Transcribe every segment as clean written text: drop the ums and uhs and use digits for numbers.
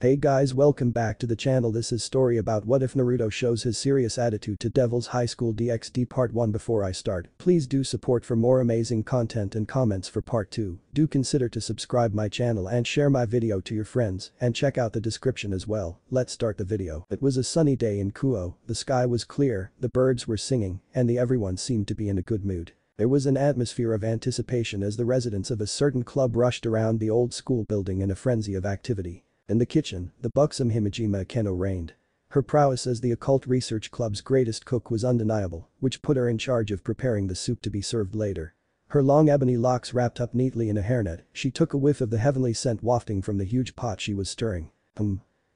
Hey guys, welcome back to the channel. This is story about what if Naruto shows his serious attitude to Devil's High School DxD Part 1. Before I start, please do support for more amazing content and comments for Part 2. Do consider to subscribe my channel and share my video to your friends and check out the description as well. Let's start the video. It was a sunny day in Kuo, the sky was clear, the birds were singing, and everyone seemed to be in a good mood. There was an atmosphere of anticipation as the residents of a certain club rushed around the old school building in a frenzy of activity. In the kitchen, the buxom Himejima Akeno reigned. Her prowess as the Occult Research Club's greatest cook was undeniable, which put her in charge of preparing the soup to be served later. Her long ebony locks wrapped up neatly in a hairnet, she took a whiff of the heavenly scent wafting from the huge pot she was stirring.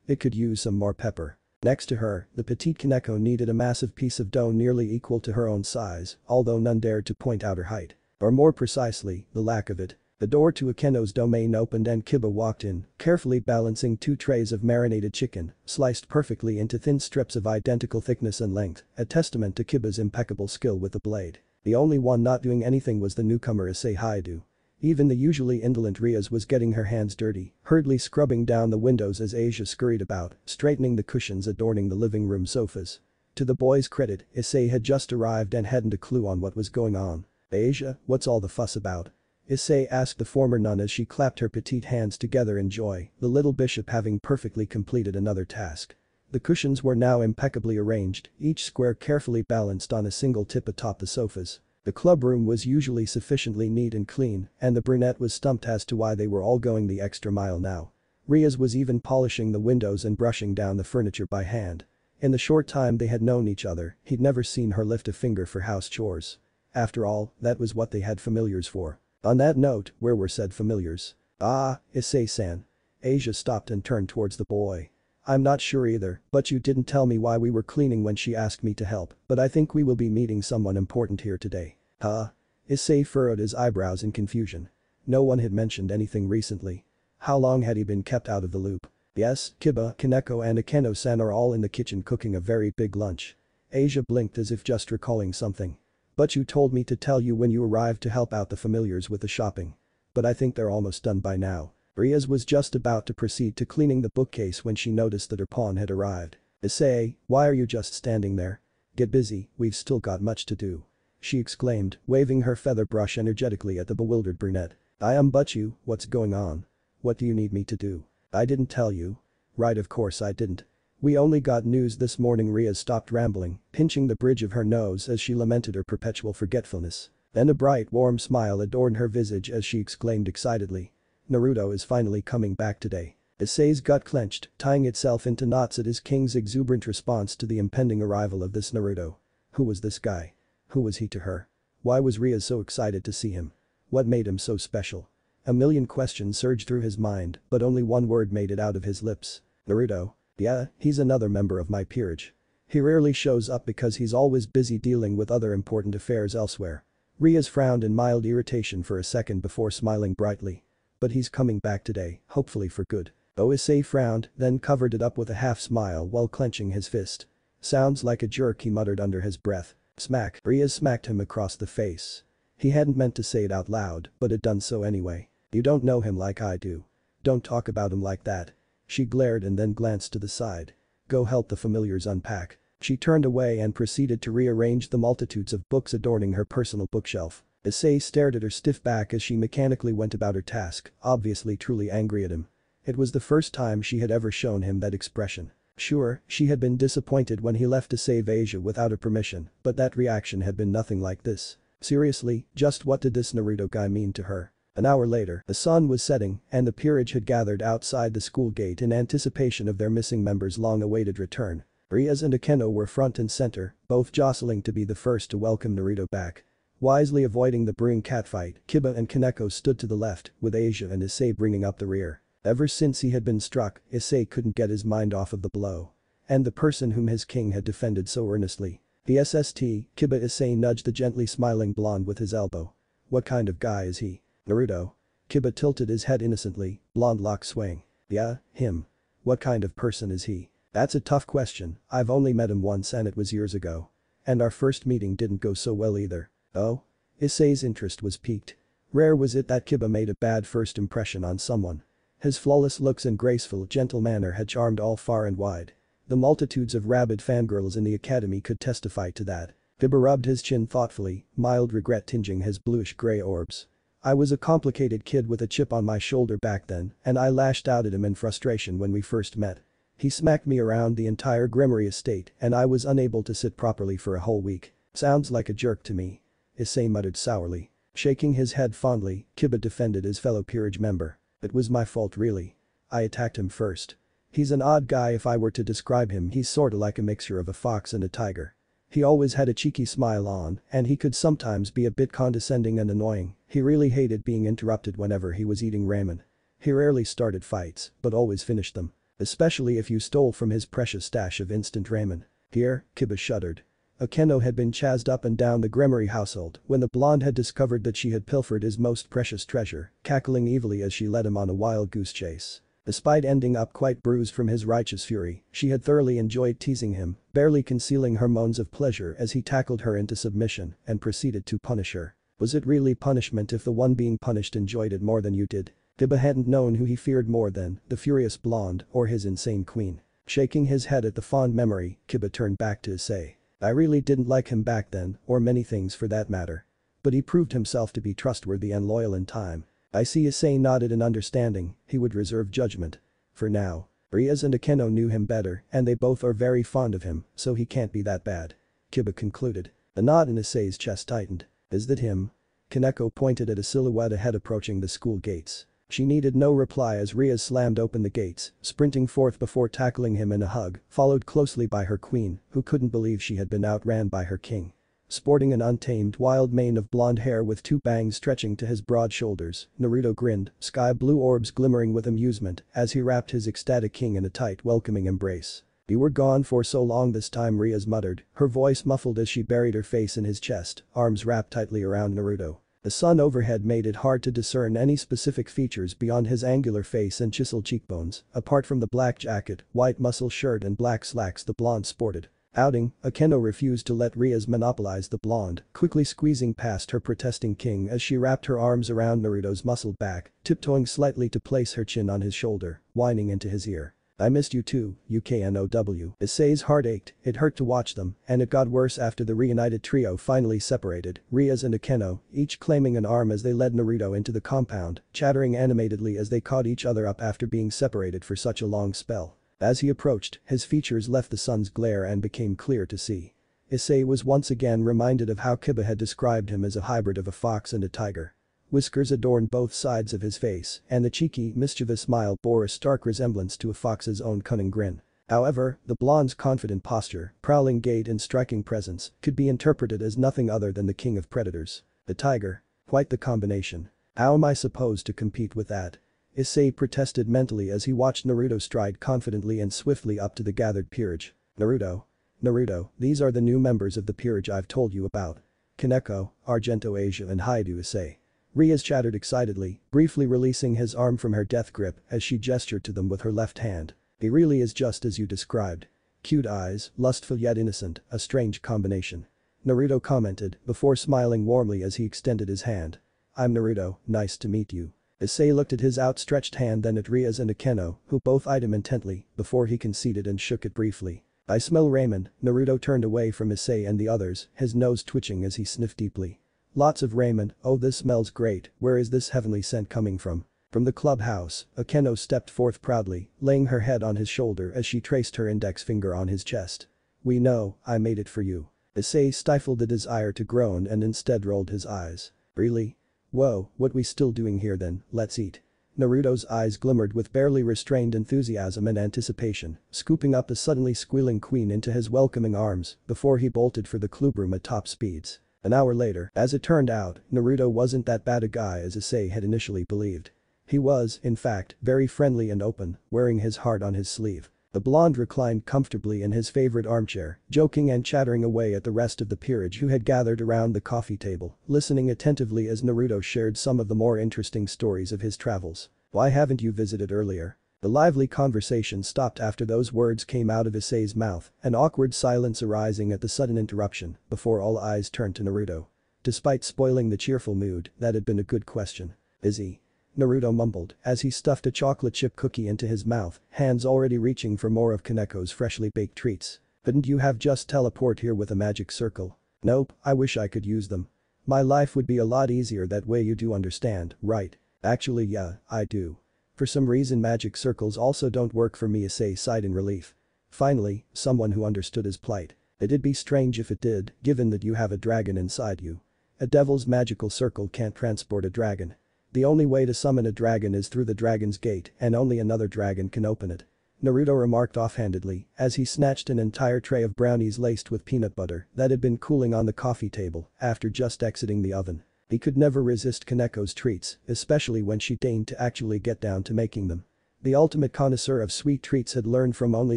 It could use some more pepper. Next to her, the petite Kaneko kneaded a massive piece of dough nearly equal to her own size, although none dared to point out her height. Or more precisely, the lack of it. The door to Akeno's domain opened and Kiba walked in, carefully balancing 2 trays of marinated chicken, sliced perfectly into thin strips of identical thickness and length, a testament to Kiba's impeccable skill with the blade. The only one not doing anything was the newcomer Issei Haidu. Even the usually indolent Rias was getting her hands dirty, hurriedly scrubbing down the windows as Asia scurried about, straightening the cushions adorning the living room sofas. To the boy's credit, Issei had just arrived and hadn't a clue on what was going on. "Asia, what's all the fuss about?" Issei asked the former nun as she clapped her petite hands together in joy, the little bishop having perfectly completed another task. The cushions were now impeccably arranged, each square carefully balanced on a single tip atop the sofas. The club room was usually sufficiently neat and clean, and the brunette was stumped as to why they were all going the extra mile now. Rias was even polishing the windows and brushing down the furniture by hand. In the short time they had known each other, he'd never seen her lift a finger for house chores. After all, that was what they had familiars for. On that note, where were said familiars? Ah, Issei-san. Asia stopped and turned towards the boy. "I'm not sure either, but you didn't tell me why we were cleaning when she asked me to help, but I think we will be meeting someone important here today." Huh? Issei furrowed his eyebrows in confusion. No one had mentioned anything recently. How long had he been kept out of the loop? Yes, Kiba, Kaneko and Akeno-san are all in the kitchen cooking a very big lunch. Asia blinked as if just recalling something. "But you told me to tell you when you arrived to help out the familiars with the shopping. But I think they're almost done by now." Rias was just about to proceed to cleaning the bookcase when she noticed that her pawn had arrived. "Issei, why are you just standing there? Get busy, we've still got much to do," she exclaimed, waving her feather brush energetically at the bewildered brunette. But you, what's going on? What do you need me to do?" "I didn't tell you." "Right, of course I didn't. We only got news this morning." Rias stopped rambling, pinching the bridge of her nose as she lamented her perpetual forgetfulness. Then a bright warm smile adorned her visage as she exclaimed excitedly. "Naruto is finally coming back today." Issei's gut clenched, tying itself into knots at his king's exuberant response to the impending arrival of this Naruto. Who was this guy? Who was he to her? Why was Rias so excited to see him? What made him so special? A million questions surged through his mind, but only one word made it out of his lips. "Naruto? Yeah, he's another member of my peerage. He rarely shows up because he's always busy dealing with other important affairs elsewhere." Rias frowned in mild irritation for a second before smiling brightly. "But he's coming back today, hopefully for good." Issei frowned, then covered it up with a half smile while clenching his fist. "Sounds like a jerk," he muttered under his breath. Smack! Rias smacked him across the face. He hadn't meant to say it out loud, but had done so anyway. "You don't know him like I do. Don't talk about him like that." She glared and then glanced to the side. "Go help the familiars unpack." She turned away and proceeded to rearrange the multitudes of books adorning her personal bookshelf. Issei stared at her stiff back as she mechanically went about her task, obviously truly angry at him. It was the first time she had ever shown him that expression. Sure, she had been disappointed when he left to save Asia without her permission, but that reaction had been nothing like this. Seriously, just what did this Naruto guy mean to her? An hour later, the sun was setting and the peerage had gathered outside the school gate in anticipation of their missing member's long-awaited return. Rias and Akeno were front and center, both jostling to be the first to welcome Naruto back. Wisely avoiding the brewing catfight, Kiba and Kaneko stood to the left, with Asia and Issei bringing up the rear. Ever since he had been struck, Issei couldn't get his mind off of the blow. And the person whom his king had defended so earnestly. The SST, Kiba. Issei nudged the gently smiling blonde with his elbow. "What kind of guy is he?" "Naruto?" Kiba tilted his head innocently, blonde locks swaying. "Yeah, him. What kind of person is he?" "That's a tough question, I've only met him once and it was years ago. And our first meeting didn't go so well either." "Oh?" Issei's interest was piqued. Rare was it that Kiba made a bad first impression on someone. His flawless looks and graceful, gentle manner had charmed all far and wide. The multitudes of rabid fangirls in the academy could testify to that. Kiba rubbed his chin thoughtfully, mild regret tinging his bluish-gray orbs. I was a complicated kid with a chip on my shoulder back then, and I lashed out at him in frustration when we first met. He smacked me around the entire Grimoire estate and I was unable to sit properly for a whole week. Sounds like a jerk to me. Issei muttered sourly. Shaking his head fondly, Kiba defended his fellow peerage member. It was my fault really. I attacked him first. He's an odd guy. If I were to describe him, he's sorta like a mixture of a fox and a tiger. He always had a cheeky smile on, and he could sometimes be a bit condescending and annoying. He really hated being interrupted whenever he was eating ramen. He rarely started fights, but always finished them. Especially if you stole from his precious stash of instant ramen. Here, Kiba shuddered. Akeno had been chased up and down the Grimoire household when the blonde had discovered that she had pilfered his most precious treasure, cackling evilly as she led him on a wild goose chase. Despite ending up quite bruised from his righteous fury, she had thoroughly enjoyed teasing him, barely concealing her moans of pleasure as he tackled her into submission and proceeded to punish her. Was it really punishment if the one being punished enjoyed it more than you did? Kiba hadn't known who he feared more than the furious blonde or his insane queen. Shaking his head at the fond memory, Kiba turned back to Issei. I really didn't like him back then, or many things for that matter. But he proved himself to be trustworthy and loyal in time. I see. Issei nodded in understanding. He would reserve judgment. For now. Rias and Akeno knew him better and they both are very fond of him, so he can't be that bad. Kiba concluded. A knot in Issei's chest tightened. Is that him? Kaneko pointed at a silhouette ahead approaching the school gates. She needed no reply as Rias slammed open the gates, sprinting forth before tackling him in a hug, followed closely by her queen, who couldn't believe she had been outran by her king. Sporting an untamed wild mane of blonde hair with two bangs stretching to his broad shoulders, Naruto grinned, sky blue orbs glimmering with amusement as he wrapped his ecstatic king in a tight welcoming embrace. You were gone for so long this time, Rias muttered, her voice muffled as she buried her face in his chest, arms wrapped tightly around Naruto. The sun overhead made it hard to discern any specific features beyond his angular face and chiseled cheekbones, apart from the black jacket, white muscle shirt and black slacks the blonde sported. Outing, Akeno refused to let Rias monopolize the blonde, quickly squeezing past her protesting king as she wrapped her arms around Naruto's muscled back, tiptoeing slightly to place her chin on his shoulder, whining into his ear. I missed you too, UKNOW. Issei's heart ached, it hurt to watch them, and it got worse after the reunited trio finally separated, Rias and Akeno, each claiming an arm as they led Naruto into the compound, chattering animatedly as they caught each other up after being separated for such a long spell. As he approached, his features left the sun's glare and became clear to see. Issei was once again reminded of how Kiba had described him as a hybrid of a fox and a tiger. Whiskers adorned both sides of his face, and the cheeky, mischievous smile bore a stark resemblance to a fox's own cunning grin. However, the blonde's confident posture, prowling gait and striking presence could be interpreted as nothing other than the king of predators. The tiger. Quite the combination. How am I supposed to compete with that? Issei protested mentally as he watched Naruto stride confidently and swiftly up to the gathered peerage. Naruto, these are the new members of the peerage I've told you about. Kaneko, Argento Asia and Haidu Issei. Rias chattered excitedly, briefly releasing his arm from her death grip as she gestured to them with her left hand. He really is just as you described. Cute eyes, lustful yet innocent, a strange combination. Naruto commented before smiling warmly as he extended his hand. I'm Naruto, nice to meet you. Issei looked at his outstretched hand then at Rias and Akeno, who both eyed him intently, before he conceded and shook it briefly. I smell ramen. Naruto turned away from Issei and the others, his nose twitching as he sniffed deeply. Lots of ramen. Oh, this smells great. Where is this heavenly scent coming from? From the clubhouse, Akeno stepped forth proudly, laying her head on his shoulder as she traced her index finger on his chest. We know, I made it for you. Issei stifled the desire to groan and instead rolled his eyes. Really? Whoa, what we still doing here then, let's eat. Naruto's eyes glimmered with barely restrained enthusiasm and anticipation, scooping up the suddenly squealing queen into his welcoming arms before he bolted for the clubroom at top speeds. An hour later, as it turned out, Naruto wasn't that bad a guy as Issei had initially believed. He was, in fact, very friendly and open, wearing his heart on his sleeve. The blonde reclined comfortably in his favorite armchair, joking and chattering away at the rest of the peerage who had gathered around the coffee table, listening attentively as Naruto shared some of the more interesting stories of his travels. Why haven't you visited earlier? The lively conversation stopped after those words came out of Issei's mouth, an awkward silence arising at the sudden interruption before all eyes turned to Naruto. Despite spoiling the cheerful mood, that had been a good question. Is he? Naruto mumbled as he stuffed a chocolate chip cookie into his mouth, hands already reaching for more of Kaneko's freshly baked treats. Couldn't you have just teleport here with a magic circle? Nope, I wish I could use them. My life would be a lot easier that way, you do understand, right? Actually yeah, I do. For some reason magic circles also don't work for me, Issei sighed in relief. Finally, someone who understood his plight. It'd be strange if it did, given that you have a dragon inside you. A devil's magical circle can't transport a dragon. The only way to summon a dragon is through the dragon's gate and only another dragon can open it. Naruto remarked offhandedly as he snatched an entire tray of brownies laced with peanut butter that had been cooling on the coffee table after just exiting the oven. He could never resist Kaneko's treats, especially when she deigned to actually get down to making them. The ultimate connoisseur of sweet treats had learned from only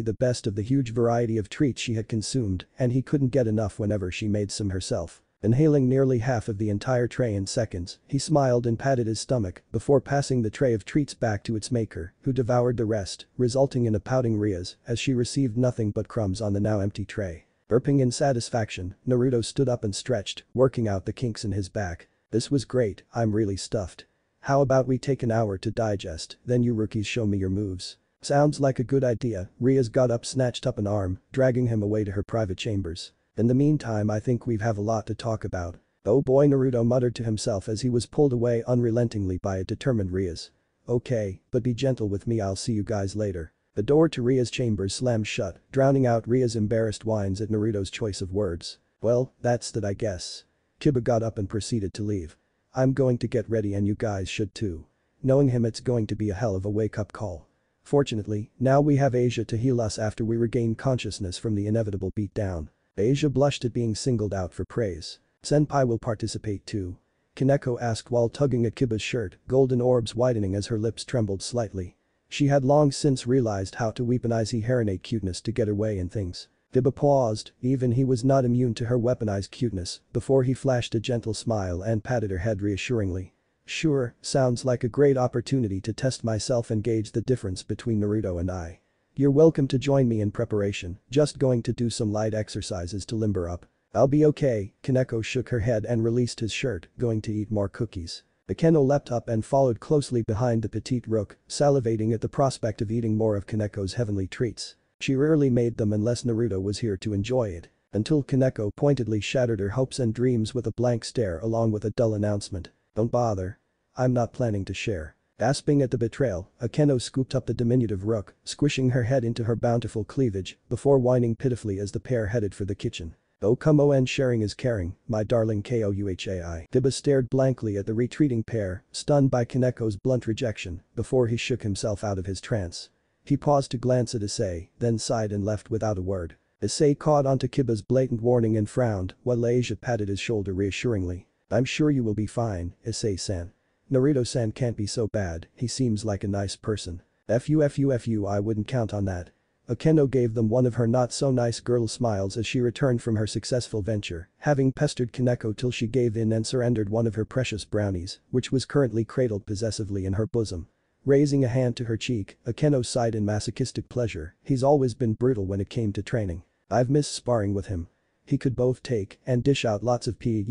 the best of the huge variety of treats she had consumed, and he couldn't get enough whenever she made some herself. Inhaling nearly half of the entire tray in seconds, he smiled and patted his stomach before passing the tray of treats back to its maker, who devoured the rest, resulting in a pouting Rias as she received nothing but crumbs on the now empty tray. Burping in satisfaction, Naruto stood up and stretched, working out the kinks in his back. This was great, I'm really stuffed. How about we take an hour to digest, then you rookies show me your moves. Sounds like a good idea, Rias got up, snatched up an arm, dragging him away to her private chambers. In the meantime I think we have a lot to talk about. Oh boy, Naruto muttered to himself as he was pulled away unrelentingly by a determined Rias. Okay, but be gentle with me, I'll see you guys later. The door to Rias' chambers slammed shut, drowning out Rias' embarrassed whines at Naruto's choice of words. Well, that's that I guess. Kiba got up and proceeded to leave. I'm going to get ready and you guys should too. Knowing him, it's going to be a hell of a wake-up call. Fortunately, now we have Asia to heal us after we regain consciousness from the inevitable beatdown. Asia blushed at being singled out for praise. Senpai will participate too. Kaneko asked while tugging at Kiba's shirt, golden orbs widening as her lips trembled slightly. She had long since realized how to weaponize Hiharine cuteness to get her way in things. Kiba paused, even he was not immune to her weaponized cuteness, before he flashed a gentle smile and patted her head reassuringly. Sure, sounds like a great opportunity to test myself and gauge the difference between Naruto and I. You're welcome to join me in preparation, just going to do some light exercises to limber up. I'll be okay, Kaneko shook her head and released his shirt, going to eat more cookies. Akeno leapt up and followed closely behind the petite rook, salivating at the prospect of eating more of Kaneko's heavenly treats. She rarely made them unless Naruto was here to enjoy it. Until Kaneko pointedly shattered her hopes and dreams with a blank stare along with a dull announcement. Don't bother. I'm not planning to share. Gasping at the betrayal, Akeno scooped up the diminutive rook, squishing her head into her bountiful cleavage, before whining pitifully as the pair headed for the kitchen. Oh come on, sharing is caring, my darling Kouhai. Kiba stared blankly at the retreating pair, stunned by Kaneko's blunt rejection, before he shook himself out of his trance. He paused to glance at Issei, then sighed and left without a word. Issei caught onto Kiba's blatant warning and frowned, while Asia patted his shoulder reassuringly. I'm sure you will be fine, Issei-san. Naruto-san can't be so bad, he seems like a nice person. Fu, I wouldn't count on that. Akeno gave them one of her not-so-nice girl smiles as she returned from her successful venture, having pestered Kaneko till she gave in and surrendered one of her precious brownies, which was currently cradled possessively in her bosom. Raising a hand to her cheek, Akeno sighed in masochistic pleasure, he's always been brutal when it came to training. I've missed sparring with him. He could both take and dish out lots of punishment.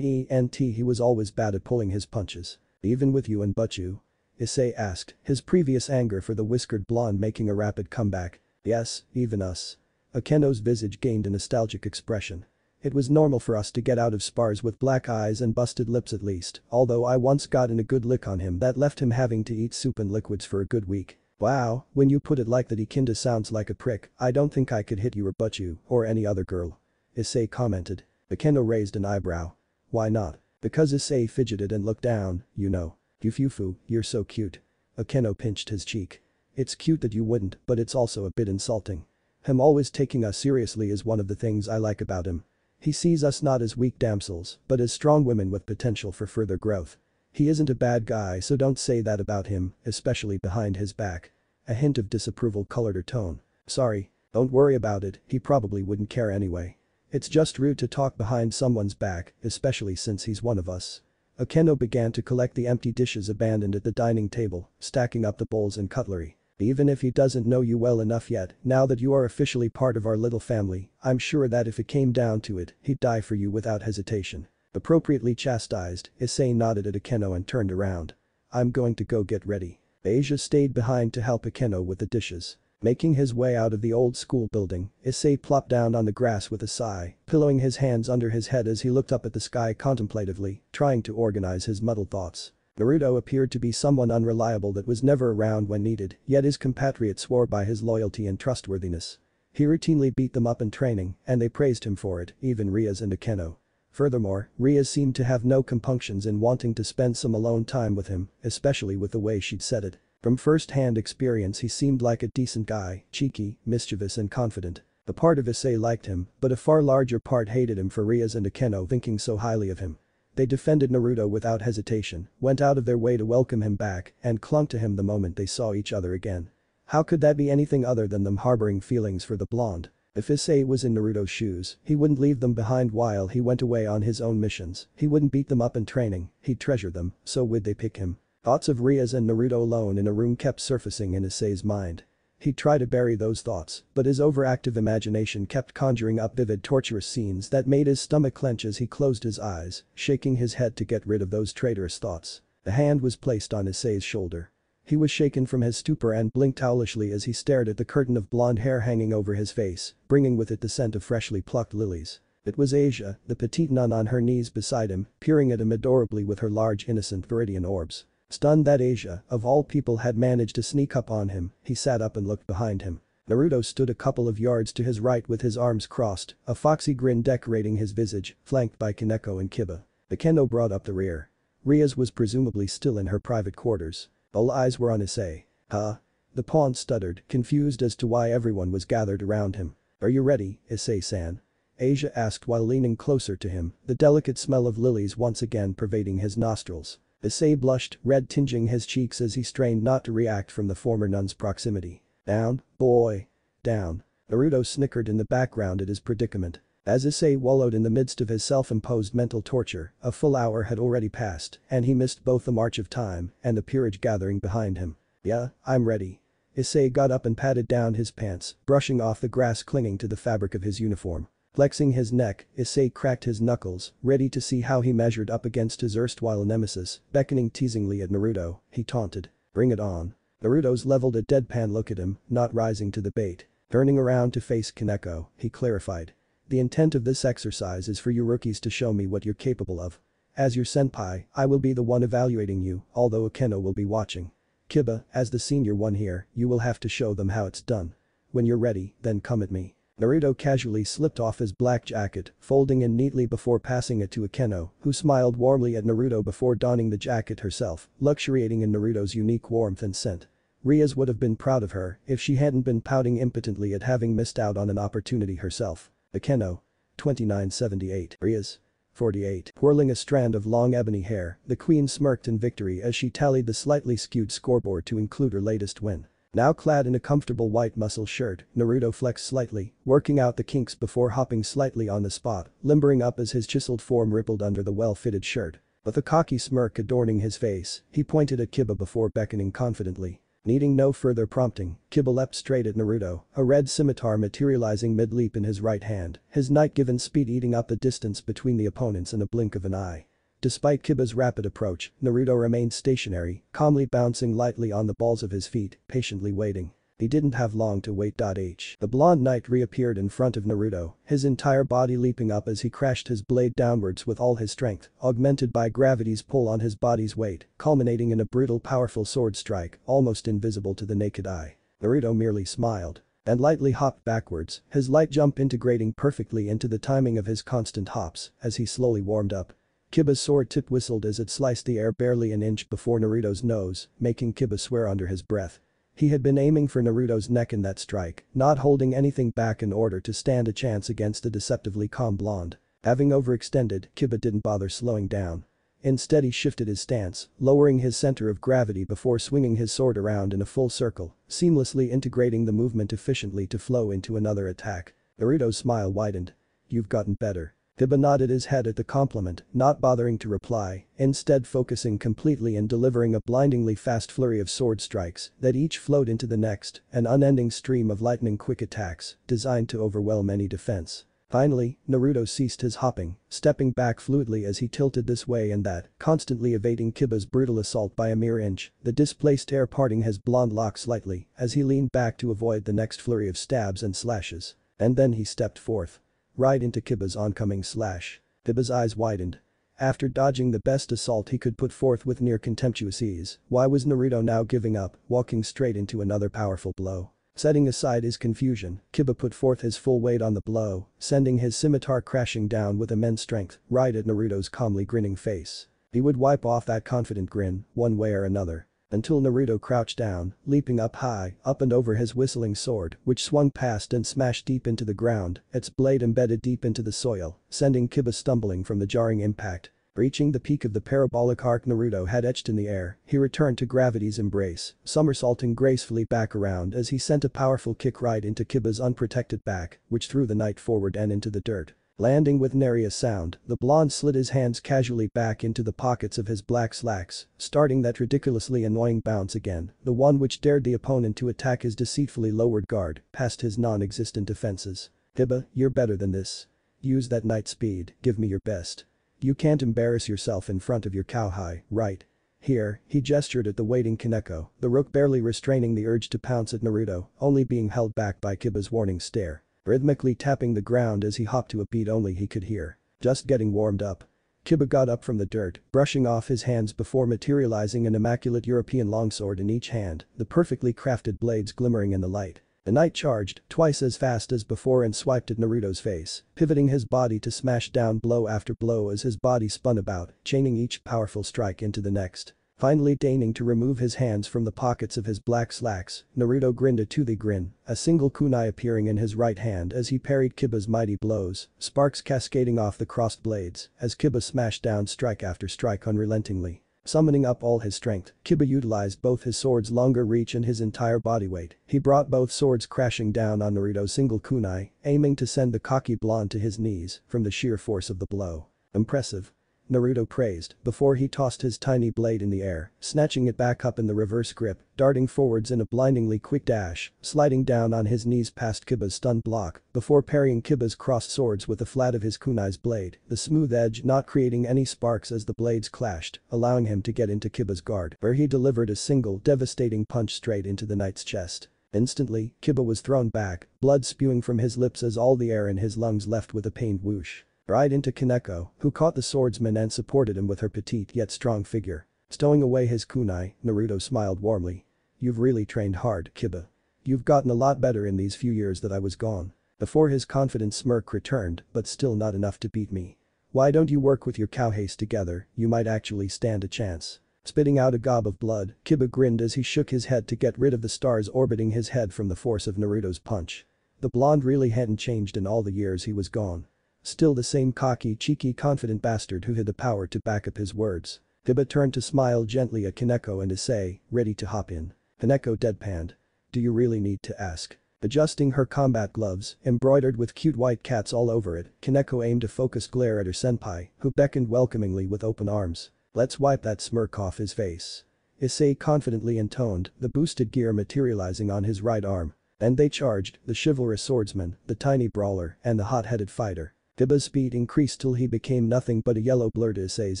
He was always bad at pulling his punches. Even with you and Butchu? Issei asked, his previous anger for the whiskered blonde making a rapid comeback. Yes, even us. Akeno's visage gained a nostalgic expression. It was normal for us to get out of spars with black eyes and busted lips at least, although I once got in a good lick on him that left him having to eat soup and liquids for a good week. Wow, when you put it like that he kinda sounds like a prick, I don't think I could hit you or butt you, or any other girl. Issei commented. Akeno raised an eyebrow. Why not? Because Issei fidgeted and looked down, you know. Yufufu, you're so cute. Akeno pinched his cheek. It's cute that you wouldn't, but it's also a bit insulting. Him always taking us seriously is one of the things I like about him. He sees us not as weak damsels, but as strong women with potential for further growth. He isn't a bad guy, so don't say that about him, especially behind his back. A hint of disapproval colored her tone. Sorry. Don't worry about it, he probably wouldn't care anyway. It's just rude to talk behind someone's back, especially since he's one of us. Akeno began to collect the empty dishes abandoned at the dining table, stacking up the bowls and cutlery. Even if he doesn't know you well enough yet, now that you are officially part of our little family, I'm sure that if it came down to it, he'd die for you without hesitation. Appropriately chastised, Issei nodded at Akeno and turned around. I'm going to go get ready. Asia stayed behind to help Akeno with the dishes. Making his way out of the old school building, Issei plopped down on the grass with a sigh, pillowing his hands under his head as he looked up at the sky contemplatively, trying to organize his muddled thoughts. Naruto appeared to be someone unreliable that was never around when needed, yet his compatriots swore by his loyalty and trustworthiness. He routinely beat them up in training, and they praised him for it, even Rias and Akeno. Furthermore, Rias seemed to have no compunctions in wanting to spend some alone time with him, especially with the way she'd said it. From first-hand experience he seemed like a decent guy, cheeky, mischievous and confident. A part of Issei liked him, but a far larger part hated him for Rias and Akeno thinking so highly of him. They defended Naruto without hesitation, went out of their way to welcome him back, and clung to him the moment they saw each other again. How could that be anything other than them harboring feelings for the blonde? If Issei was in Naruto's shoes, he wouldn't leave them behind while he went away on his own missions, he wouldn't beat them up in training, he'd treasure them, so would they pick him. Thoughts of Rias and Naruto alone in a room kept surfacing in Issei's mind. He'd try to bury those thoughts, but his overactive imagination kept conjuring up vivid torturous scenes that made his stomach clench as he closed his eyes, shaking his head to get rid of those traitorous thoughts. A hand was placed on Issei's shoulder. He was shaken from his stupor and blinked owlishly as he stared at the curtain of blonde hair hanging over his face, bringing with it the scent of freshly plucked lilies. It was Asia, the petite nun on her knees beside him, peering at him adorably with her large innocent viridian orbs. Stunned that Asia, of all people, had managed to sneak up on him, he sat up and looked behind him. Naruto stood a couple of yards to his right with his arms crossed, a foxy grin decorating his visage, flanked by Kaneko and Kiba. Akeno brought up the rear. Rias was presumably still in her private quarters. All eyes were on Issei. Huh? The pawn stuttered, confused as to why everyone was gathered around him. Are you ready, Issei-san? Asia asked while leaning closer to him, the delicate smell of lilies once again pervading his nostrils. Issei blushed, red tinging his cheeks as he strained not to react from the former nun's proximity. Down, boy. Down. Naruto snickered in the background at his predicament. As Issei wallowed in the midst of his self-imposed mental torture, a full hour had already passed, and he missed both the march of time and the peerage gathering behind him. Yeah, I'm ready. Issei got up and patted down his pants, brushing off the grass clinging to the fabric of his uniform. Flexing his neck, Issei cracked his knuckles, ready to see how he measured up against his erstwhile nemesis, beckoning teasingly at Naruto, he taunted. Bring it on. Naruto's leveled a deadpan look at him, not rising to the bait. Turning around to face Kaneko, he clarified. The intent of this exercise is for you rookies to show me what you're capable of. As your senpai, I will be the one evaluating you, although Akeno will be watching. Kiba, as the senior one here, you will have to show them how it's done. When you're ready, then come at me. Naruto casually slipped off his black jacket, folding it neatly before passing it to Akeno, who smiled warmly at Naruto before donning the jacket herself, luxuriating in Naruto's unique warmth and scent. Rias would have been proud of her if she hadn't been pouting impotently at having missed out on an opportunity herself. Akeno. 2978. Rias. 48. Twirling a strand of long ebony hair, the queen smirked in victory as she tallied the slightly skewed scoreboard to include her latest win. Now clad in a comfortable white muscle shirt, Naruto flexed slightly, working out the kinks before hopping slightly on the spot, limbering up as his chiseled form rippled under the well-fitted shirt. With a cocky smirk adorning his face, he pointed at Kiba before beckoning confidently. Needing no further prompting, Kiba leapt straight at Naruto, a red scimitar materializing mid-leap in his right hand, his night-given speed eating up the distance between the opponents in a blink of an eye. Despite Kiba's rapid approach, Naruto remained stationary, calmly bouncing lightly on the balls of his feet, patiently waiting. He didn't have long to wait. The blonde knight reappeared in front of Naruto, his entire body leaping up as he crashed his blade downwards with all his strength, augmented by gravity's pull on his body's weight, culminating in a brutal powerful sword strike, almost invisible to the naked eye. Naruto merely smiled and lightly hopped backwards, his light jump integrating perfectly into the timing of his constant hops as he slowly warmed up. Kiba's sword tip whistled as it sliced the air barely an inch before Naruto's nose, making Kiba swear under his breath. He had been aiming for Naruto's neck in that strike, not holding anything back in order to stand a chance against the deceptively calm blonde. Having overextended, Kiba didn't bother slowing down. Instead he shifted his stance, lowering his center of gravity before swinging his sword around in a full circle, seamlessly integrating the movement efficiently to flow into another attack. Naruto's smile widened. You've gotten better. Kiba nodded his head at the compliment, not bothering to reply, instead focusing completely and delivering a blindingly fast flurry of sword strikes that each flowed into the next, an unending stream of lightning-quick attacks designed to overwhelm any defense. Finally, Naruto ceased his hopping, stepping back fluidly as he tilted this way and that, constantly evading Kiba's brutal assault by a mere inch, the displaced air parting his blonde locks slightly as he leaned back to avoid the next flurry of stabs and slashes. And then he stepped forth. Right into Kiba's oncoming slash. Kiba's eyes widened. After dodging the best assault he could put forth with near contemptuous ease, why was Naruto now giving up, walking straight into another powerful blow? Setting aside his confusion, Kiba put forth his full weight on the blow, sending his scimitar crashing down with immense strength, right at Naruto's calmly grinning face. He would wipe off that confident grin, one way or another. Until Naruto crouched down, leaping up high, up and over his whistling sword, which swung past and smashed deep into the ground, its blade embedded deep into the soil, sending Kiba stumbling from the jarring impact. Reaching the peak of the parabolic arc Naruto had etched in the air, he returned to gravity's embrace, somersaulting gracefully back around as he sent a powerful kick right into Kiba's unprotected back, which threw the knight forward and into the dirt. Landing with nary a sound, the blonde slid his hands casually back into the pockets of his black slacks, starting that ridiculously annoying bounce again, the one which dared the opponent to attack his deceitfully lowered guard, past his non-existent defenses. Kiba, you're better than this. Use that knight speed, give me your best. You can't embarrass yourself in front of your cowhide, right? Here, he gestured at the waiting Kaneko, the rook barely restraining the urge to pounce at Naruto, only being held back by Kiba's warning stare. Rhythmically tapping the ground as he hopped to a beat only he could hear. Just getting warmed up. Kiba got up from the dirt, brushing off his hands before materializing an immaculate European longsword in each hand, the perfectly crafted blades glimmering in the light. The knight charged, twice as fast as before and swiped at Naruto's face, pivoting his body to smash down blow after blow as his body spun about, chaining each powerful strike into the next. Finally deigning to remove his hands from the pockets of his black slacks, Naruto grinned a toothy grin, a single kunai appearing in his right hand as he parried Kiba's mighty blows, sparks cascading off the crossed blades as Kiba smashed down strike after strike unrelentingly. Summoning up all his strength, Kiba utilized both his sword's longer reach and his entire body weight. He brought both swords crashing down on Naruto's single kunai, aiming to send the cocky blonde to his knees from the sheer force of the blow. Impressive. Naruto praised before he tossed his tiny blade in the air, snatching it back up in the reverse grip, darting forwards in a blindingly quick dash, sliding down on his knees past Kiba's stunned block before parrying Kiba's crossed swords with the flat of his kunai's blade, the smooth edge not creating any sparks as the blades clashed, allowing him to get into Kiba's guard where he delivered a single devastating punch straight into the knight's chest. Instantly, Kiba was thrown back, blood spewing from his lips as all the air in his lungs left with a pained whoosh. Right into Kaneko, who caught the swordsman and supported him with her petite yet strong figure. Stowing away his kunai, Naruto smiled warmly. You've really trained hard, Kiba. You've gotten a lot better in these few years that I was gone. Before his confident smirk returned, but still not enough to beat me. Why don't you work with your cowhaste together, you might actually stand a chance. Spitting out a gob of blood, Kiba grinned as he shook his head to get rid of the stars orbiting his head from the force of Naruto's punch. The blonde really hadn't changed in all the years he was gone. Still the same cocky, cheeky, confident bastard who had the power to back up his words. Kiba turned to smile gently at Kaneko and to say, ready to hop in. Kaneko deadpanned. Do you really need to ask? Adjusting her combat gloves, embroidered with cute white cats all over it, Kaneko aimed a focused glare at her senpai, who beckoned welcomingly with open arms. Let's wipe that smirk off his face. Issei confidently intoned, the boosted gear materializing on his right arm. And they charged, the chivalrous swordsman, the tiny brawler, and the hot-headed fighter. Kiba's speed increased till he became nothing but a yellow blur to Issei's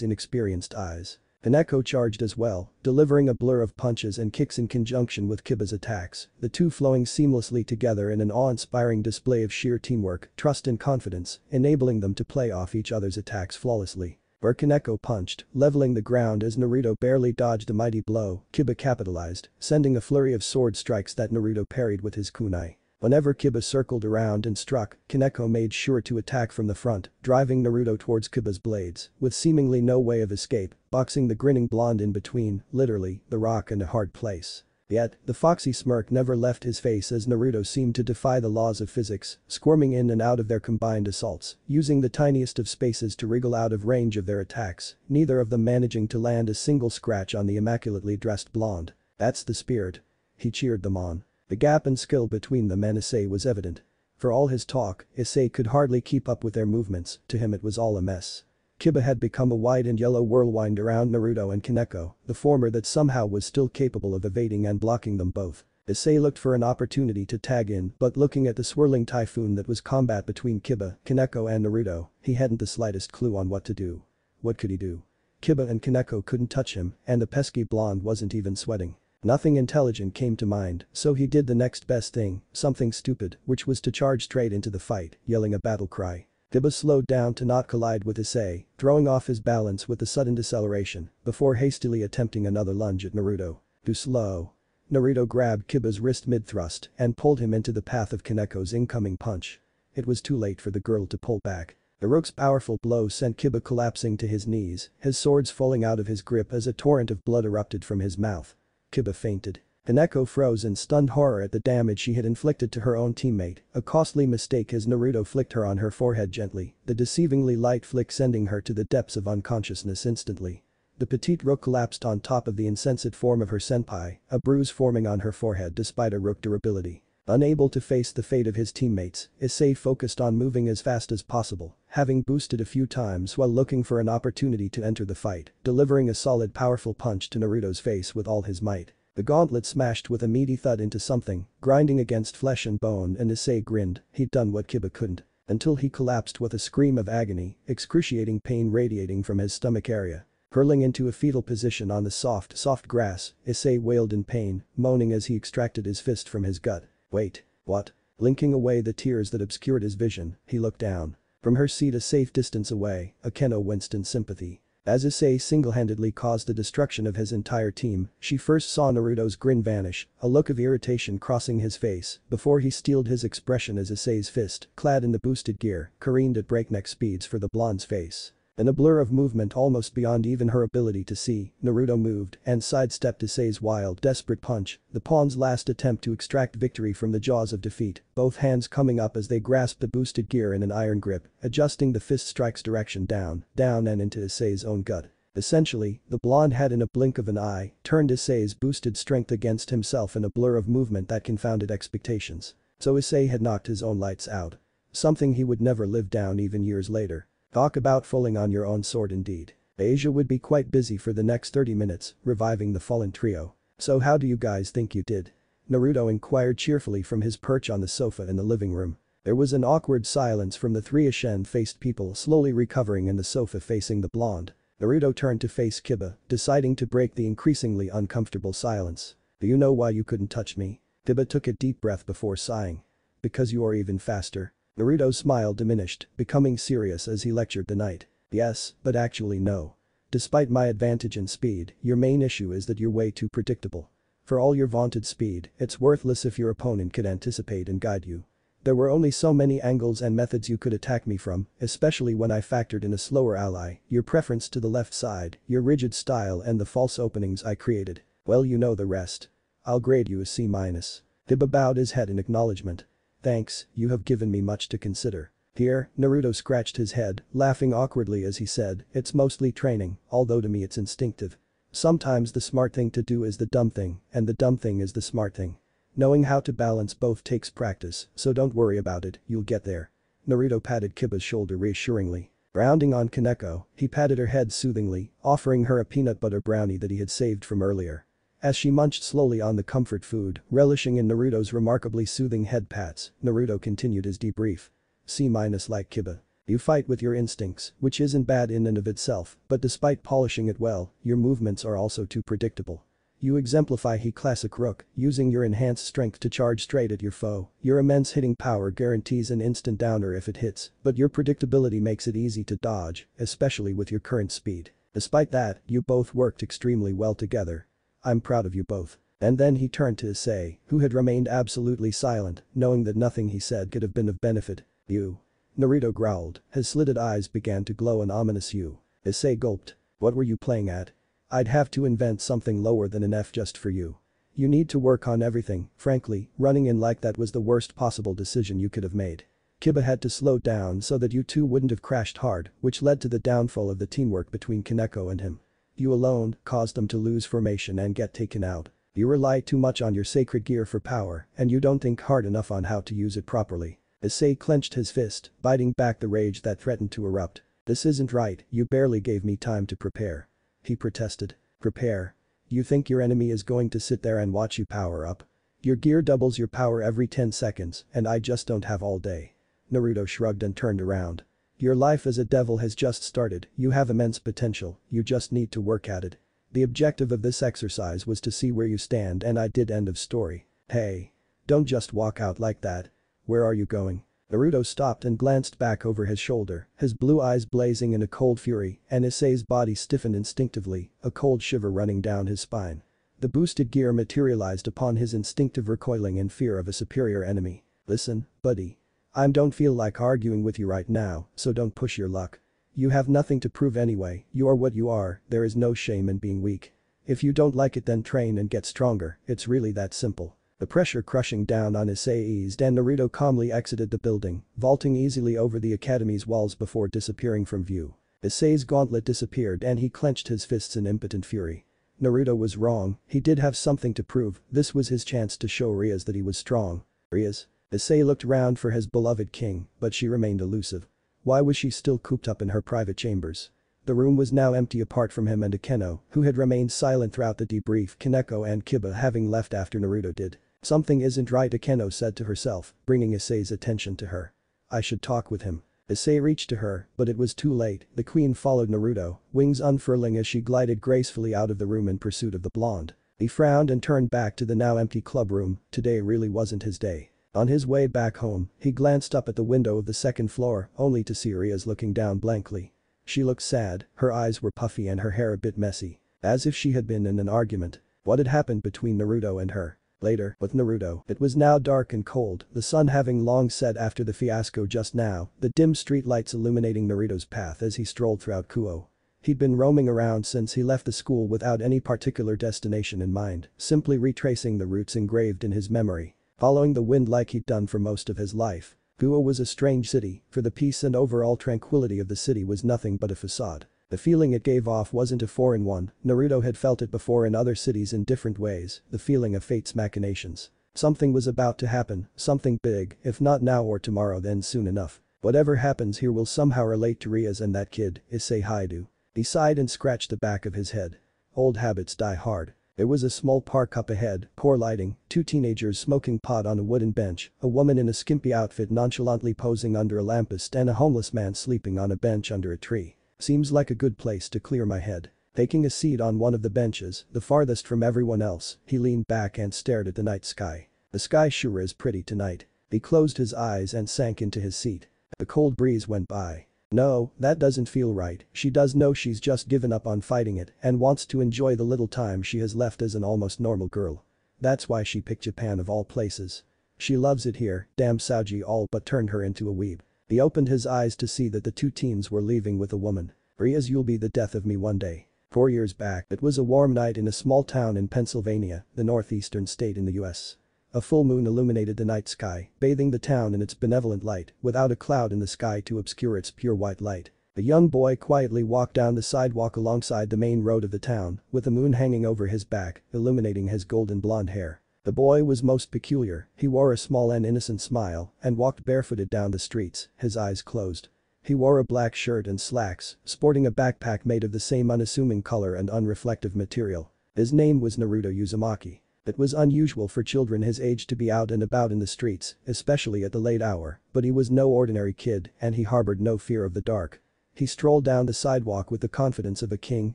inexperienced eyes. Kaneko charged as well, delivering a blur of punches and kicks in conjunction with Kiba's attacks, the two flowing seamlessly together in an awe-inspiring display of sheer teamwork, trust and confidence, enabling them to play off each other's attacks flawlessly. Where Kaneko punched, leveling the ground as Naruto barely dodged a mighty blow, Kiba capitalized, sending a flurry of sword strikes that Naruto parried with his kunai. Whenever Kiba circled around and struck, Kaneko made sure to attack from the front, driving Naruto towards Kiba's blades, with seemingly no way of escape, boxing the grinning blonde in between, literally, the rock and a hard place. Yet, the foxy smirk never left his face as Naruto seemed to defy the laws of physics, squirming in and out of their combined assaults, using the tiniest of spaces to wriggle out of range of their attacks, neither of them managing to land a single scratch on the immaculately dressed blonde. That's the spirit. He cheered them on. The gap in skill between them and Issei was evident. For all his talk, Issei could hardly keep up with their movements, to him it was all a mess. Kiba had become a white and yellow whirlwind around Naruto and Kaneko, the former that somehow was still capable of evading and blocking them both. Issei looked for an opportunity to tag in, but looking at the swirling typhoon that was combat between Kiba, Kaneko and Naruto, he hadn't the slightest clue on what to do. What could he do? Kiba and Kaneko couldn't touch him, and the pesky blonde wasn't even sweating. Nothing intelligent came to mind, so he did the next best thing, something stupid, which was to charge straight into the fight, yelling a battle cry. Kiba slowed down to not collide with Issei, throwing off his balance with a sudden deceleration, before hastily attempting another lunge at Naruto. Too slow. Naruto grabbed Kiba's wrist mid-thrust and pulled him into the path of Kaneko's incoming punch. It was too late for the girl to pull back. Iruka's powerful blow sent Kiba collapsing to his knees, his swords falling out of his grip as a torrent of blood erupted from his mouth. Kiba fainted. Kaneko froze in stunned horror at the damage she had inflicted to her own teammate, a costly mistake as Naruto flicked her on her forehead gently, the deceivingly light flick sending her to the depths of unconsciousness instantly. The petite Rook collapsed on top of the insensate form of her senpai, a bruise forming on her forehead despite her Rook durability. Unable to face the fate of his teammates, Issei focused on moving as fast as possible, having boosted a few times while looking for an opportunity to enter the fight, delivering a solid powerful punch to Naruto's face with all his might. The gauntlet smashed with a meaty thud into something, grinding against flesh and bone, and Issei grinned, he'd done what Kiba couldn't. Until he collapsed with a scream of agony, excruciating pain radiating from his stomach area. Hurling into a fetal position on the soft grass, Issei wailed in pain, moaning as he extracted his fist from his gut. Wait, what? Blinking away the tears that obscured his vision, he looked down. From her seat a safe distance away, Akeno winced in sympathy. As Issei single-handedly caused the destruction of his entire team, she first saw Naruto's grin vanish, a look of irritation crossing his face, before he steeled his expression as Issei's fist, clad in the boosted gear, careened at breakneck speeds for the blonde's face. In a blur of movement almost beyond even her ability to see, Naruto moved and sidestepped Issei's wild, desperate punch, the pawn's last attempt to extract victory from the jaws of defeat, both hands coming up as they grasped the boosted gear in an iron grip, adjusting the fist strike's direction down and into Issei's own gut. Essentially, the blonde had in a blink of an eye turned Issei's boosted strength against himself in a blur of movement that confounded expectations. So Issei had knocked his own lights out. Something he would never live down even years later. Talk about falling on your own sword indeed. Asia would be quite busy for the next 30 minutes, reviving the fallen trio. So how do you guys think you did? Naruto inquired cheerfully from his perch on the sofa in the living room. There was an awkward silence from the three ashen-faced people slowly recovering in the sofa facing the blonde. Naruto turned to face Kiba, deciding to break the increasingly uncomfortable silence. Do you know why you couldn't touch me? Kiba took a deep breath before sighing. Because you are even faster. Naruto's smile diminished, becoming serious as he lectured the knight. Yes, but actually no. Despite my advantage in speed, your main issue is that you're way too predictable. For all your vaunted speed, it's worthless if your opponent could anticipate and guide you. There were only so many angles and methods you could attack me from, especially when I factored in a slower ally, your preference to the left side, your rigid style and the false openings I created. Well, you know the rest. I'll grade you a C-. Kiba bowed his head in acknowledgement. Thanks, you have given me much to consider. Here, Naruto scratched his head, laughing awkwardly as he said, it's mostly training, although to me it's instinctive. Sometimes the smart thing to do is the dumb thing, and the dumb thing is the smart thing. Knowing how to balance both takes practice, so don't worry about it, you'll get there. Naruto patted Kiba's shoulder reassuringly. Rounding on Kaneko, he patted her head soothingly, offering her a peanut butter brownie that he had saved from earlier. As she munched slowly on the comfort food, relishing in Naruto's remarkably soothing head pats, Naruto continued his debrief. C- like Kiba. You fight with your instincts, which isn't bad in and of itself, but despite polishing it well, your movements are also too predictable. You exemplify he classic Rook, using your enhanced strength to charge straight at your foe, your immense hitting power guarantees an instant downer if it hits, but your predictability makes it easy to dodge, especially with your current speed. Despite that, you both worked extremely well together. I'm proud of you both. And then he turned to Issei, who had remained absolutely silent, knowing that nothing he said could have been of benefit. You. Naruto growled, his slitted eyes began to glow an ominous hue. Issei gulped. What were you playing at? I'd have to invent something lower than an F just for you. You need to work on everything, frankly, running in like that was the worst possible decision you could have made. Kiba had to slow down so that you two wouldn't have crashed hard, which led to the downfall of the teamwork between Kaneko and him. You alone caused them to lose formation and get taken out. You rely too much on your sacred gear for power, and you don't think hard enough on how to use it properly. Issei clenched his fist, biting back the rage that threatened to erupt. This isn't right, you barely gave me time to prepare. He protested. Prepare? You think your enemy is going to sit there and watch you power up? Your gear doubles your power every 10 seconds, and I just don't have all day. Naruto shrugged and turned around. Your life as a devil has just started, you have immense potential, you just need to work at it. The objective of this exercise was to see where you stand and I did, end of story. Hey. Don't just walk out like that. Where are you going? Naruto stopped and glanced back over his shoulder, his blue eyes blazing in a cold fury, and Issei's body stiffened instinctively, a cold shiver running down his spine. The boosted gear materialized upon his instinctive recoiling in fear of a superior enemy. Listen, buddy. I don't feel like arguing with you right now, so don't push your luck. You have nothing to prove anyway, you are what you are, there is no shame in being weak. If you don't like it then train and get stronger, it's really that simple. The pressure crushing down on Issei eased and Naruto calmly exited the building, vaulting easily over the academy's walls before disappearing from view. Issei's gauntlet disappeared and he clenched his fists in impotent fury. Naruto was wrong, he did have something to prove, this was his chance to show Rias that he was strong. Rias? Issei looked round for his beloved king, but she remained elusive. Why was she still cooped up in her private chambers? The room was now empty apart from him and Akeno, who had remained silent throughout the debrief, Kaneko and Kiba having left after Naruto did. Something isn't right, Akeno said to herself, bringing Issei's attention to her. I should talk with him. Issei reached to her, but it was too late, the queen followed Naruto, wings unfurling as she glided gracefully out of the room in pursuit of the blonde. He frowned and turned back to the now empty club room, today really wasn't his day. On his way back home, he glanced up at the window of the second floor, only to see Rias looking down blankly. She looked sad, her eyes were puffy and her hair a bit messy. As if she had been in an argument. What had happened between Naruto and her? Later, with Naruto, it was now dark and cold, the sun having long set after the fiasco just now, the dim street lights illuminating Naruto's path as he strolled throughout Kuo. He'd been roaming around since he left the school without any particular destination in mind, simply retracing the routes engraved in his memory. Following the wind like he'd done for most of his life. Kuo was a strange city, for the peace and overall tranquility of the city was nothing but a facade. The feeling it gave off wasn't a foreign one, Naruto had felt it before in other cities in different ways, the feeling of fate's machinations. Something was about to happen, something big, if not now or tomorrow then soon enough. Whatever happens here will somehow relate to Rias and that kid, Issei Haidu. He sighed and scratched the back of his head. Old habits die hard. There was a small park up ahead, poor lighting, two teenagers smoking pot on a wooden bench, a woman in a skimpy outfit nonchalantly posing under a lamppost and a homeless man sleeping on a bench under a tree. Seems like a good place to clear my head. Taking a seat on one of the benches, the farthest from everyone else, he leaned back and stared at the night sky. The sky sure is pretty tonight. He closed his eyes and sank into his seat. The cold breeze went by. No, that doesn't feel right, she does know she's just given up on fighting it and wants to enjoy the little time she has left as an almost normal girl. That's why she picked Japan of all places. She loves it here, damn Saoji all but turned her into a weeb. He opened his eyes to see that the two teens were leaving with a woman. Rias, you'll be the death of me one day. 4 years back, it was a warm night in a small town in Pennsylvania, the northeastern state in the US. A full moon illuminated the night sky, bathing the town in its benevolent light, without a cloud in the sky to obscure its pure white light. A young boy quietly walked down the sidewalk alongside the main road of the town, with the moon hanging over his back, illuminating his golden blonde hair. The boy was most peculiar, he wore a small and innocent smile, and walked barefooted down the streets, his eyes closed. He wore a black shirt and slacks, sporting a backpack made of the same unassuming color and unreflective material. His name was Naruto Uzumaki. It was unusual for children his age to be out and about in the streets, especially at the late hour, but he was no ordinary kid and he harbored no fear of the dark. He strolled down the sidewalk with the confidence of a king,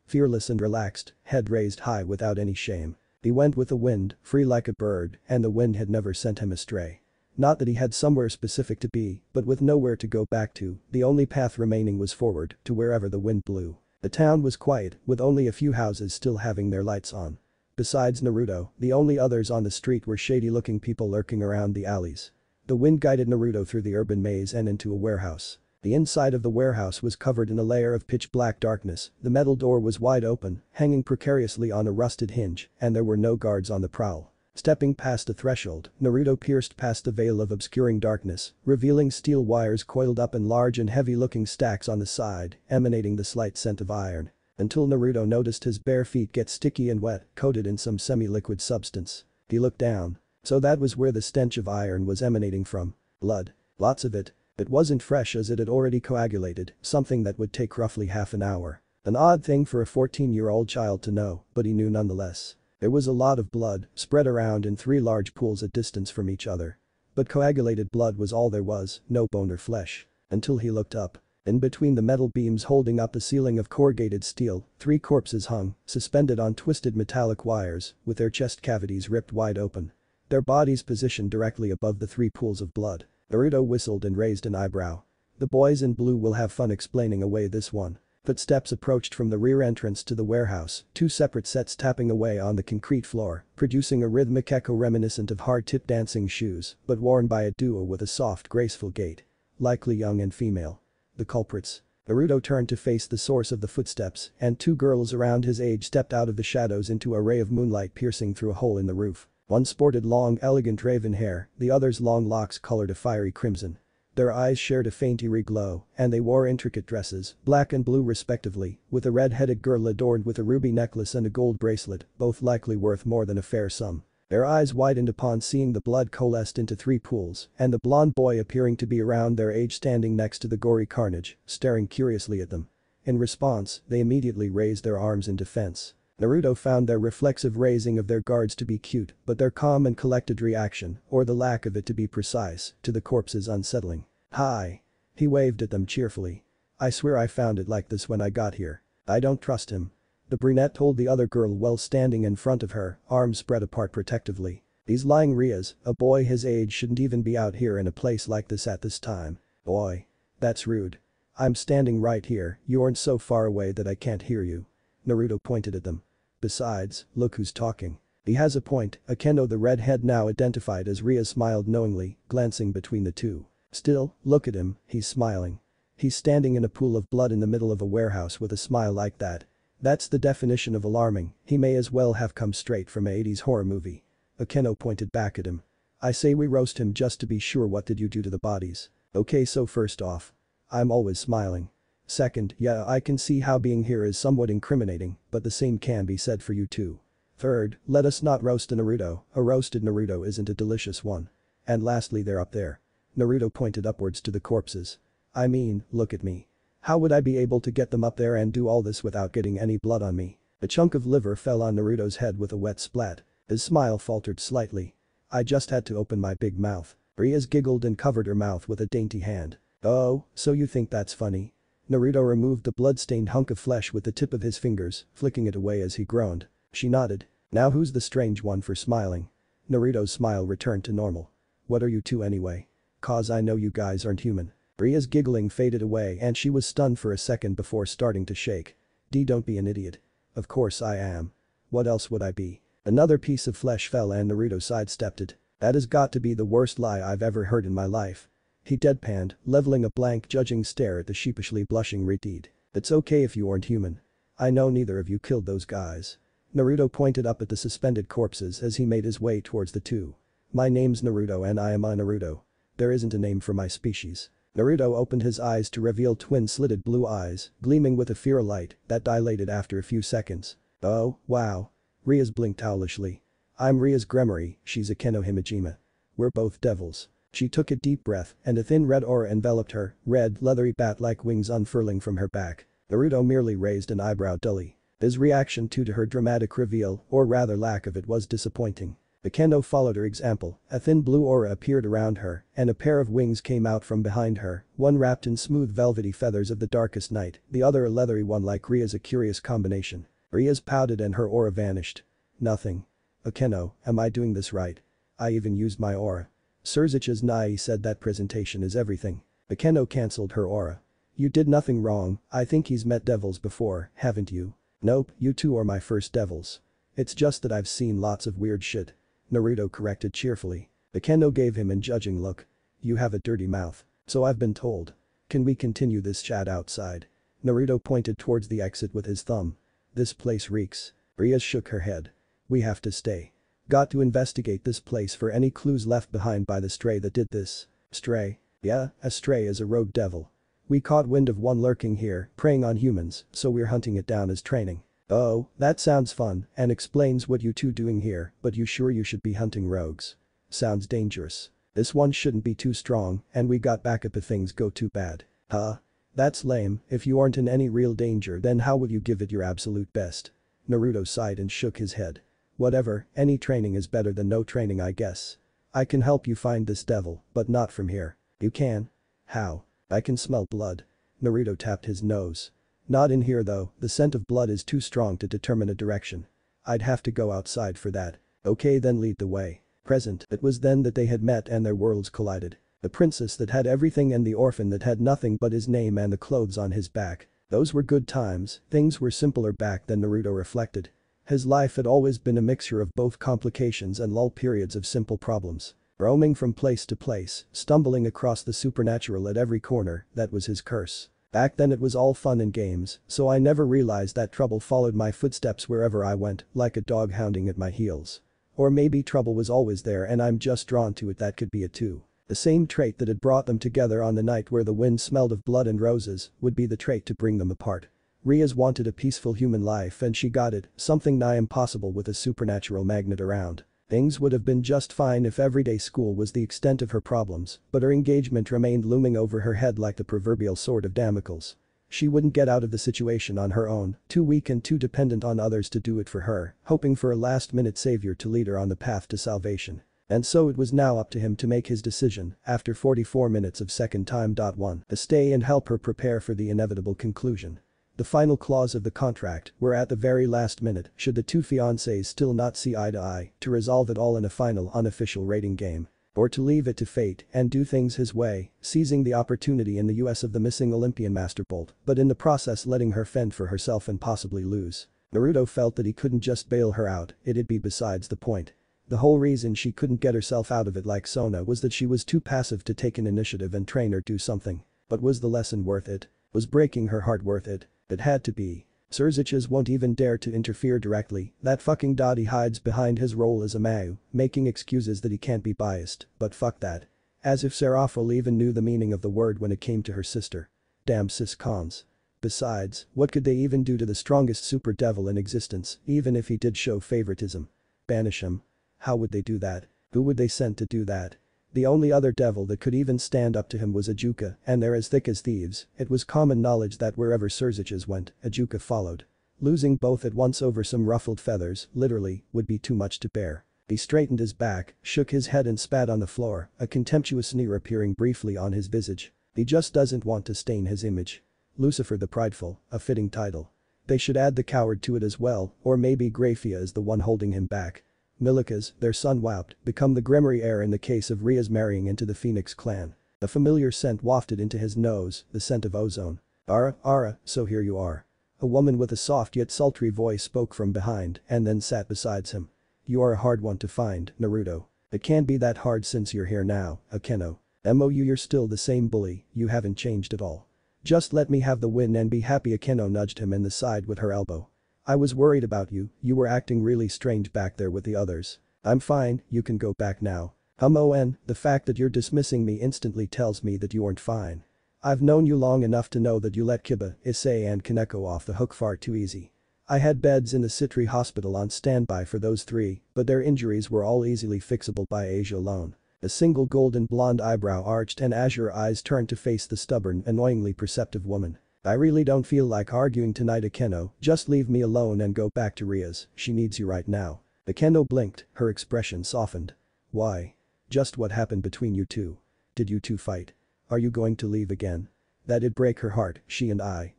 fearless and relaxed, head raised high without any shame. He went with the wind, free like a bird, and the wind had never sent him astray. Not that he had somewhere specific to be, but with nowhere to go back to, the only path remaining was forward, to wherever the wind blew. The town was quiet, with only a few houses still having their lights on. Besides Naruto, the only others on the street were shady-looking people lurking around the alleys. The wind guided Naruto through the urban maze and into a warehouse. The inside of the warehouse was covered in a layer of pitch-black darkness, the metal door was wide open, hanging precariously on a rusted hinge, and there were no guards on the prowl. Stepping past the threshold, Naruto pierced past the veil of obscuring darkness, revealing steel wires coiled up in large and heavy-looking stacks on the side, emanating the slight scent of iron. Until Naruto noticed his bare feet get sticky and wet, coated in some semi-liquid substance. He looked down. So that was where the stench of iron was emanating from. Blood. Lots of it. It wasn't fresh as it had already coagulated, something that would take roughly half an hour. An odd thing for a 14-year-old child to know, but he knew nonetheless. There was a lot of blood, spread around in 3 large pools at distance from each other. But coagulated blood was all there was, no bone or flesh. Until he looked up. In between the metal beams holding up the ceiling of corrugated steel, 3 corpses hung, suspended on twisted metallic wires, with their chest cavities ripped wide open. Their bodies positioned directly above the 3 pools of blood. Naruto whistled and raised an eyebrow. The boys in blue will have fun explaining away this one. Footsteps approached from the rear entrance to the warehouse, 2 separate sets tapping away on the concrete floor, producing a rhythmic echo reminiscent of hard-tip dancing shoes, but worn by a duo with a soft, graceful gait. Likely young and female. The culprits. Naruto turned to face the source of the footsteps, and 2 girls around his age stepped out of the shadows into a ray of moonlight piercing through a hole in the roof. One sported long, elegant raven hair, the other's long locks colored a fiery crimson. Their eyes shared a faint eerie glow, and they wore intricate dresses, black and blue respectively, with a red-headed girl adorned with a ruby necklace and a gold bracelet, both likely worth more than a fair sum. Their eyes widened upon seeing the blood coalesced into 3 pools, and the blonde boy appearing to be around their age standing next to the gory carnage, staring curiously at them. In response, they immediately raised their arms in defense. Naruto found their reflexive raising of their guards to be cute, but their calm and collected reaction, or the lack of it to be precise, to the corpses unsettling. "Hi." He waved at them cheerfully. "I swear I found it like this when I got here. I don't trust him." The brunette told the other girl while standing in front of her, arms spread apart protectively. "He's lying, Rias, a boy his age shouldn't even be out here in a place like this at this time." "Boy. That's rude. I'm standing right here, you aren't so far away that I can't hear you." Naruto pointed at them. "Besides, look who's talking." "He has a point," Akeno the redhead now identified as Rias smiled knowingly, glancing between the 2. "Still, look at him, he's smiling. He's standing in a pool of blood in the middle of a warehouse with a smile like that. That's the definition of alarming, he may as well have come straight from a 80s horror movie." Akeno pointed back at him. "I say we roast him just to be sure. What did you do to the bodies?" "Okay, so first off. I'm always smiling. Second, yeah, I can see how being here is somewhat incriminating, but the same can be said for you too. Third, let us not roast a Naruto, a roasted Naruto isn't a delicious one. And lastly, they're up there." Naruto pointed upwards to the corpses. "I mean, look at me. How would I be able to get them up there and do all this without getting any blood on me?" A chunk of liver fell on Naruto's head with a wet splat. His smile faltered slightly. "I just had to open my big mouth." Rias giggled and covered her mouth with a dainty hand. "Oh, so you think that's funny?" Naruto removed the blood-stained hunk of flesh with the tip of his fingers, flicking it away as he groaned. She nodded. "Now who's the strange one for smiling?" Naruto's smile returned to normal. "What are you 2 anyway? 'Cause I know you guys aren't human." Ria's giggling faded away and she was stunned for a second before starting to shake. Don't be an idiot." "Of course I am. What else would I be?" Another piece of flesh fell and Naruto sidestepped it. "That has got to be the worst lie I've ever heard in my life." He deadpanned, leveling a blank judging stare at the sheepishly blushing Reed. "It's okay if you aren't human. I know neither of you killed those guys." Naruto pointed up at the suspended corpses as he made his way towards the 2. "My name's Naruto and I am a Naruto. There isn't a name for my species." Naruto opened his eyes to reveal twin slitted blue eyes, gleaming with a fear light that dilated after a few seconds. "Oh, wow." Rias blinked owlishly. "I'm Rias Gremory, she's Akeno Himejima. We're both devils." She took a deep breath and a thin red aura enveloped her, red, leathery bat-like wings unfurling from her back. Naruto merely raised an eyebrow dully. His reaction to her dramatic reveal, or rather lack of it, was disappointing. Akeno followed her example, a thin blue aura appeared around her, and a pair of wings came out from behind her, one wrapped in smooth velvety feathers of the darkest night, the other a leathery one like Ria's, a curious combination. Rias pouted and her aura vanished. "Nothing. Akeno, am I doing this right? I even used my aura." Surzich's Nai said that presentation is everything. Akeno cancelled her aura. "You did nothing wrong, I think he's met devils before, haven't you?" "Nope, you 2 are my first devils. It's just that I've seen lots of weird shit." Naruto corrected cheerfully. Akeno gave him a judging look. "You have a dirty mouth." "So I've been told. Can we continue this chat outside?" Naruto pointed towards the exit with his thumb. "This place reeks." Rias shook her head. "We have to stay. Got to investigate this place for any clues left behind by the stray that did this." "Stray?" "Yeah, a stray is a rogue devil. We caught wind of one lurking here, preying on humans, so we're hunting it down as training." "Oh, that sounds fun and explains what you 2 doing here, but you sure you should be hunting rogues? Sounds dangerous. This one shouldn't be too strong and we got backup if things go too bad." "Huh? That's lame, if you aren't in any real danger then how would you give it your absolute best?" Naruto sighed and shook his head. Whatever, any training is better than no training I guess. I can help you find this devil, but not from here. You can? How? I can smell blood. Naruto tapped his nose. Not in here though, the scent of blood is too strong to determine a direction. I'd have to go outside for that. Okay, then lead the way. Present. It was then that they had met and their worlds collided. The princess that had everything and the orphan that had nothing but his name and the clothes on his back. Those were good times, things were simpler back then, Naruto reflected. His life had always been a mixture of both complications and lull periods of simple problems. Roaming from place to place, stumbling across the supernatural at every corner, that was his curse. Back then it was all fun and games, so I never realized that trouble followed my footsteps wherever I went, like a dog hounding at my heels. Or maybe trouble was always there and I'm just drawn to it, that could be it too. The same trait that had brought them together on the night where the wind smelled of blood and roses would be the trait to bring them apart. Rias wanted a peaceful human life and she got it, something nigh impossible with a supernatural magnet around. Things would have been just fine if everyday school was the extent of her problems, but her engagement remained looming over her head like the proverbial sword of Damocles. She wouldn't get out of the situation on her own, too weak and too dependent on others to do it for her, hoping for a last-minute savior to lead her on the path to salvation. And so it was now up to him to make his decision, after 44 minutes of second time. 1. To stay and help her prepare for the inevitable conclusion. The final clause of the contract were at the very last minute, should the two fiancés still not see eye to eye, to resolve it all in a final unofficial rating game. Or to leave it to fate and do things his way, seizing the opportunity in the US of the missing Olympian Master Bolt, but in the process letting her fend for herself and possibly lose. Naruto felt that he couldn't just bail her out, it'd be besides the point. The whole reason she couldn't get herself out of it like Sona was that she was too passive to take an initiative and train or do something. But was the lesson worth it? Was breaking her heart worth it? It had to be. Surziches won't even dare to interfere directly, that fucking Dottie hides behind his role as a Mayu, making excuses that he can't be biased, but fuck that. As if Seraphil even knew the meaning of the word when it came to her sister. Damn cis cons. Besides, what could they even do to the strongest super devil in existence, even if he did show favoritism? Banish him? How would they do that? Who would they send to do that? The only other devil that could even stand up to him was Ajuka, and they're as thick as thieves. It was common knowledge that wherever Surziches went, Ajuka followed. Losing both at once over some ruffled feathers, literally, would be too much to bear. He straightened his back, shook his head and spat on the floor, a contemptuous sneer appearing briefly on his visage. He just doesn't want to stain his image. Lucifer the Prideful, a fitting title. They should add the coward to it as well, or maybe Graphia is the one holding him back. Milikas, their son Waupt, become the Gremory heir in the case of Rias marrying into the Phoenix clan. A familiar scent wafted into his nose, the scent of ozone. Ara, so here you are. A woman with a soft yet sultry voice spoke from behind and then sat beside him. You are a hard one to find, Naruto. It can't be that hard since you're here now, Akeno. You're still the same bully, you haven't changed at all. Just let me have the win and be happy. Akeno nudged him in the side with her elbow. I was worried about you, you were acting really strange back there with the others. I'm fine, you can go back now. The fact that you're dismissing me instantly tells me that you aren't fine. I've known you long enough to know that you let Kiba, Issei and Kaneko off the hook far too easy. I had beds in the Citri hospital on standby for those three, but their injuries were all easily fixable by Asia alone. A single golden blonde eyebrow arched and azure eyes turned to face the stubborn, annoyingly perceptive woman. I really don't feel like arguing tonight, Akeno, just leave me alone and go back to Rias, she needs you right now. Akeno blinked, her expression softened. Why? Just what happened between you two? Did you two fight? Are you going to leave again? That'd break her heart,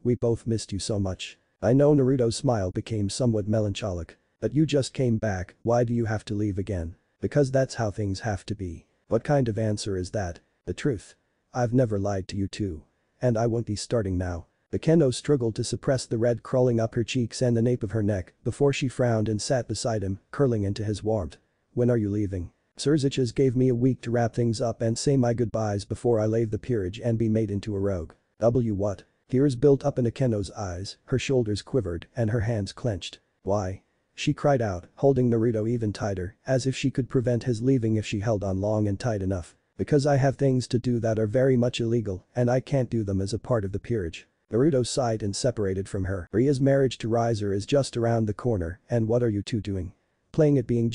we both missed you so much. I know. Naruto's smile became somewhat melancholic. But you just came back, why do you have to leave again? Because that's how things have to be. What kind of answer is that? The truth. I've never lied to you two. And I won't be starting now. Akeno struggled to suppress the red crawling up her cheeks and the nape of her neck before she frowned and sat beside him, curling into his warmth. When are you leaving? Surziches gave me a week to wrap things up and say my goodbyes before I leave the peerage and be made into a rogue. What? Tears built up in Akeno's eyes, her shoulders quivered and her hands clenched. Why? She cried out, holding Naruto even tighter, as if she could prevent his leaving if she held on long and tight enough. Because I have things to do that are very much illegal and I can't do them as a part of the peerage. Naruto sighed and separated from her. Ria's marriage to Riser is just around the corner, and what are you two doing? Playing at being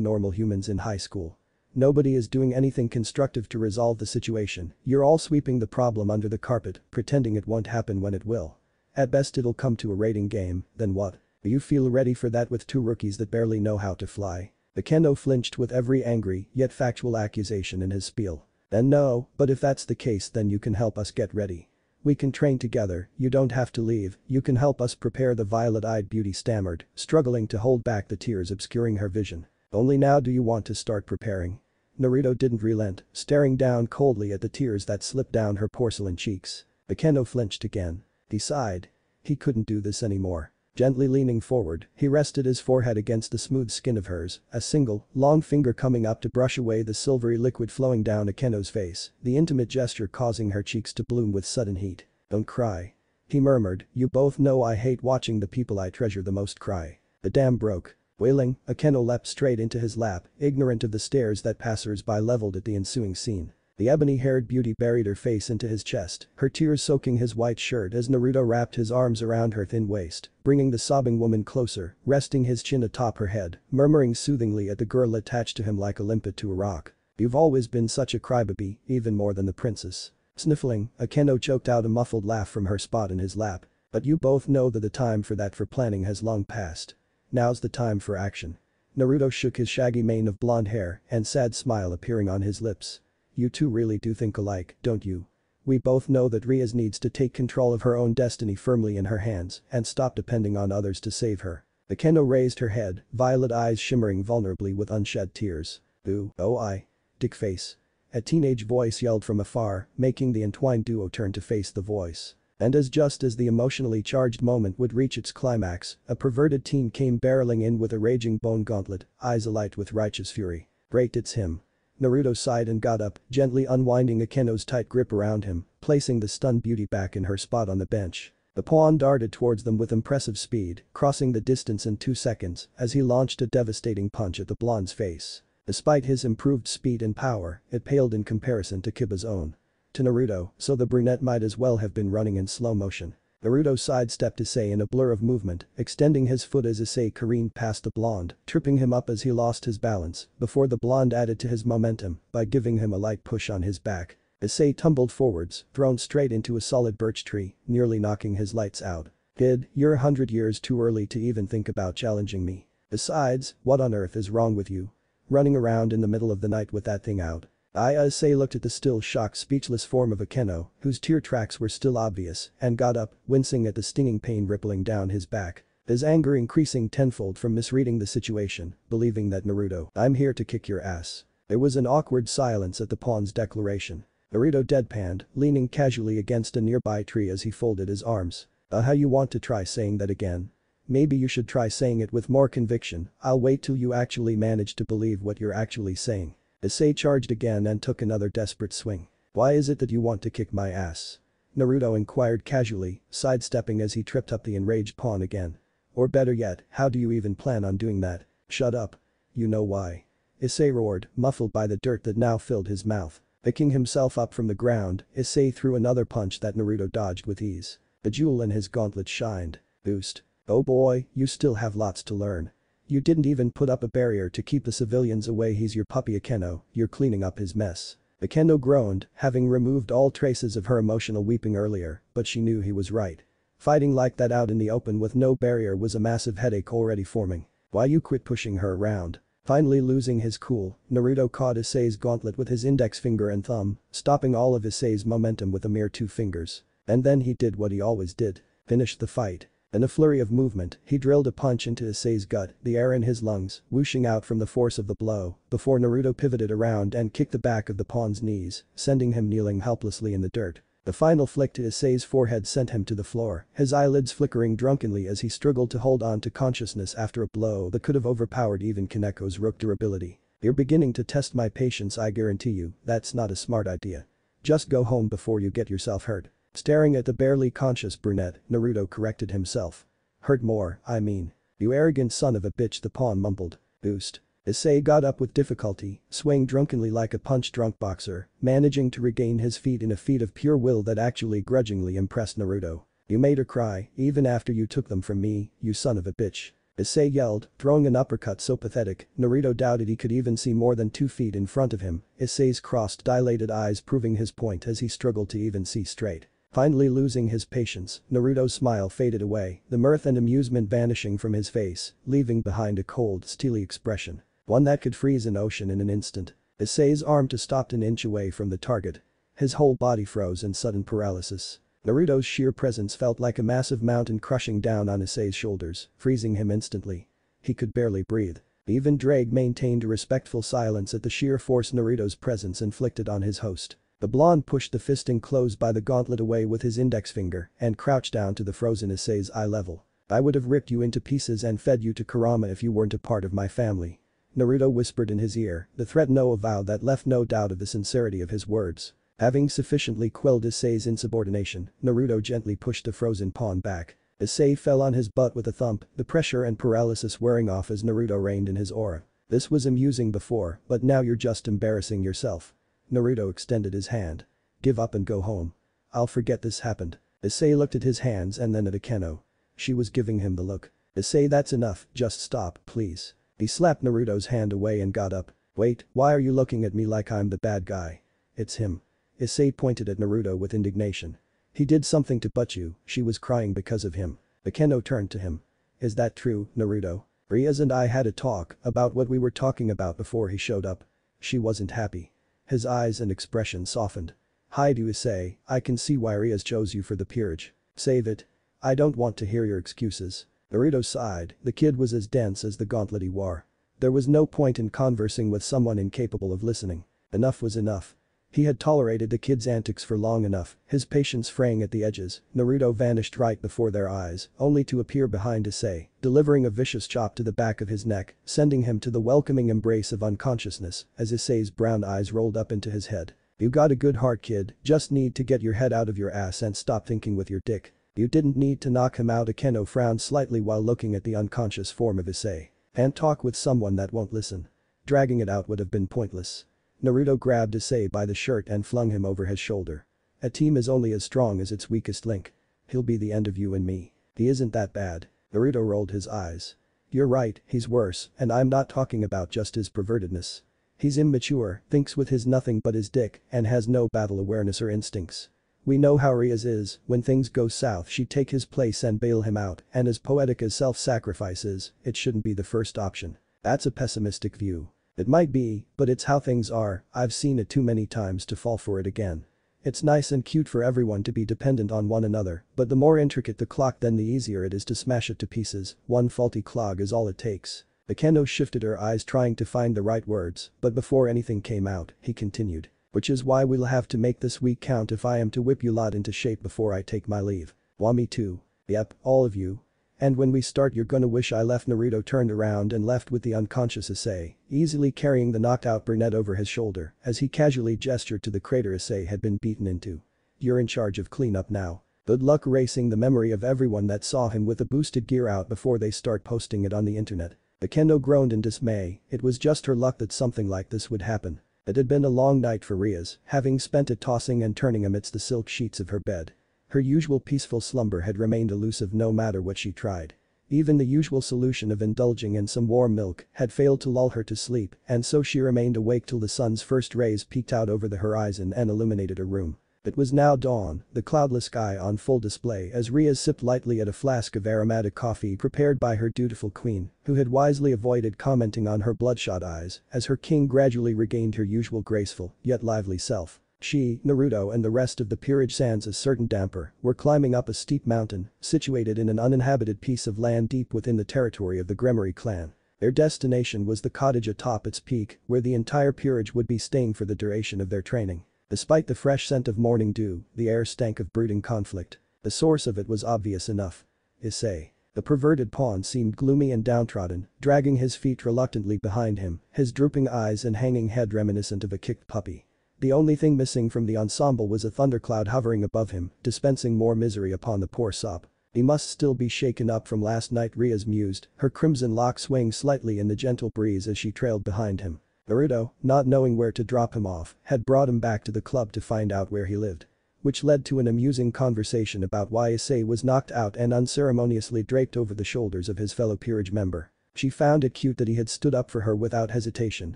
normal humans in high school. Nobody is doing anything constructive to resolve the situation, you're all sweeping the problem under the carpet, pretending it won't happen when it will. At best it'll come to a rating game, then what? Do you feel ready for that with two rookies that barely know how to fly? Akeno flinched with every angry yet factual accusation in his spiel. Then no, but if that's the case then you can help us get ready. We can train together, you don't have to leave, you can help us prepare, the violet-eyed beauty stammered, struggling to hold back the tears obscuring her vision. Only now do you want to start preparing? Naruto didn't relent, staring down coldly at the tears that slipped down her porcelain cheeks. Akeno flinched again. He sighed. He couldn't do this anymore. Gently leaning forward, he rested his forehead against the smooth skin of hers, a single, long finger coming up to brush away the silvery liquid flowing down Akeno's face, the intimate gesture causing her cheeks to bloom with sudden heat. Don't cry. He murmured, you both know I hate watching the people I treasure the most cry. The dam broke. Wailing, Akeno leapt straight into his lap, ignorant of the stares that passers-by leveled at the ensuing scene. The ebony-haired beauty buried her face into his chest, her tears soaking his white shirt as Naruto wrapped his arms around her thin waist, bringing the sobbing woman closer, resting his chin atop her head, murmuring soothingly at the girl attached to him like a limpet to a rock. You've always been such a crybaby, even more than the princess. Sniffling, Akeno choked out a muffled laugh from her spot in his lap. But you both know that the time for planning has long passed. Now's the time for action. Naruto shook his shaggy mane of blonde hair, and sad smile appearing on his lips. You two really do think alike, don't you? We both know that Rias needs to take control of her own destiny firmly in her hands and stop depending on others to save her. Akeno raised her head, violet eyes shimmering vulnerably with unshed tears. Ooh, oh I. Dick face. A teenage voice yelled from afar, making the entwined duo turn to face the voice. And just as the emotionally charged moment would reach its climax, a perverted teen came barreling in with a raging bone gauntlet, eyes alight with righteous fury. Great, it's him. Naruto sighed and got up, gently unwinding Akeno's tight grip around him, placing the stunned beauty back in her spot on the bench. The pawn darted towards them with impressive speed, crossing the distance in 2 seconds as he launched a devastating punch at the blonde's face. Despite his improved speed and power, it paled in comparison to Kiba's own. To Naruto, so the brunette might as well have been running in slow motion. Naruto sidestepped Issei in a blur of movement, extending his foot as Issei careened past the blonde, tripping him up as he lost his balance, before the blonde added to his momentum by giving him a light push on his back. Issei tumbled forwards, thrown straight into a solid birch tree, nearly knocking his lights out. Kid, you're 100 years too early to even think about challenging me. Besides, what on earth is wrong with you? Running around in the middle of the night with that thing out. Issei looked at the still shocked speechless form of Akeno, whose tear tracks were still obvious, and got up, wincing at the stinging pain rippling down his back. His anger increasing tenfold from misreading the situation, believing that Naruto, I'm here to kick your ass. There was an awkward silence at the pawn's declaration. Naruto deadpanned, leaning casually against a nearby tree as he folded his arms. How you want to try saying that again? Maybe you should try saying it with more conviction, I'll wait till you actually manage to believe what you're actually saying. Issei charged again and took another desperate swing. Why is it that you want to kick my ass? Naruto inquired casually, sidestepping as he tripped up the enraged pawn again. Or better yet, how do you even plan on doing that? Shut up. You know why. Issei roared, muffled by the dirt that now filled his mouth. Picking himself up from the ground, Issei threw another punch that Naruto dodged with ease. The jewel in his gauntlet shined. Boost. Oh boy, you still have lots to learn. You didn't even put up a barrier to keep the civilians away. He's your puppy Akeno, you're cleaning up his mess. Akeno groaned, having removed all traces of her emotional weeping earlier, but she knew he was right. Fighting like that out in the open with no barrier was a massive headache already forming. Why you quit pushing her around? Finally losing his cool, Naruto caught Issei's gauntlet with his index finger and thumb, stopping all of Issei's momentum with a mere 2 fingers. And then he did what he always did. Finished the fight. In a flurry of movement, he drilled a punch into Issei's gut, the air in his lungs whooshing out from the force of the blow, before Naruto pivoted around and kicked the back of the pawn's knees, sending him kneeling helplessly in the dirt. The final flick to Issei's forehead sent him to the floor, his eyelids flickering drunkenly as he struggled to hold on to consciousness after a blow that could have overpowered even Kaneko's rook durability. You're beginning to test my patience, I guarantee you, that's not a smart idea. Just go home before you get yourself hurt. Staring at the barely conscious brunette, Naruto corrected himself. Hurt more, I mean. You arrogant son of a bitch, the pawn mumbled. Boost. Issei got up with difficulty, swaying drunkenly like a punch-drunk boxer, managing to regain his feet in a feat of pure will that actually grudgingly impressed Naruto. You made her cry, even after you took them from me, you son of a bitch. Issei yelled, throwing an uppercut so pathetic, Naruto doubted he could even see more than 2 feet in front of him, Issei's crossed dilated eyes proving his point as he struggled to even see straight. Finally losing his patience, Naruto's smile faded away, the mirth and amusement vanishing from his face, leaving behind a cold, steely expression. One that could freeze an ocean in an instant. Issei's arm stopped an inch away from the target. His whole body froze in sudden paralysis. Naruto's sheer presence felt like a massive mountain crushing down on Issei's shoulders, freezing him instantly. He could barely breathe. Even Drake maintained a respectful silence at the sheer force Naruto's presence inflicted on his host. The blonde pushed the fist enclosed by the gauntlet away with his index finger and crouched down to the frozen Issei's eye level. "I would have ripped you into pieces and fed you to Kurama if you weren't a part of my family," Naruto whispered in his ear, the threat no avowed that left no doubt of the sincerity of his words. Having sufficiently quelled Issei's insubordination, Naruto gently pushed the frozen pawn back. Issei fell on his butt with a thump, the pressure and paralysis wearing off as Naruto reined in his aura. "This was amusing before, but now you're just embarrassing yourself." Naruto extended his hand. "Give up and go home. I'll forget this happened." Issei looked at his hands and then at Akeno. She was giving him the look. "Issei, that's enough, just stop, please." He slapped Naruto's hand away and got up. "Wait, why are you looking at me like I'm the bad guy?" "It's him." Issei pointed at Naruto with indignation. "He did something to Butchu, she was crying because of him." Akeno turned to him. "Is that true, Naruto? Rias and I had a talk about what we were talking about before he showed up. She wasn't happy." His eyes and expression softened. "Hi to Issei, I can see why Rias chose you for the peerage. Save it. I don't want to hear your excuses." Naruto sighed, the kid was as dense as the gauntlet he wore. There was no point in conversing with someone incapable of listening. Enough was enough. He had tolerated the kid's antics for long enough, his patience fraying at the edges. Naruto vanished right before their eyes, only to appear behind Issei, delivering a vicious chop to the back of his neck, sending him to the welcoming embrace of unconsciousness as Issei's brown eyes rolled up into his head. "You got a good heart, kid, just need to get your head out of your ass and stop thinking with your dick. You didn't need to knock him out." Akeno frowned slightly while looking at the unconscious form of Issei. "And talk with someone that won't listen. Dragging it out would have been pointless." Naruto grabbed Issei by the shirt and flung him over his shoulder. "A team is only as strong as its weakest link. He'll be the end of you and me." "He isn't that bad." Naruto rolled his eyes. "You're right, he's worse, and I'm not talking about just his pervertedness. He's immature, thinks with his nothing but his dick, and has no battle awareness or instincts. We know how Rias is, when things go south she'd take his place and bail him out, and as poetic as self-sacrifice is, it shouldn't be the first option." "That's a pessimistic view." "It might be, but it's how things are, I've seen it too many times to fall for it again. It's nice and cute for everyone to be dependent on one another, but the more intricate the clock then the easier it is to smash it to pieces. One faulty clog is all it takes." Akeno shifted her eyes trying to find the right words, but before anything came out, he continued. "Which is why we'll have to make this week count if I am to whip you lot into shape before I take my leave." "Want me to?" "Yep, all of you. And when we start you're gonna wish I left." Naruto turned around and left with the unconscious Issei, easily carrying the knocked out brunette over his shoulder as he casually gestured to the crater Issei had been beaten into. "You're in charge of cleanup now. Good luck erasing the memory of everyone that saw him with the boosted gear out before they start posting it on the internet." Akeno groaned in dismay, it was just her luck that something like this would happen. It had been a long night for Rias, having spent it tossing and turning amidst the silk sheets of her bed. Her usual peaceful slumber had remained elusive no matter what she tried. Even the usual solution of indulging in some warm milk had failed to lull her to sleep, and so she remained awake till the sun's first rays peeked out over the horizon and illuminated her room. It was now dawn, the cloudless sky on full display as Rias sipped lightly at a flask of aromatic coffee prepared by her dutiful queen, who had wisely avoided commenting on her bloodshot eyes as her king gradually regained her usual graceful, yet lively self. She, Naruto and the rest of the peerage sans a certain damper were climbing up a steep mountain, situated in an uninhabited piece of land deep within the territory of the Gremory clan. Their destination was the cottage atop its peak, where the entire peerage would be staying for the duration of their training. Despite the fresh scent of morning dew, the air stank of brooding conflict. The source of it was obvious enough. Issei. The perverted pawn seemed gloomy and downtrodden, dragging his feet reluctantly behind him, his drooping eyes and hanging head reminiscent of a kicked puppy. The only thing missing from the ensemble was a thundercloud hovering above him, dispensing more misery upon the poor sop. He must still be shaken up from last night, Rias mused, her crimson locks swaying slightly in the gentle breeze as she trailed behind him. Naruto, not knowing where to drop him off, had brought him back to the club to find out where he lived. Which led to an amusing conversation about why Issei was knocked out and unceremoniously draped over the shoulders of his fellow peerage member. She found it cute that he had stood up for her without hesitation,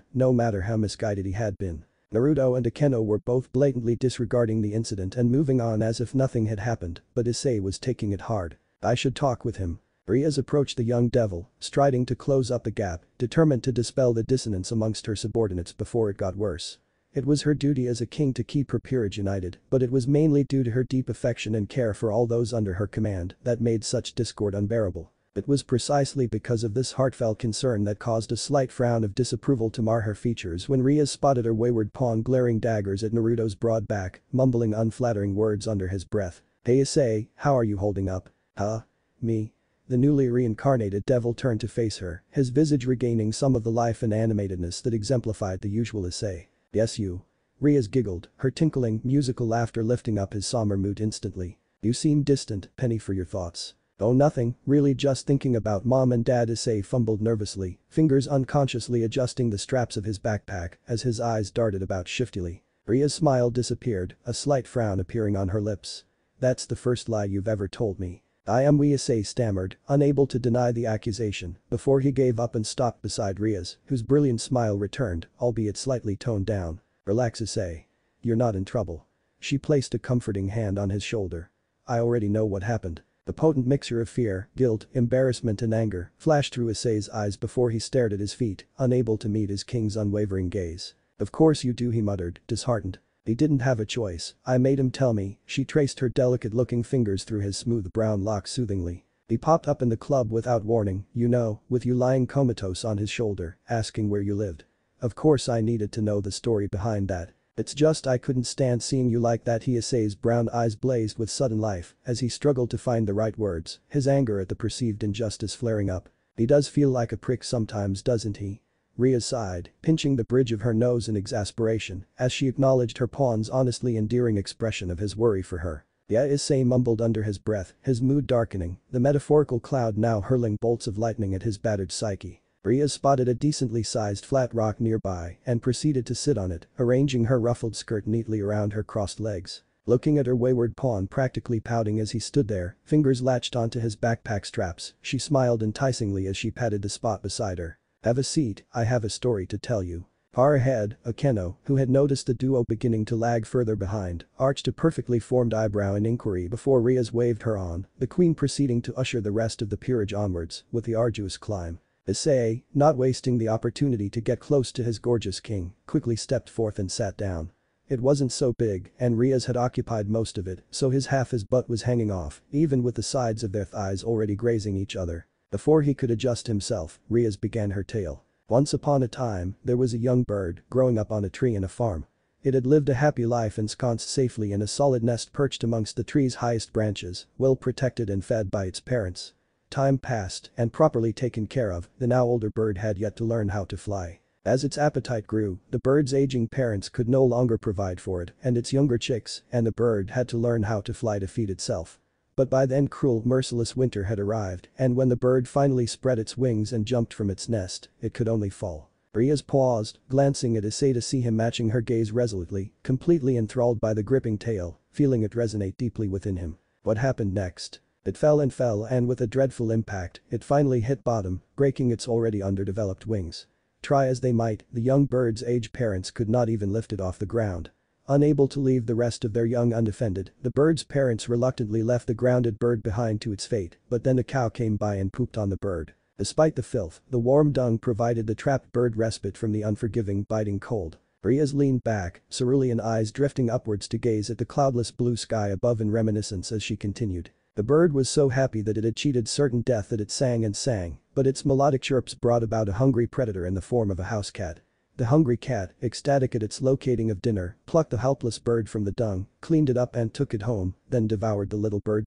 no matter how misguided he had been. Naruto and Akeno were both blatantly disregarding the incident and moving on as if nothing had happened, but Issei was taking it hard. I should talk with him. Riaz approached the young devil, striding to close up the gap, determined to dispel the dissonance amongst her subordinates before it got worse. It was her duty as a king to keep her peerage united, but it was mainly due to her deep affection and care for all those under her command that made such discord unbearable. It was precisely because of this heartfelt concern that caused a slight frown of disapproval to mar her features when Riaz spotted her wayward pawn glaring daggers at Naruto's broad back, mumbling unflattering words under his breath. Hey Issei, how are you holding up? Huh? Me? The newly reincarnated devil turned to face her, his visage regaining some of the life and animatedness that exemplified the usual Issei. Yes you. Riaz giggled, her tinkling, musical laughter lifting up his somber mood instantly. You seem distant, penny for your thoughts. Oh nothing, really just thinking about mom and dad. Issei fumbled nervously, fingers unconsciously adjusting the straps of his backpack as his eyes darted about shiftily. Riaz's smile disappeared, a slight frown appearing on her lips. That's the first lie you've ever told me. I am Issei stammered, unable to deny the accusation, before he gave up and stopped beside Riaz, whose brilliant smile returned, albeit slightly toned down. Relax Issei. You're not in trouble. She placed a comforting hand on his shoulder. I already know what happened. The potent mixture of fear, guilt, embarrassment and anger flashed through Issei's eyes before he stared at his feet, unable to meet his king's unwavering gaze. Of course you do, he muttered, disheartened. He didn't have a choice, I made him tell me. She traced her delicate-looking fingers through his smooth brown locks soothingly. He popped up in the club without warning, you know, with you lying comatose on his shoulder, asking where you lived. Of course I needed to know the story behind that. It's just I couldn't stand seeing you like that. Issei's brown eyes blazed with sudden life as he struggled to find the right words, his anger at the perceived injustice flaring up. He does feel like a prick sometimes, doesn't he? Riaz sighed, pinching the bridge of her nose in exasperation as she acknowledged her pawn's honestly endearing expression of his worry for her. Yeah, Issei mumbled under his breath, his mood darkening, the metaphorical cloud now hurling bolts of lightning at his battered psyche. Riaz spotted a decently sized flat rock nearby and proceeded to sit on it, arranging her ruffled skirt neatly around her crossed legs. Looking at her wayward pawn practically pouting as he stood there, fingers latched onto his backpack straps, she smiled enticingly as she patted the spot beside her. Have a seat, I have a story to tell you. Far ahead, Akeno, who had noticed the duo beginning to lag further behind, arched a perfectly formed eyebrow in inquiry before Riaz waved her on, the queen proceeding to usher the rest of the peerage onwards with the arduous climb. Issei, not wasting the opportunity to get close to his gorgeous king, quickly stepped forth and sat down. It wasn't so big, and Riaz had occupied most of it, so half his butt was hanging off, even with the sides of their thighs already grazing each other. Before he could adjust himself, Riaz began her tale. Once upon a time, there was a young bird growing up on a tree in a farm. It had lived a happy life ensconced safely in a solid nest perched amongst the tree's highest branches, well protected and fed by its parents. Time passed, and properly taken care of, the now older bird had yet to learn how to fly. As its appetite grew, the bird's aging parents could no longer provide for it and its younger chicks, and the bird had to learn how to fly to feed itself. But by then cruel, merciless winter had arrived, and when the bird finally spread its wings and jumped from its nest, it could only fall. Riaz paused, glancing at Issei to see him matching her gaze resolutely, completely enthralled by the gripping tale, feeling it resonate deeply within him. What happened next? It fell and with a dreadful impact, it finally hit bottom, breaking its already underdeveloped wings. Try as they might, the young bird's aged parents could not even lift it off the ground. Unable to leave the rest of their young undefended, the bird's parents reluctantly left the grounded bird behind to its fate, but then a cow came by and pooped on the bird. Despite the filth, the warm dung provided the trapped bird respite from the unforgiving, biting cold. Riaz leaned back, cerulean eyes drifting upwards to gaze at the cloudless blue sky above in reminiscence as she continued. The bird was so happy that it had cheated certain death that it sang and sang, but its melodic chirps brought about a hungry predator in the form of a house cat. The hungry cat, ecstatic at its locating of dinner, plucked the helpless bird from the dung, cleaned it up and took it home, then devoured the little bird.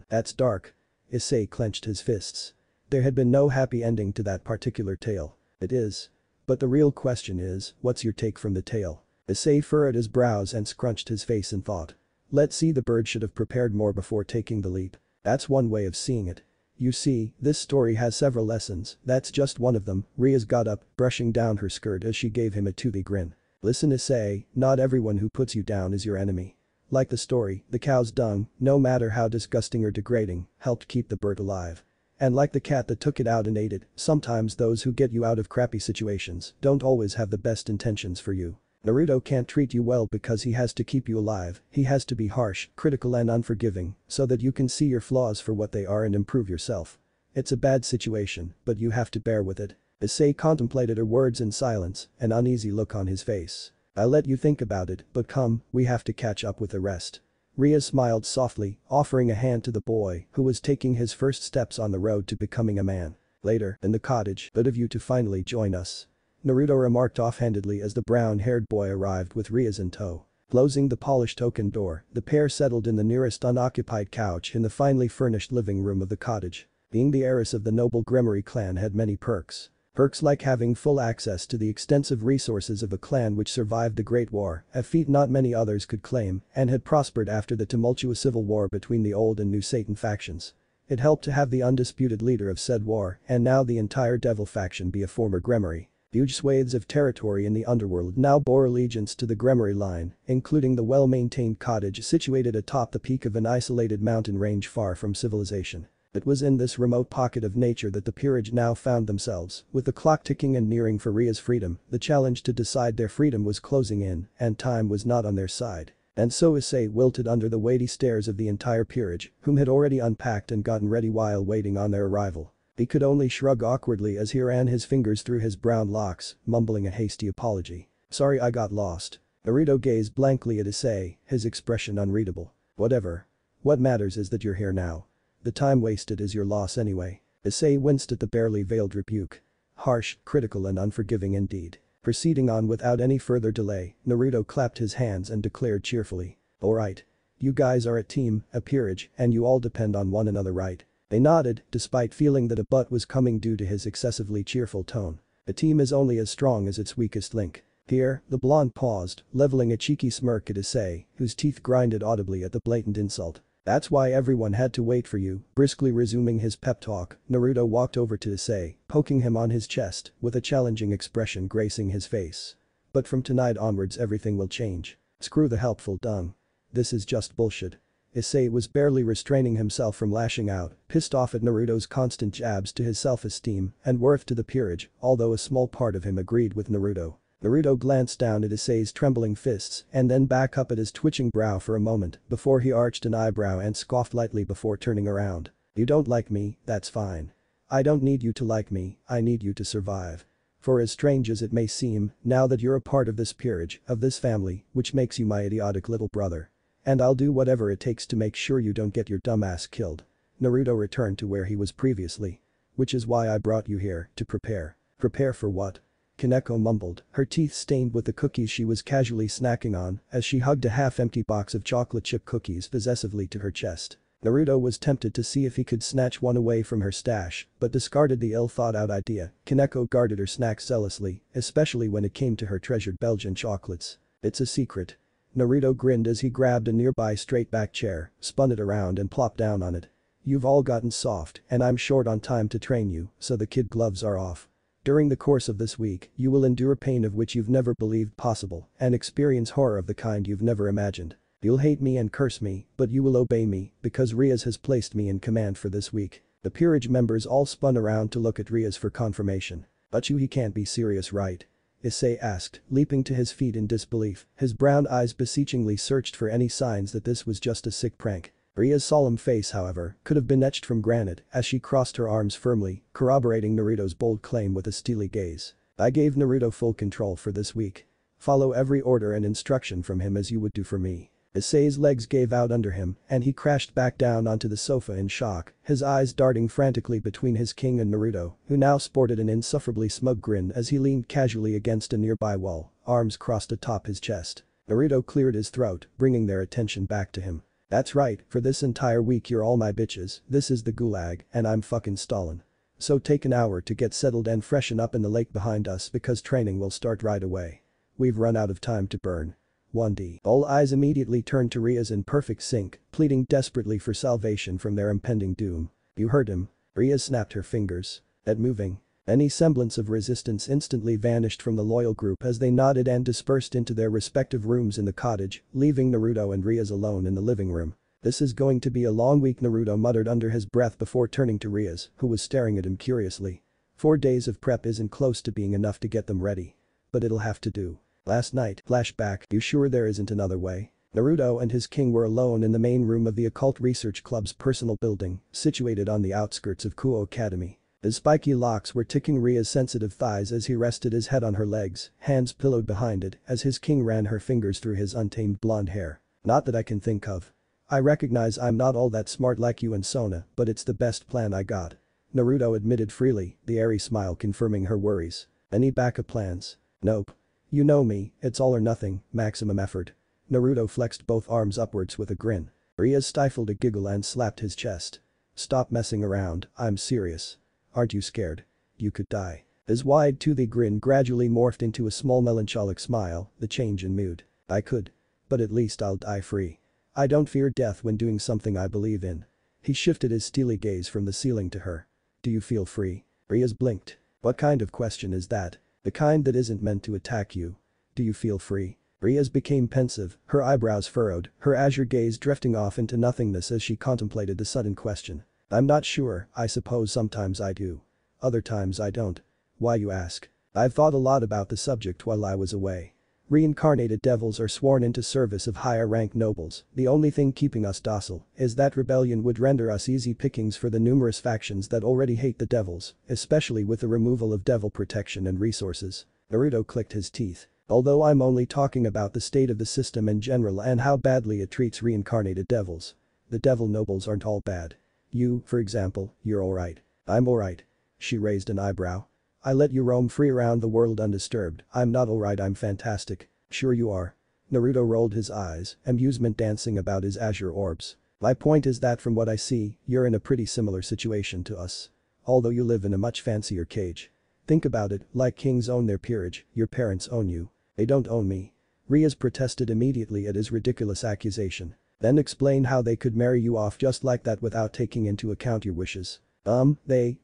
That's dark. Issei clenched his fists. There had been no happy ending to that particular tale. It is. But the real question is, what's your take from the tale? Issei furrowed his brows and scrunched his face in thought. Let's see, the bird should have prepared more before taking the leap. That's one way of seeing it. You see, this story has several lessons, that's just one of them. Riaz got up, brushing down her skirt as she gave him a toothy grin. Listen Issei, not everyone who puts you down is your enemy. Like the story, the cow's dung, no matter how disgusting or degrading, helped keep the bird alive. And like the cat that took it out and ate it, sometimes those who get you out of crappy situations don't always have the best intentions for you. Naruto can't treat you well because he has to keep you alive, he has to be harsh, critical and unforgiving, so that you can see your flaws for what they are and improve yourself. It's a bad situation, but you have to bear with it. Issei contemplated her words in silence, an uneasy look on his face. I'll let you think about it, but come, we have to catch up with the rest. Ria smiled softly, offering a hand to the boy who was taking his first steps on the road to becoming a man. Later, in the cottage, good of you to finally join us. Naruto remarked offhandedly as the brown-haired boy arrived with Rias in tow. Closing the polished oaken door, the pair settled in the nearest unoccupied couch in the finely furnished living room of the cottage. Being the heiress of the noble Gremory clan had many perks. Perks like having full access to the extensive resources of a clan which survived the Great War, a feat not many others could claim, and had prospered after the tumultuous civil war between the old and new Satan factions. It helped to have the undisputed leader of said war, and now the entire Devil faction be a former Gremory. Huge swathes of territory in the underworld now bore allegiance to the Gremory line, including the well-maintained cottage situated atop the peak of an isolated mountain range far from civilization. It was in this remote pocket of nature that the peerage now found themselves, with the clock ticking and nearing for Ria's freedom. The challenge to decide their freedom was closing in, and time was not on their side. And so Issei wilted under the weighty stares of the entire peerage, whom had already unpacked and gotten ready while waiting on their arrival. He could only shrug awkwardly as he ran his fingers through his brown locks, mumbling a hasty apology. Sorry I got lost. Naruto gazed blankly at Issei, his expression unreadable. Whatever. What matters is that you're here now. The time wasted is your loss anyway. Issei winced at the barely veiled rebuke. Harsh, critical and unforgiving indeed. Proceeding on without any further delay, Naruto clapped his hands and declared cheerfully. Alright. You guys are a team, a peerage, and you all depend on one another, right? They nodded, despite feeling that a butt was coming due to his excessively cheerful tone. A team is only as strong as its weakest link. Here, the blonde paused, leveling a cheeky smirk at Issei, whose teeth grinded audibly at the blatant insult. That's why everyone had to wait for you. Briskly resuming his pep talk, Naruto walked over to Issei, poking him on his chest, with a challenging expression gracing his face. But from tonight onwards everything will change. Screw the helpful dung. This is just bullshit. Issei was barely restraining himself from lashing out, pissed off at Naruto's constant jabs to his self-esteem and worth to the peerage, although a small part of him agreed with Naruto. Naruto glanced down at Issei's trembling fists and then back up at his twitching brow for a moment before he arched an eyebrow and scoffed lightly before turning around. You don't like me, that's fine. I don't need you to like me, I need you to survive. For as strange as it may seem, now that you're a part of this peerage, of this family, which makes you my idiotic little brother. And I'll do whatever it takes to make sure you don't get your dumbass killed. Naruto returned to where he was previously. Which is why I brought you here, to prepare. Prepare for what? Kaneko mumbled, her teeth stained with the cookies she was casually snacking on as she hugged a half-empty box of chocolate chip cookies possessively to her chest. Naruto was tempted to see if he could snatch one away from her stash, but discarded the ill-thought-out idea. Kaneko guarded her snacks zealously, especially when it came to her treasured Belgian chocolates. It's a secret. Naruto grinned as he grabbed a nearby straight-back chair, spun it around and plopped down on it. You've all gotten soft, and I'm short on time to train you, so the kid gloves are off. During the course of this week, you will endure pain of which you've never believed possible, and experience horror of the kind you've never imagined. You'll hate me and curse me, but you will obey me, because Rias has placed me in command for this week. The peerage members all spun around to look at Rias for confirmation. But he can't be serious, right? Issei asked, leaping to his feet in disbelief. His brown eyes beseechingly searched for any signs that this was just a sick prank. Ria's solemn face, however, could have been etched from granite as she crossed her arms firmly, corroborating Naruto's bold claim with a steely gaze. I gave Naruto full control for this week. Follow every order and instruction from him as you would do for me. Issei's legs gave out under him, and he crashed back down onto the sofa in shock, his eyes darting frantically between his king and Naruto, who now sported an insufferably smug grin as he leaned casually against a nearby wall, arms crossed atop his chest. Naruto cleared his throat, bringing their attention back to him. That's right, for this entire week you're all my bitches, this is the gulag, and I'm fucking Stalin. So take an hour to get settled and freshen up in the lake behind us because training will start right away. We've run out of time to burn. 1D. All eyes immediately turned to Rias in perfect sync, pleading desperately for salvation from their impending doom. You heard him. Rias snapped her fingers. At moving. Any semblance of resistance instantly vanished from the loyal group as they nodded and dispersed into their respective rooms in the cottage, leaving Naruto and Rias alone in the living room. This is going to be a long week, Naruto muttered under his breath before turning to Rias, who was staring at him curiously. 4 days of prep isn't close to being enough to get them ready. But it'll have to do. Last night, flashback, you sure there isn't another way? Naruto and his king were alone in the main room of the Occult Research Club's personal building, situated on the outskirts of Kuo Academy. His spiky locks were ticking Ria's sensitive thighs as he rested his head on her legs, hands pillowed behind it as his king ran her fingers through his untamed blonde hair. Not that I can think of. I recognize I'm not all that smart like you and Sona, but it's the best plan I got. Naruto admitted freely, the airy smile confirming her worries. Any backup plans? Nope. You know me, it's all or nothing, maximum effort. Naruto flexed both arms upwards with a grin. Ria stifled a giggle and slapped his chest. Stop messing around, I'm serious. Aren't you scared? You could die. His wide toothy grin gradually morphed into a small melancholic smile, the change in mood. I could. But at least I'll die free. I don't fear death when doing something I believe in. He shifted his steely gaze from the ceiling to her. Do you feel free? Ria's blinked. What kind of question is that? The kind that isn't meant to attack you. Do you feel free? Ria's became pensive, her eyebrows furrowed, her azure gaze drifting off into nothingness as she contemplated the sudden question. I'm not sure, I suppose sometimes I do. Other times I don't. Why you ask? I've thought a lot about the subject while I was away. Reincarnated devils are sworn into service of higher-ranked nobles, the only thing keeping us docile is that rebellion would render us easy pickings for the numerous factions that already hate the devils, especially with the removal of devil protection and resources. Naruto clicked his teeth. Although I'm only talking about the state of the system in general and how badly it treats reincarnated devils. The devil nobles aren't all bad. You, for example, you're alright. I'm alright. She raised an eyebrow. I let you roam free around the world undisturbed. I'm not alright, I'm fantastic. Sure you are. Naruto rolled his eyes, amusement dancing about his azure orbs. My point is that from what I see, you're in a pretty similar situation to us. Although you live in a much fancier cage. Think about it, like kings own their peerage, your parents own you. They don't own me. Rias protested immediately at his ridiculous accusation. Then explained how they could marry you off just like that without taking into account your wishes.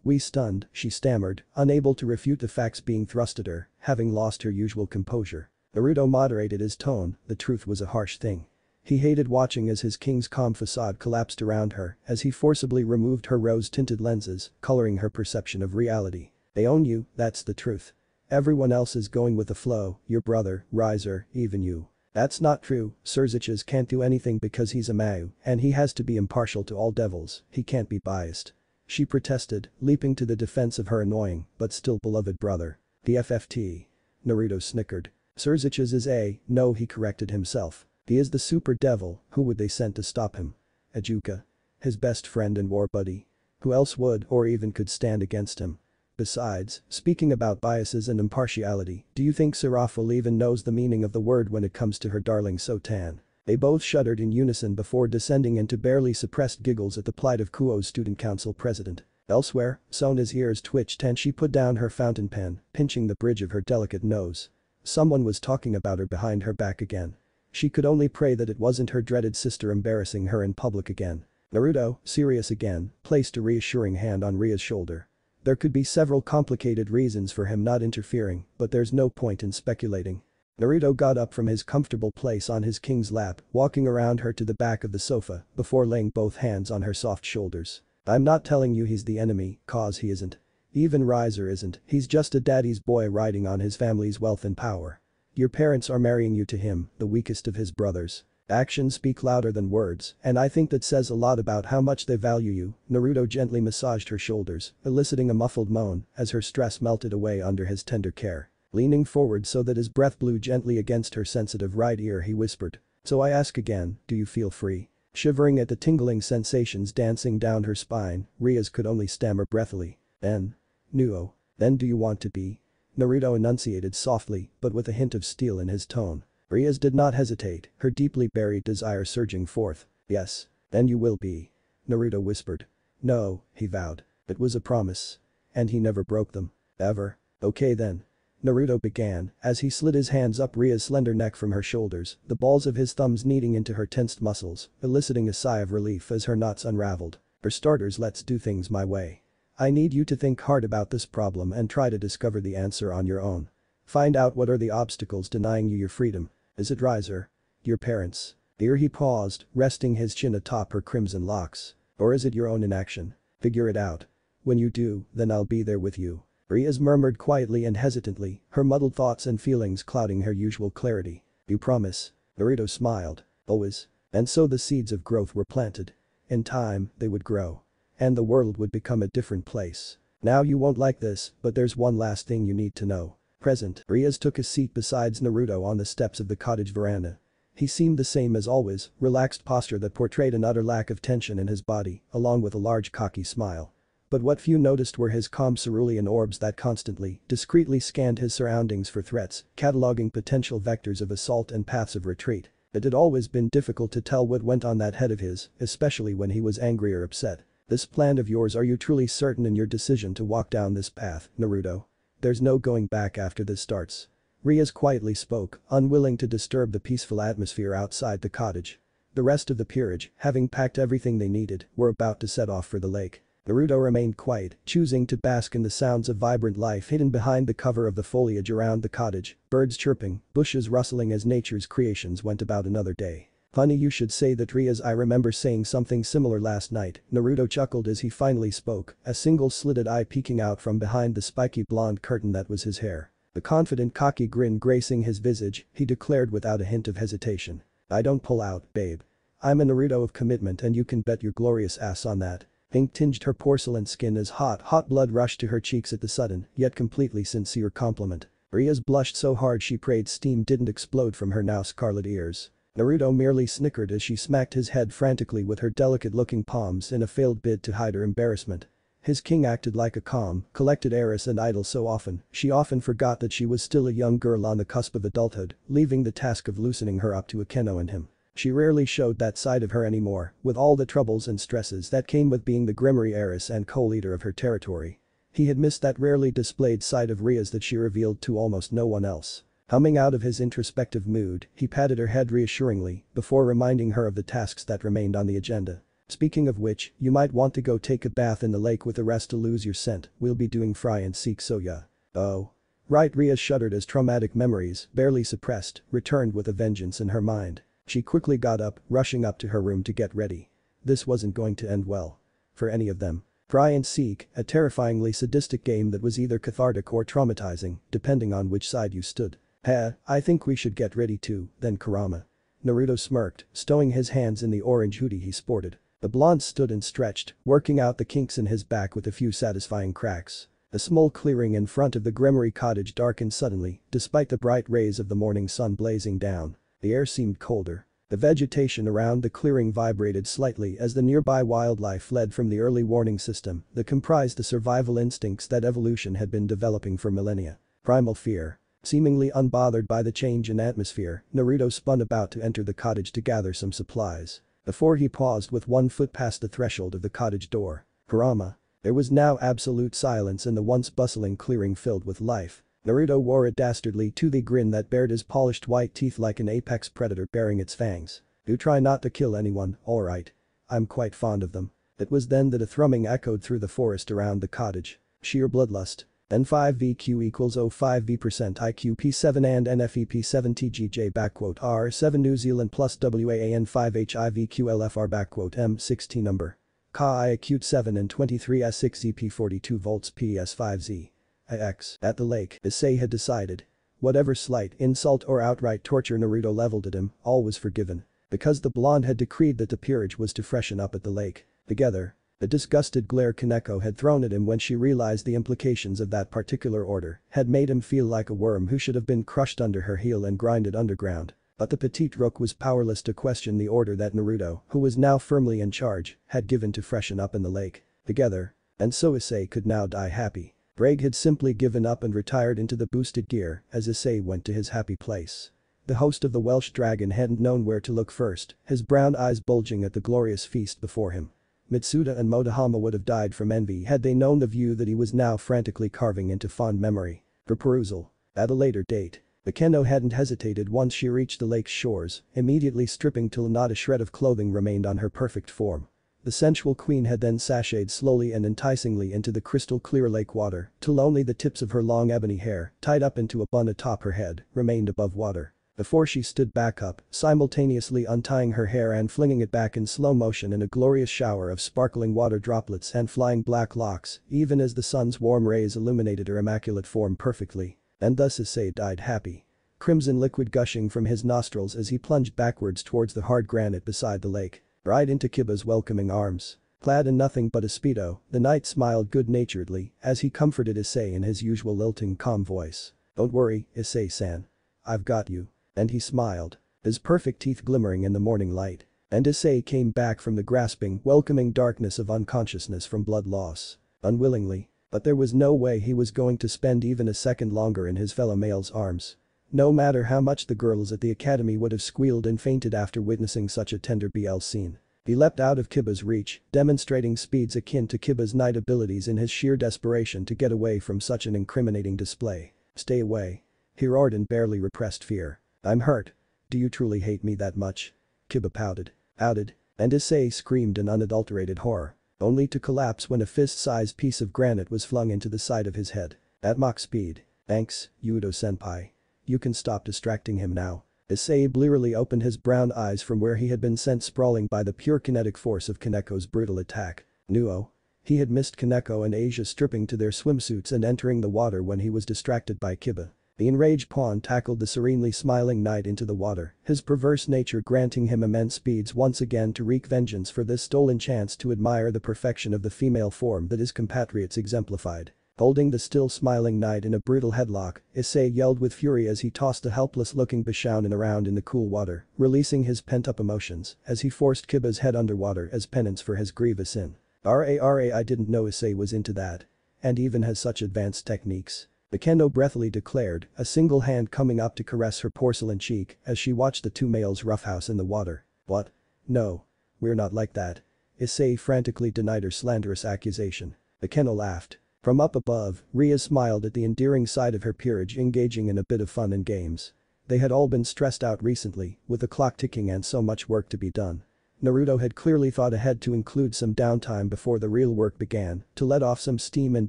We stunned, she stammered, unable to refute the facts being thrust at her, having lost her usual composure. Naruto moderated his tone, the truth was a harsh thing. He hated watching as his king's calm facade collapsed around her as he forcibly removed her rose-tinted lenses, coloring her perception of reality. They own you, that's the truth. Everyone else is going with the flow, your brother, Riser, even you. That's not true, Surziches can't do anything because he's a Mau, and he has to be impartial to all devils, he can't be biased. She protested, leaping to the defense of her annoying, but still beloved brother. The FFT. Naruto snickered. Surziches is no, he corrected himself. He is the super devil, who would they send to stop him? Ajuka. His best friend and war buddy. Who else would or even could stand against him? Besides, speaking about biases and impartiality, do you think Seraphil even knows the meaning of the word when it comes to her darling Sotan? They both shuddered in unison before descending into barely suppressed giggles at the plight of Kuo's student council president. Elsewhere, Sona's ears twitched and she put down her fountain pen, pinching the bridge of her delicate nose. Someone was talking about her behind her back again. She could only pray that it wasn't her dreaded sister embarrassing her in public again. Naruto, serious again, placed a reassuring hand on Ria's shoulder. There could be several complicated reasons for him not interfering, but there's no point in speculating. Naruto got up from his comfortable place on his king's lap, walking around her to the back of the sofa, before laying both hands on her soft shoulders. I'm not telling you he's the enemy, cause he isn't. Even Riser isn't, he's just a daddy's boy riding on his family's wealth and power. Your parents are marrying you to him, the weakest of his brothers. Actions speak louder than words, and I think that says a lot about how much they value you. Naruto gently massaged her shoulders, eliciting a muffled moan as her stress melted away under his tender care. Leaning forward so that his breath blew gently against her sensitive right ear, he whispered. So I ask again, do you feel free? Shivering at the tingling sensations dancing down her spine, Rias could only stammer breathily. Then do you want to be? Naruto enunciated softly, but with a hint of steel in his tone. Rias did not hesitate, her deeply buried desire surging forth. Yes. Then you will be. Naruto whispered. No, he vowed. It was a promise. And he never broke them. Ever. Okay then. Naruto began, as he slid his hands up Ria's slender neck from her shoulders, the balls of his thumbs kneading into her tensed muscles, eliciting a sigh of relief as her knots unraveled. For starters, let's do things my way. I need you to think hard about this problem and try to discover the answer on your own. Find out what are the obstacles denying you your freedom. Is it Riser? Your parents? Here he paused, resting his chin atop her crimson locks. Or is it your own inaction? Figure it out. When you do, then I'll be there with you. Riaz murmured quietly and hesitantly, her muddled thoughts and feelings clouding her usual clarity. "You promise?" Naruto smiled. "Always." And so the seeds of growth were planted. In time, they would grow. And the world would become a different place. "Now you won't like this, but there's one last thing you need to know." Present, Riaz took a seat beside Naruto on the steps of the cottage veranda. He seemed the same as always, relaxed posture that portrayed an utter lack of tension in his body, along with a large cocky smile. But what few noticed were his calm cerulean orbs that constantly, discreetly scanned his surroundings for threats, cataloging potential vectors of assault and paths of retreat. It had always been difficult to tell what went on that head of his, especially when he was angry or upset. "This plan of yours, are you truly certain in your decision to walk down this path, Naruto? There's no going back after this starts." Riaz quietly spoke, unwilling to disturb the peaceful atmosphere outside the cottage. The rest of the peerage, having packed everything they needed, were about to set off for the lake. Naruto remained quiet, choosing to bask in the sounds of vibrant life hidden behind the cover of the foliage around the cottage, birds chirping, bushes rustling as nature's creations went about another day. "Funny you should say that, Riaz, I remember saying something similar last night." Naruto chuckled as he finally spoke, a single slitted eye peeking out from behind the spiky blonde curtain that was his hair. The confident cocky grin gracing his visage, he declared without a hint of hesitation. "I don't pull out, babe. I'm a Naruto of commitment and you can bet your glorious ass on that." Pink tinged her porcelain skin as hot blood rushed to her cheeks at the sudden, yet completely sincere compliment. Riaz blushed so hard she prayed steam didn't explode from her now scarlet ears. Naruto merely snickered as she smacked his head frantically with her delicate-looking palms in a failed bid to hide her embarrassment. His king acted like a calm, collected heiress and idol so often, she often forgot that she was still a young girl on the cusp of adulthood, leaving the task of loosening her up to Akeno and him. She rarely showed that side of her anymore, with all the troubles and stresses that came with being the Grimoire heiress and co-leader of her territory. He had missed that rarely displayed side of Riaz that she revealed to almost no one else. Humming out of his introspective mood, he patted her head reassuringly before reminding her of the tasks that remained on the agenda. "Speaking of which, you might want to go take a bath in the lake with the rest to lose your scent, we'll be doing fry and seek soya." "Oh. Right." Riaz shuddered as traumatic memories, barely suppressed, returned with a vengeance in her mind. She quickly got up, rushing up to her room to get ready. This wasn't going to end well. For any of them. Fry and seek, a terrifyingly sadistic game that was either cathartic or traumatizing, depending on which side you stood. I think we should get ready too, then Kurama." Naruto smirked, stowing his hands in the orange hoodie he sported. The blonde stood and stretched, working out the kinks in his back with a few satisfying cracks. The small clearing in front of the Grimoire cottage darkened suddenly, despite the bright rays of the morning sun blazing down. The air seemed colder. The vegetation around the clearing vibrated slightly as the nearby wildlife fled from the early warning system that comprised the survival instincts that evolution had been developing for millennia. Primal fear. Seemingly unbothered by the change in atmosphere, Naruto spun about to enter the cottage to gather some supplies. Before he paused with one foot past the threshold of the cottage door. "Kurama." There was now absolute silence in the once bustling clearing filled with life. Naruto wore a dastardly toothy grin that bared his polished white teeth like an apex predator baring its fangs. "Do try not to kill anyone, alright? I'm quite fond of them." It was then that a thrumming echoed through the forest around the cottage. Sheer bloodlust. Then 5VQ equals 05V% IQ P7 and NFE P7 TGJ R7 New Zealand plus WAAN 5HIVQLFR M16 number. Ka acute 7 and 23 S6 EP 42 volts PS5Z. X. At the lake, Issei had decided. Whatever slight insult or outright torture Naruto leveled at him, all was forgiven. Because the blonde had decreed that the peerage was to freshen up at the lake. Together. The disgusted glare Kaneko had thrown at him when she realized the implications of that particular order had made him feel like a worm who should have been crushed under her heel and grinded underground. But the petite rook was powerless to question the order that Naruto, who was now firmly in charge, had given to freshen up in the lake. Together. And so Issei could now die happy. Braig had simply given up and retired into the boosted gear as Issei went to his happy place. The host of the Welsh Dragon hadn't known where to look first, his brown eyes bulging at the glorious feast before him. Mitsuda and Motohama would have died from envy had they known the view that he was now frantically carving into fond memory. For perusal. At a later date. Akeno hadn't hesitated once she reached the lake's shores, immediately stripping till not a shred of clothing remained on her perfect form. The sensual queen had then sashayed slowly and enticingly into the crystal clear lake water till only the tips of her long ebony hair, tied up into a bun atop her head, remained above water. before she stood back up, simultaneously untying her hair and flinging it back in slow motion in a glorious shower of sparkling water droplets and flying black locks, even as the sun's warm rays illuminated her immaculate form perfectly. And thus Issei died happy. Crimson liquid gushing from his nostrils as he plunged backwards towards the hard granite beside the lake. Right into Kiba's welcoming arms. Clad in nothing but a speedo, the knight smiled good-naturedly as he comforted Issei in his usual lilting calm voice. "Don't worry, Issei-san. I've got you." And he smiled. His perfect teeth glimmering in the morning light. And Issei came back from the grasping, welcoming darkness of unconsciousness from blood loss. Unwillingly. But there was no way he was going to spend even a second longer in his fellow male's arms. No matter how much the girls at the academy would have squealed and fainted after witnessing such a tender BL scene. He leapt out of Kiba's reach, demonstrating speeds akin to Kiba's knight abilities in his sheer desperation to get away from such an incriminating display. "Stay away." He roared in barely repressed fear. "I'm hurt. Do you truly hate me that much?" Kiba pouted. "Outed." And Issei screamed in unadulterated horror. Only to collapse when a fist-sized piece of granite was flung into the side of his head. At Mach speed. "Thanks, Yudo-senpai. You can stop distracting him now." Issei blearily opened his brown eyes from where he had been sent sprawling by the pure kinetic force of Kaneko's brutal attack. Nuo. He had missed Kaneko and Asia stripping to their swimsuits and entering the water when he was distracted by Kiba. The enraged pawn tackled the serenely smiling knight into the water, his perverse nature granting him immense speeds once again to wreak vengeance for this stolen chance to admire the perfection of the female form that his compatriots exemplified. Holding the still smiling knight in a brutal headlock, Issei yelled with fury as he tossed the helpless-looking Bishounen around in the cool water, releasing his pent-up emotions as he forced Kiba's head underwater as penance for his grievous sin. Ra, I didn't know Issei was into that. And even has such advanced techniques. Akeno breathily declared, a single hand coming up to caress her porcelain cheek as she watched the two males roughhouse in the water. "What? No. We're not like that." Issei frantically denied her slanderous accusation. Akeno laughed. From up above, Ria smiled at the endearing side of her peerage engaging in a bit of fun and games. They had all been stressed out recently, with the clock ticking and so much work to be done. Naruto had clearly thought ahead to include some downtime before the real work began, to let off some steam and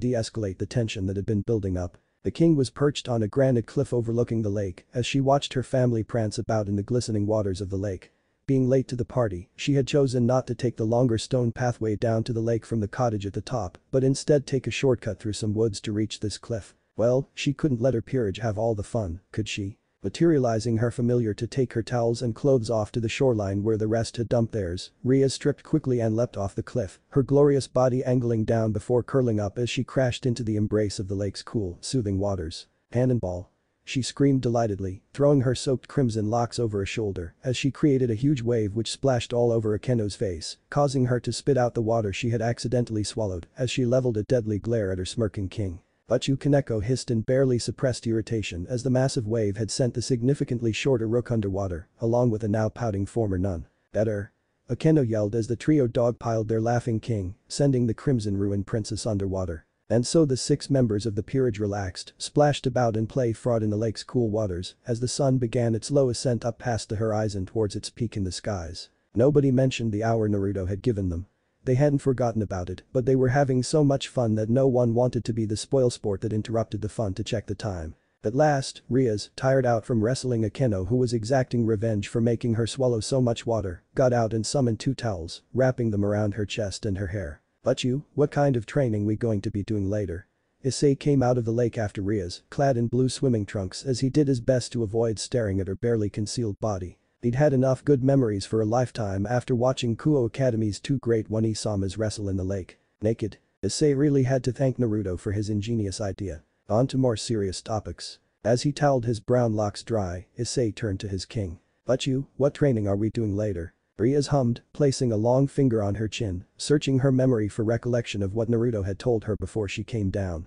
de-escalate the tension that had been building up. The king was perched on a granite cliff overlooking the lake as she watched her family prance about in the glistening waters of the lake. Being late to the party, she had chosen not to take the longer stone pathway down to the lake from the cottage at the top, but instead take a shortcut through some woods to reach this cliff. Well, she couldn't let her peerage have all the fun, could she? Materializing her familiar to take her towels and clothes off to the shoreline where the rest had dumped theirs, Ria stripped quickly and leapt off the cliff, her glorious body angling down before curling up as she crashed into the embrace of the lake's cool, soothing waters. "Cannonball." She screamed delightedly, throwing her soaked crimson locks over a shoulder as she created a huge wave which splashed all over Akeno's face, causing her to spit out the water she had accidentally swallowed as she leveled a deadly glare at her smirking king. But Kaneko hissed in barely suppressed irritation as the massive wave had sent the significantly shorter Rook underwater, along with a now pouting former nun. "Better." Akeno yelled as the trio dogpiled their laughing king, sending the crimson ruined princess underwater. And so the 6 members of the peerage relaxed, splashed about and play fraught in the lake's cool waters as the sun began its slow ascent up past the horizon towards its peak in the skies. Nobody mentioned the hour Naruto had given them. They hadn't forgotten about it, but they were having so much fun that no one wanted to be the spoilsport that interrupted the fun to check the time. At last, Riaz, tired out from wrestling Akeno who was exacting revenge for making her swallow so much water, got out and summoned 2 towels, wrapping them around her chest and her hair. "But what kind of training we going to be doing later?" Issei came out of the lake after Riaz, clad in blue swimming trunks as he did his best to avoid staring at her barely concealed body. He'd had enough good memories for a lifetime after watching Kuo Academy's 2 great One-Isamas wrestle in the lake. Naked. Issei really had to thank Naruto for his ingenious idea. On to more serious topics. As he toweled his brown locks dry, Issei turned to his king. "But what training are we doing later?" Riaz hummed, placing a long finger on her chin, searching her memory for recollection of what Naruto had told her before she came down.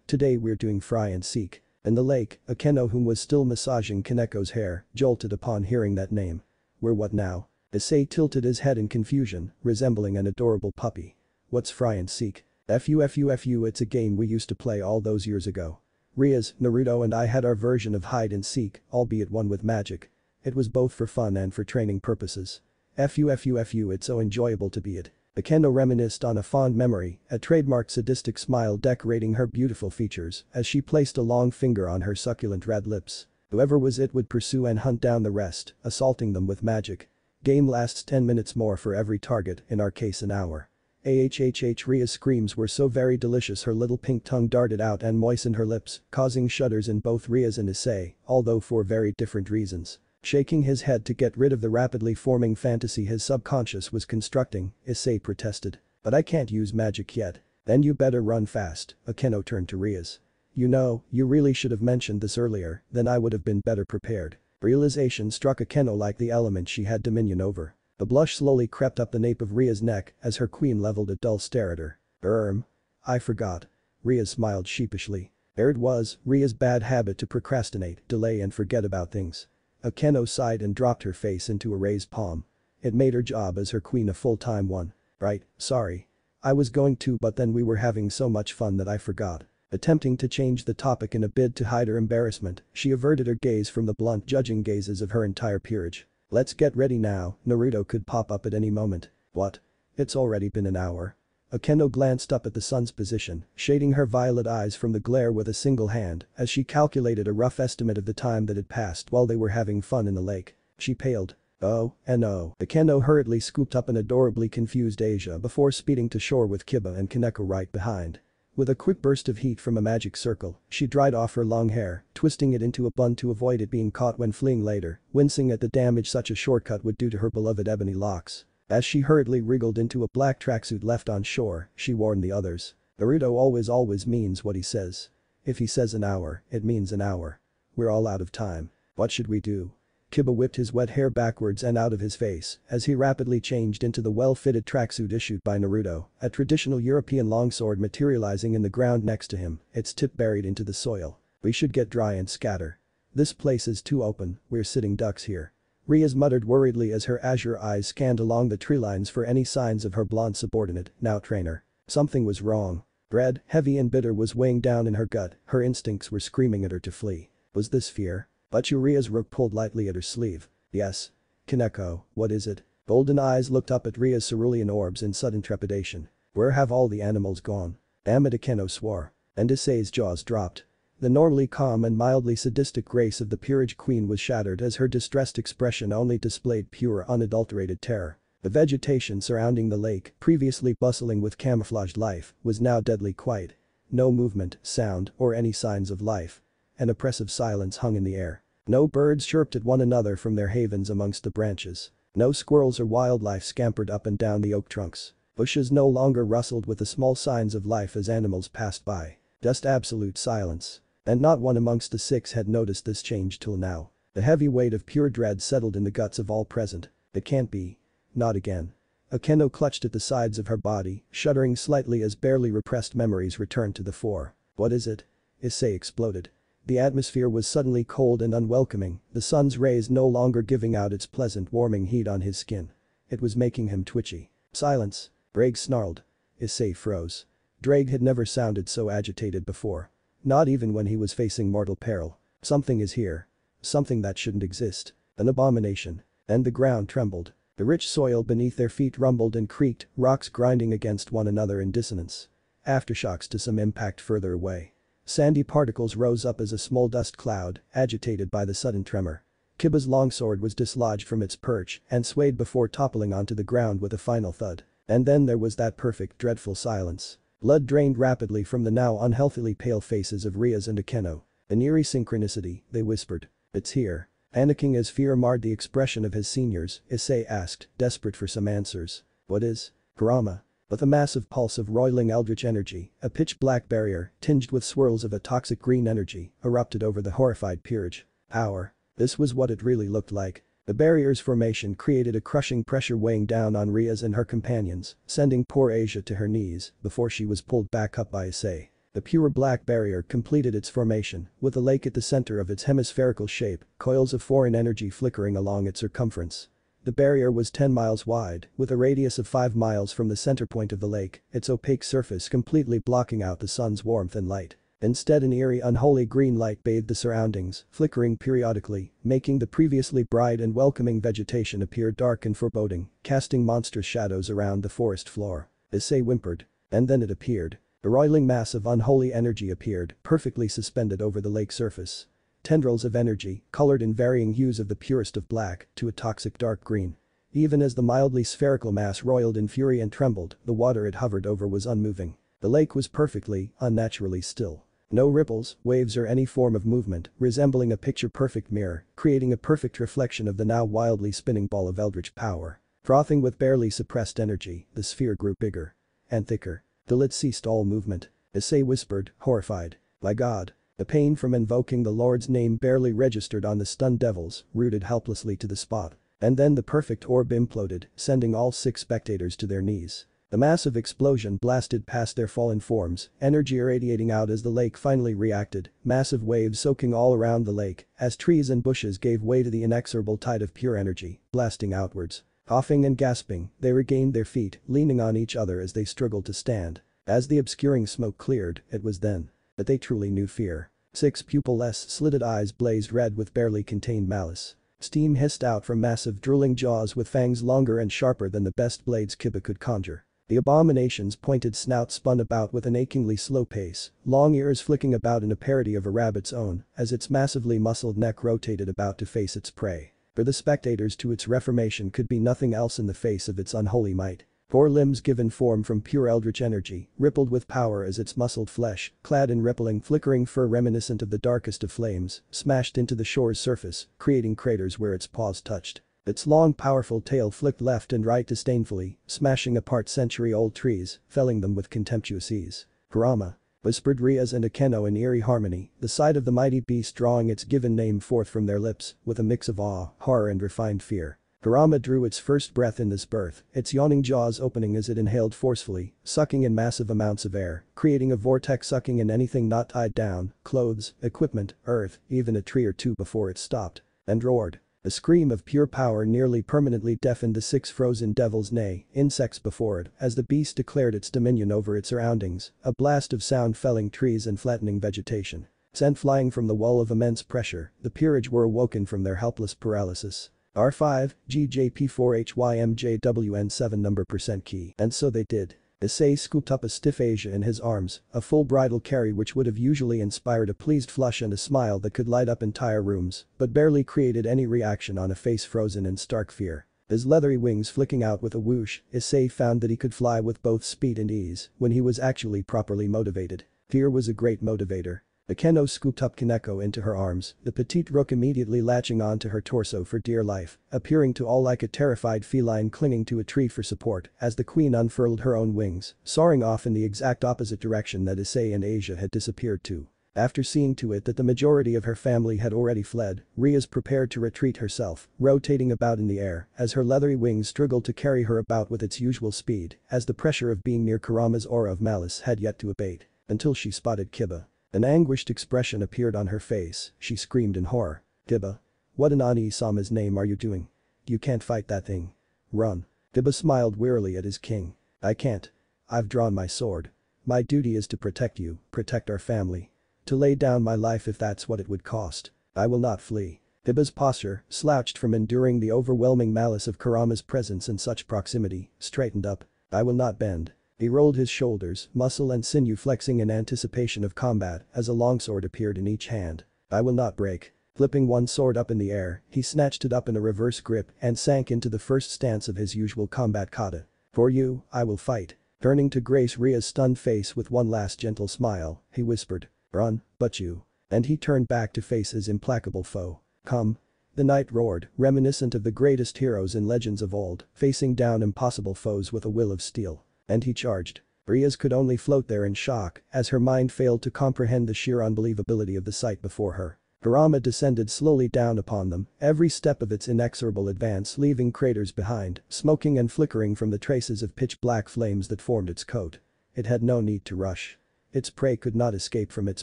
Today we're doing fry and seek." In the lake, Akeno whom was still massaging Kaneko's hair, jolted upon hearing that name. "We're what now?" Issei tilted his head in confusion, resembling an adorable puppy. "What's fry and seek?" Fu, it's a game we used to play all those years ago. Riaz, Naruto and I had our version of hide and seek, albeit one with magic. It was both for fun and for training purposes. Fu, it's so enjoyable to be it. Akeno reminisced on a fond memory, a trademark sadistic smile decorating her beautiful features as she placed a long finger on her succulent red lips. Whoever was it would pursue and hunt down the rest, assaulting them with magic. Game lasts 10 minutes more for every target, in our case an hour. Ahhh, Ria's screams were so very delicious her little pink tongue darted out and moistened her lips, causing shudders in both Ria's and Issei, although for very different reasons. Shaking his head to get rid of the rapidly forming fantasy his subconscious was constructing, Issei protested. But I can't use magic yet. Then you better run fast, Akeno turned to Rias. You know, you really should have mentioned this earlier, then I would have been better prepared. Realization struck Akeno like the element she had dominion over. The blush slowly crept up the nape of Ria's neck as her queen leveled a dull stare at her. I forgot. Ria smiled sheepishly. There it was, Ria's bad habit to procrastinate, delay and forget about things. Akeno sighed and dropped her face into a raised palm. It made her job as her queen a full-time one. Right, sorry. I was going to but then we were having so much fun that I forgot. Attempting to change the topic in a bid to hide her embarrassment, she averted her gaze from the blunt judging gazes of her entire peerage. Let's get ready now, Naruto could pop up at any moment. What? It's already been an hour. Akeno glanced up at the sun's position, shading her violet eyes from the glare with a single hand as she calculated a rough estimate of the time that had passed while they were having fun in the lake. She paled. Oh, no. Akeno hurriedly scooped up an adorably confused Asia before speeding to shore with Kiba and Kaneko right behind. With a quick burst of heat from a magic circle, she dried off her long hair, twisting it into a bun to avoid it being caught when fleeing later, wincing at the damage such a shortcut would do to her beloved ebony locks. As she hurriedly wriggled into a black tracksuit left on shore, she warned the others. Naruto always means what he says. If he says an hour, it means an hour. We're all out of time. What should we do? Kiba whipped his wet hair backwards and out of his face as he rapidly changed into the well-fitted tracksuit issued by Naruto, a traditional European longsword materializing in the ground next to him, its tip buried into the soil. We should get dry and scatter. This place is too open, we're sitting ducks here. Rias muttered worriedly as her azure eyes scanned along the tree lines for any signs of her blonde subordinate, now trainer. Something was wrong. Dread, heavy and bitter was weighing down in her gut, her instincts were screaming at her to flee. Was this fear? But Ria's rook pulled lightly at her sleeve. Yes. Kaneko, what is it? Golden eyes looked up at Ria's cerulean orbs in sudden trepidation. Where have all the animals gone? Damn it, Akeno swore. And Issei's jaws dropped. The normally calm and mildly sadistic grace of the peerage queen was shattered as her distressed expression only displayed pure unadulterated terror. The vegetation surrounding the lake, previously bustling with camouflaged life, was now deadly quiet. No movement, sound, or any signs of life. An oppressive silence hung in the air. No birds chirped at one another from their havens amongst the branches. No squirrels or wildlife scampered up and down the oak trunks. Bushes no longer rustled with the small signs of life as animals passed by. Just absolute silence. And not one amongst the six had noticed this change till now. The heavy weight of pure dread settled in the guts of all present. It can't be. Not again. Akeno clutched at the sides of her body, shuddering slightly as barely repressed memories returned to the fore. What is it? Issei exploded. The atmosphere was suddenly cold and unwelcoming, the sun's rays no longer giving out its pleasant warming heat on his skin. It was making him twitchy. Silence. Drake snarled. Issei froze. Drake had never sounded so agitated before. Not even when he was facing mortal peril. Something is here. Something that shouldn't exist. An abomination. And the ground trembled. The rich soil beneath their feet rumbled and creaked, rocks grinding against one another in dissonance. Aftershocks to some impact further away. Sandy particles rose up as a small dust cloud, agitated by the sudden tremor. Kiba's longsword was dislodged from its perch and swayed before toppling onto the ground with a final thud. And then there was that perfect dreadful silence. Blood drained rapidly from the now unhealthily pale faces of Rias and Akeno. An eerie synchronicity, they whispered. It's here. Panicking as fear marred the expression of his seniors, Issei asked, desperate for some answers. What is? Kurama. With a massive pulse of roiling eldritch energy, a pitch-black barrier, tinged with swirls of a toxic green energy, erupted over the horrified peerage. Power. This was what it really looked like. The barrier's formation created a crushing pressure weighing down on Rias and her companions, sending poor Asia to her knees before she was pulled back up by Issei. The pure black barrier completed its formation, with the lake at the center of its hemispherical shape, coils of foreign energy flickering along its circumference. The barrier was 10 miles wide, with a radius of 5 miles from the center point of the lake, its opaque surface completely blocking out the sun's warmth and light. Instead, an eerie unholy green light bathed the surroundings, flickering periodically, making the previously bright and welcoming vegetation appear dark and foreboding, casting monstrous shadows around the forest floor. Issei whimpered. And then it appeared. A roiling mass of unholy energy appeared, perfectly suspended over the lake surface. tendrils of energy, colored in varying hues of the purest of black to a toxic dark green. Even as the mildly spherical mass roiled in fury and trembled, the water it hovered over was unmoving. The lake was perfectly, unnaturally still. No ripples, waves or any form of movement, resembling a picture-perfect mirror, creating a perfect reflection of the now wildly spinning ball of eldritch power. Frothing with barely suppressed energy, the sphere grew bigger. And thicker. Till it ceased all movement. Issei whispered, horrified. My God. The pain from invoking the Lord's name barely registered on the stunned devils, rooted helplessly to the spot. And then the perfect orb imploded, sending all 6 spectators to their knees. The massive explosion blasted past their fallen forms, energy irradiating out as the lake finally reacted, massive waves soaking all around the lake, as trees and bushes gave way to the inexorable tide of pure energy, blasting outwards. Coughing and gasping, they regained their feet, leaning on each other as they struggled to stand. As the obscuring smoke cleared, it was then that they truly knew fear. 6 pupil-less slitted eyes blazed red with barely contained malice. Steam hissed out from massive drooling jaws with fangs longer and sharper than the best blades Kiba could conjure. The abomination's pointed snout spun about with an achingly slow pace, long ears flicking about in a parody of a rabbit's own, as its massively muscled neck rotated about to face its prey. For the spectators to its reformation could be nothing else in the face of its unholy might. 4 limbs given form from pure eldritch energy, rippled with power as its muscled flesh, clad in rippling flickering fur reminiscent of the darkest of flames, smashed into the shore's surface, creating craters where its paws touched. Its long powerful tail flicked left and right disdainfully, smashing apart century-old trees, felling them with contemptuous ease. Kurama. Whispered Rias and Akeno in eerie harmony, the sight of the mighty beast drawing its given name forth from their lips, with a mix of awe, horror and refined fear. Kurama drew its first breath in this birth, its yawning jaws opening as it inhaled forcefully, sucking in massive amounts of air, creating a vortex sucking in anything not tied down, clothes, equipment, earth, even a tree or two before it stopped. And roared. A scream of pure power nearly permanently deafened the 6 frozen devils, nay, insects before it, as the beast declared its dominion over its surroundings, a blast of sound felling trees and flattening vegetation. Sent flying from the wall of immense pressure, the peerage were awoken from their helpless paralysis. R5, GJP4HYMJWN7 number percent key. And so they did. Issei scooped up a stiff Asia in his arms, a full bridal carry which would have usually inspired a pleased flush and a smile that could light up entire rooms, but barely created any reaction on a face frozen in stark fear. His leathery wings flicking out with a whoosh, Issei found that he could fly with both speed and ease when he was actually properly motivated. Fear was a great motivator. Akeno scooped up Kaneko into her arms, the petite rook immediately latching onto her torso for dear life, appearing to all like a terrified feline clinging to a tree for support as the queen unfurled her own wings, soaring off in the exact opposite direction that Issei and Asia had disappeared to. After seeing to it that the majority of her family had already fled, Rias prepared to retreat herself, rotating about in the air as her leathery wings struggled to carry her about with its usual speed as the pressure of being near Kurama's aura of malice had yet to abate. Until she spotted Kiba. An anguished expression appeared on her face, she screamed in horror. Kiba. What in Ani-sama's name are you doing? You can't fight that thing. Run. Kiba smiled wearily at his king. I can't. I've drawn my sword. My duty is to protect you, protect our family. To lay down my life if that's what it would cost. I will not flee. Kiba's posture, slouched from enduring the overwhelming malice of Kurama's presence in such proximity, straightened up. I will not bend. He rolled his shoulders, muscle and sinew flexing in anticipation of combat as a longsword appeared in each hand. I will not break. Flipping one sword up in the air, he snatched it up in a reverse grip and sank into the first stance of his usual combat kata. For you, I will fight. Turning to Grace Ria's stunned face with one last gentle smile, he whispered. Run, but you. And he turned back to face his implacable foe. Come. The knight roared, reminiscent of the greatest heroes in legends of old, facing down impossible foes with a will of steel. And he charged. Rias could only float there in shock as her mind failed to comprehend the sheer unbelievability of the sight before her. Kurama descended slowly down upon them, every step of its inexorable advance leaving craters behind, smoking and flickering from the traces of pitch-black flames that formed its coat. It had no need to rush. Its prey could not escape from its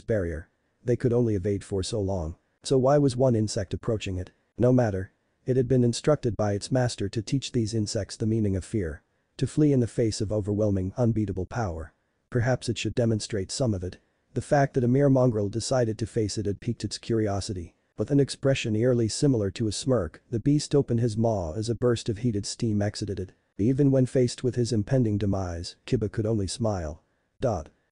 barrier. They could only evade for so long. So why was one insect approaching it? No matter. It had been instructed by its master to teach these insects the meaning of fear. To flee in the face of overwhelming, unbeatable power. Perhaps it should demonstrate some of it. The fact that a mere mongrel decided to face it had piqued its curiosity. With an expression eerily similar to a smirk, the beast opened his maw as a burst of heated steam exited it. Even when faced with his impending demise, Kiba could only smile.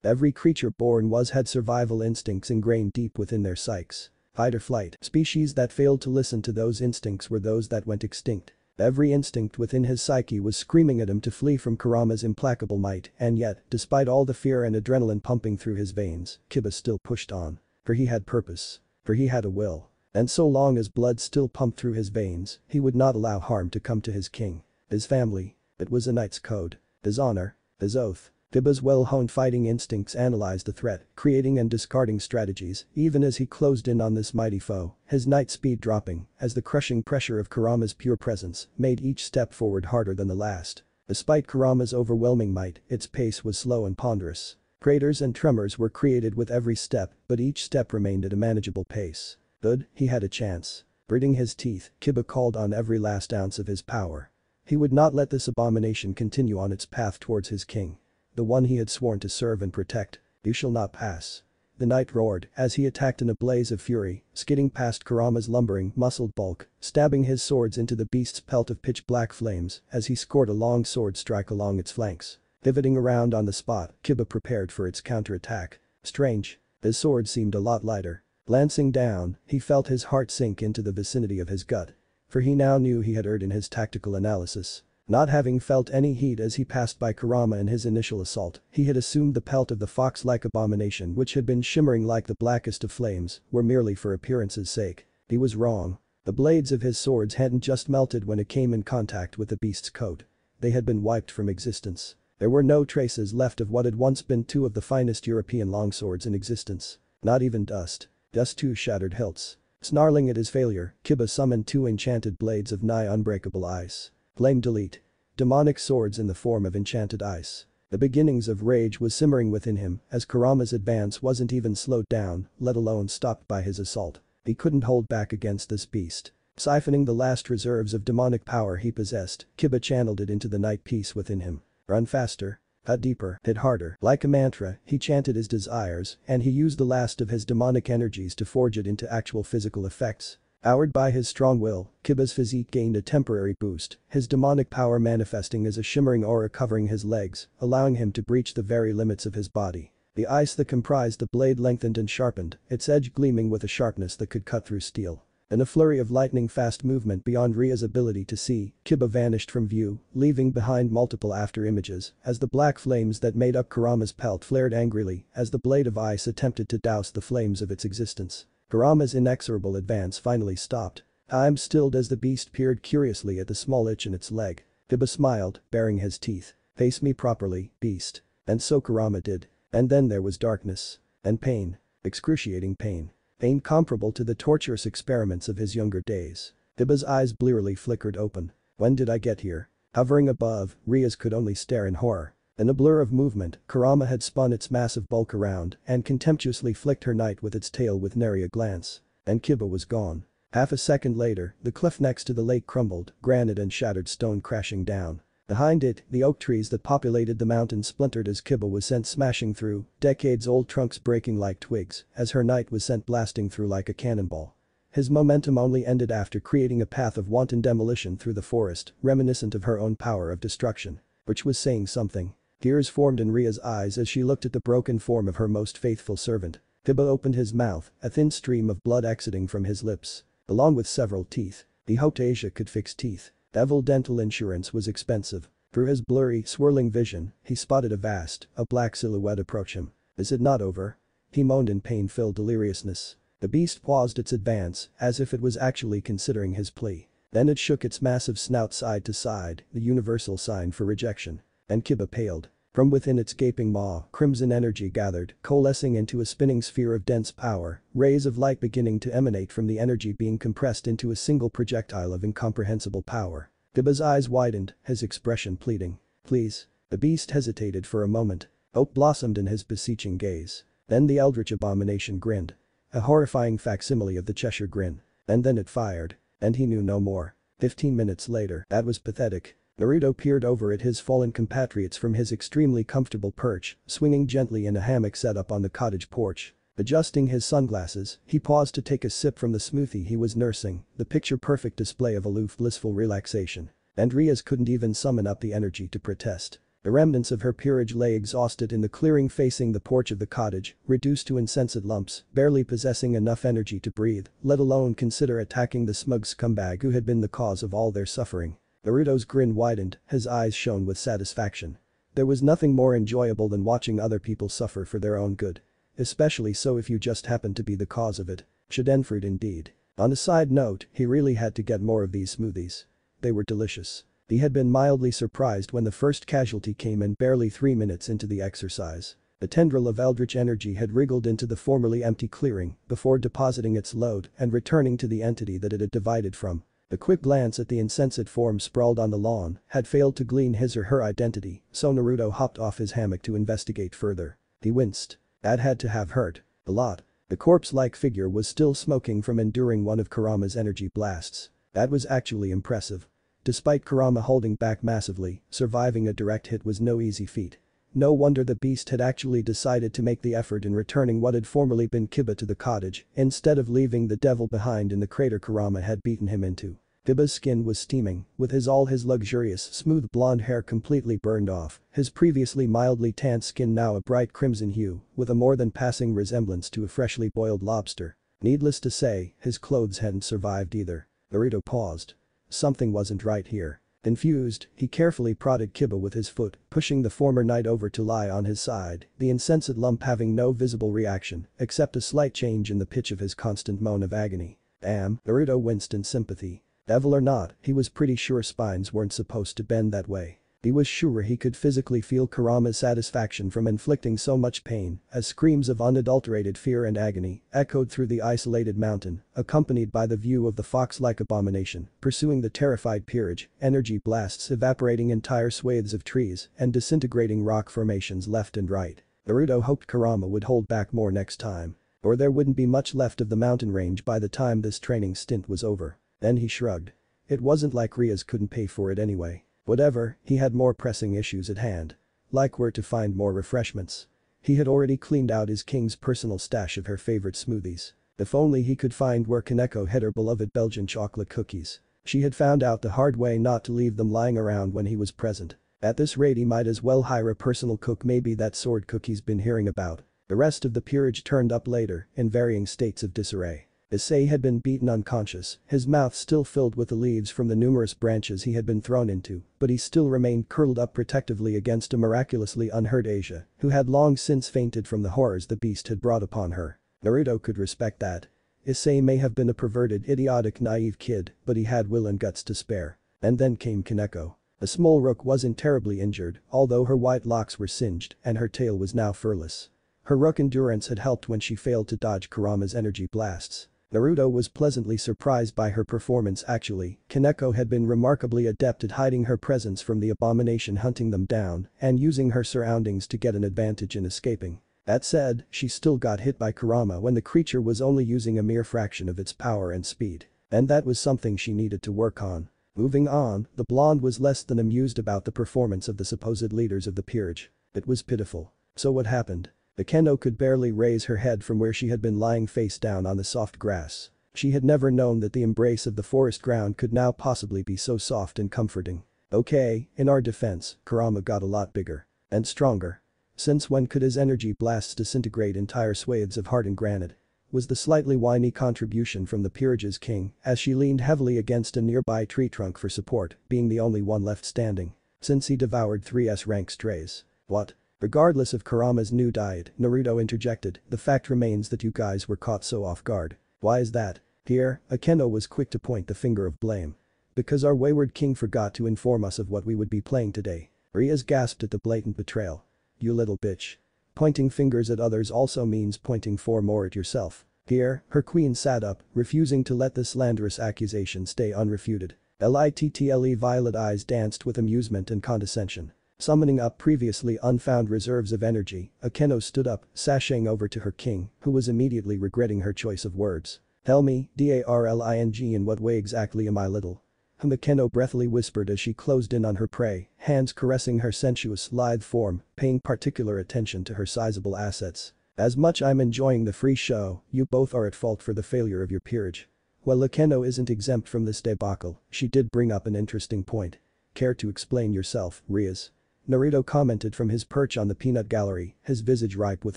Every creature born had survival instincts ingrained deep within their psyches. Fight or flight. Species that failed to listen to those instincts were those that went extinct. Every instinct within his psyche was screaming at him to flee from Kurama's implacable might, and yet, despite all the fear and adrenaline pumping through his veins, Kiba still pushed on. For he had purpose. For he had a will. And so long as blood still pumped through his veins, he would not allow harm to come to his king. His family. It was a knight's code. His honor. His oath. Kiba's well-honed fighting instincts analyzed the threat, creating and discarding strategies, even as he closed in on this mighty foe, his knight speed dropping, as the crushing pressure of Kurama's pure presence made each step forward harder than the last. Despite Kurama's overwhelming might, its pace was slow and ponderous. Craters and tremors were created with every step, but each step remained at a manageable pace. Good, he had a chance. Gritting his teeth, Kiba called on every last ounce of his power. He would not let this abomination continue on its path towards his king. The one he had sworn to serve and protect. You shall not pass. The knight roared as he attacked in a blaze of fury, skidding past Kurama's lumbering, muscled bulk, stabbing his swords into the beast's pelt of pitch-black flames as he scored a long sword strike along its flanks. Pivoting around on the spot, Kiba prepared for its counterattack. Strange. His sword seemed a lot lighter. Glancing down, he felt his heart sink into the vicinity of his gut. For he now knew he had erred in his tactical analysis. Not having felt any heat as he passed by Kurama in his initial assault, he had assumed the pelt of the fox-like abomination which had been shimmering like the blackest of flames were merely for appearance's sake. He was wrong. The blades of his swords hadn't just melted when it came in contact with the beast's coat. They had been wiped from existence. There were no traces left of what had once been two of the finest European longswords in existence. Not even dust. Just two shattered hilts. Snarling at his failure, Kiba summoned two enchanted blades of nigh unbreakable ice. Flame delete. Demonic swords in the form of enchanted ice. The beginnings of rage was simmering within him as Kurama's advance wasn't even slowed down, let alone stopped by his assault. He couldn't hold back against this beast. Siphoning the last reserves of demonic power he possessed, Kiba channeled it into the night peace within him. Run faster. Cut deeper. Hit harder. Like a mantra, he chanted his desires, and he used the last of his demonic energies to forge it into actual physical effects. Powered by his strong will, Kiba's physique gained a temporary boost, his demonic power manifesting as a shimmering aura covering his legs, allowing him to breach the very limits of his body. The ice that comprised the blade lengthened and sharpened, its edge gleaming with a sharpness that could cut through steel. In a flurry of lightning-fast movement beyond Ria's ability to see, Kiba vanished from view, leaving behind multiple after-images as the black flames that made up Kurama's pelt flared angrily as the blade of ice attempted to douse the flames of its existence. Kurama's inexorable advance finally stopped. Time stilled as the beast peered curiously at the small itch in its leg. Kiba smiled, baring his teeth. Face me properly, beast. And so Kurama did. And then there was darkness. And pain. Excruciating pain. Pain comparable to the torturous experiments of his younger days. Kiba's eyes blearily flickered open. When did I get here? Hovering above, Rias could only stare in horror. In a blur of movement, Kurama had spun its massive bulk around and contemptuously flicked her knight with its tail with nary a glance. And Kiba was gone. Half a second later, the cliff next to the lake crumbled, granite and shattered stone crashing down. Behind it, the oak trees that populated the mountain splintered as Kiba was sent smashing through, decades-old trunks breaking like twigs as her knight was sent blasting through like a cannonball. His momentum only ended after creating a path of wanton demolition through the forest, reminiscent of her own power of destruction. Which was saying something. Tears formed in Ria's eyes as she looked at the broken form of her most faithful servant. Kiba opened his mouth, a thin stream of blood exiting from his lips. Along with several teeth. He hoped Asia could fix teeth. Devil dental insurance was expensive. Through his blurry, swirling vision, he spotted a black silhouette approach him. Is it not over? He moaned in pain-filled deliriousness. The beast paused its advance, as if it was actually considering his plea. Then it shook its massive snout side to side, the universal sign for rejection. And Kiba paled. From within its gaping maw, crimson energy gathered, coalescing into a spinning sphere of dense power, rays of light beginning to emanate from the energy being compressed into a single projectile of incomprehensible power. Kiba's eyes widened, his expression pleading. Please. The beast hesitated for a moment. Hope blossomed in his beseeching gaze. Then the eldritch abomination grinned. A horrifying facsimile of the Cheshire grin. And then it fired. And he knew no more. 15 minutes later. That was pathetic. Naruto peered over at his fallen compatriots from his extremely comfortable perch, swinging gently in a hammock set up on the cottage porch. Adjusting his sunglasses, he paused to take a sip from the smoothie he was nursing, the picture-perfect display of aloof blissful relaxation. And Rias couldn't even summon up the energy to protest. The remnants of her peerage lay exhausted in the clearing facing the porch of the cottage, reduced to insensate lumps, barely possessing enough energy to breathe, let alone consider attacking the smug scumbag who had been the cause of all their suffering. Naruto's grin widened, his eyes shone with satisfaction. There was nothing more enjoyable than watching other people suffer for their own good. Especially so if you just happened to be the cause of it. Schadenfreude indeed. On a side note, he really had to get more of these smoothies. They were delicious. He had been mildly surprised when the first casualty came in barely 3 minutes into the exercise. The tendril of eldritch energy had wriggled into the formerly empty clearing before depositing its load and returning to the entity that it had divided from. The quick glance at the insensate form sprawled on the lawn had failed to glean his or her identity, so Naruto hopped off his hammock to investigate further. He winced. That had to have hurt. A lot. The corpse-like figure was still smoking from enduring one of Kurama's energy blasts. That was actually impressive. Despite Kurama holding back massively, surviving a direct hit was no easy feat. No wonder the beast had actually decided to make the effort in returning what had formerly been Kiba to the cottage, instead of leaving the devil behind in the crater Kurama had beaten him into. Kiba's skin was steaming, with all his luxurious, smooth blonde hair completely burned off, his previously mildly tanned skin now a bright crimson hue, with a more than passing resemblance to a freshly boiled lobster. Needless to say, his clothes hadn't survived either. Naruto paused. Something wasn't right here. Confused, he carefully prodded Kiba with his foot, pushing the former knight over to lie on his side, the insensate lump having no visible reaction, except a slight change in the pitch of his constant moan of agony. Damn, Naruto winced in sympathy. Devil or not, he was pretty sure spines weren't supposed to bend that way. He was sure he could physically feel Kurama's satisfaction from inflicting so much pain as screams of unadulterated fear and agony echoed through the isolated mountain, accompanied by the view of the fox-like abomination pursuing the terrified peerage, energy blasts evaporating entire swathes of trees and disintegrating rock formations left and right. Naruto hoped Kurama would hold back more next time. Or there wouldn't be much left of the mountain range by the time this training stint was over. Then he shrugged. It wasn't like Rias couldn't pay for it anyway. Whatever, he had more pressing issues at hand. Like where to find more refreshments. He had already cleaned out his king's personal stash of her favorite smoothies. If only he could find where Kaneko hid her beloved Belgian chocolate cookies. She had found out the hard way not to leave them lying around when he was present. At this rate he might as well hire a personal cook, maybe that sword cook he's been hearing about. The rest of the peerage turned up later, in varying states of disarray. Issei had been beaten unconscious, his mouth still filled with the leaves from the numerous branches he had been thrown into, but he still remained curled up protectively against a miraculously unhurt Asia, who had long since fainted from the horrors the beast had brought upon her. Naruto could respect that. Issei may have been a perverted, idiotic, naive kid, but he had will and guts to spare. And then came Kaneko. The small rook wasn't terribly injured, although her white locks were singed and her tail was now furless. Her rook endurance had helped when she failed to dodge Kurama's energy blasts. Naruto was pleasantly surprised by her performance actually. Kaneko had been remarkably adept at hiding her presence from the abomination hunting them down and using her surroundings to get an advantage in escaping. That said, she still got hit by Kurama when the creature was only using a mere fraction of its power and speed. And that was something she needed to work on. Moving on, the blonde was less than amused about the performance of the supposed leaders of the peerage. It was pitiful. So what happened? The Kendo could barely raise her head from where she had been lying face down on the soft grass. She had never known that the embrace of the forest ground could now possibly be so soft and comforting. Okay, in our defense, Kurama got a lot bigger. And stronger. Since when could his energy blasts disintegrate entire swathes of hardened granite? Was the slightly whiny contribution from the peerage's king as she leaned heavily against a nearby tree trunk for support, being the only one left standing. Since he devoured 3S rank strays. What? Regardless of Kurama's new diet, Naruto interjected, the fact remains that you guys were caught so off guard. Why is that? Here, Akeno was quick to point the finger of blame. Because our wayward king forgot to inform us of what we would be playing today. Rias gasped at the blatant betrayal. You little bitch. Pointing fingers at others also means pointing 4 more at yourself. Here, her queen sat up, refusing to let the slanderous accusation stay unrefuted. Little violet eyes danced with amusement and condescension. Summoning up previously unfound reserves of energy, Akeno stood up, sashaying over to her king, who was immediately regretting her choice of words. Tell me, darling, in what way exactly am I little? Akeno breathily whispered as she closed in on her prey, hands caressing her sensuous, lithe form, paying particular attention to her sizable assets. As much I'm enjoying the free show, you both are at fault for the failure of your peerage. While Akeno isn't exempt from this debacle, she did bring up an interesting point. Care to explain yourself, Rias? Naruto commented from his perch on the peanut gallery, his visage ripe with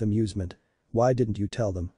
amusement. Why didn't you tell them?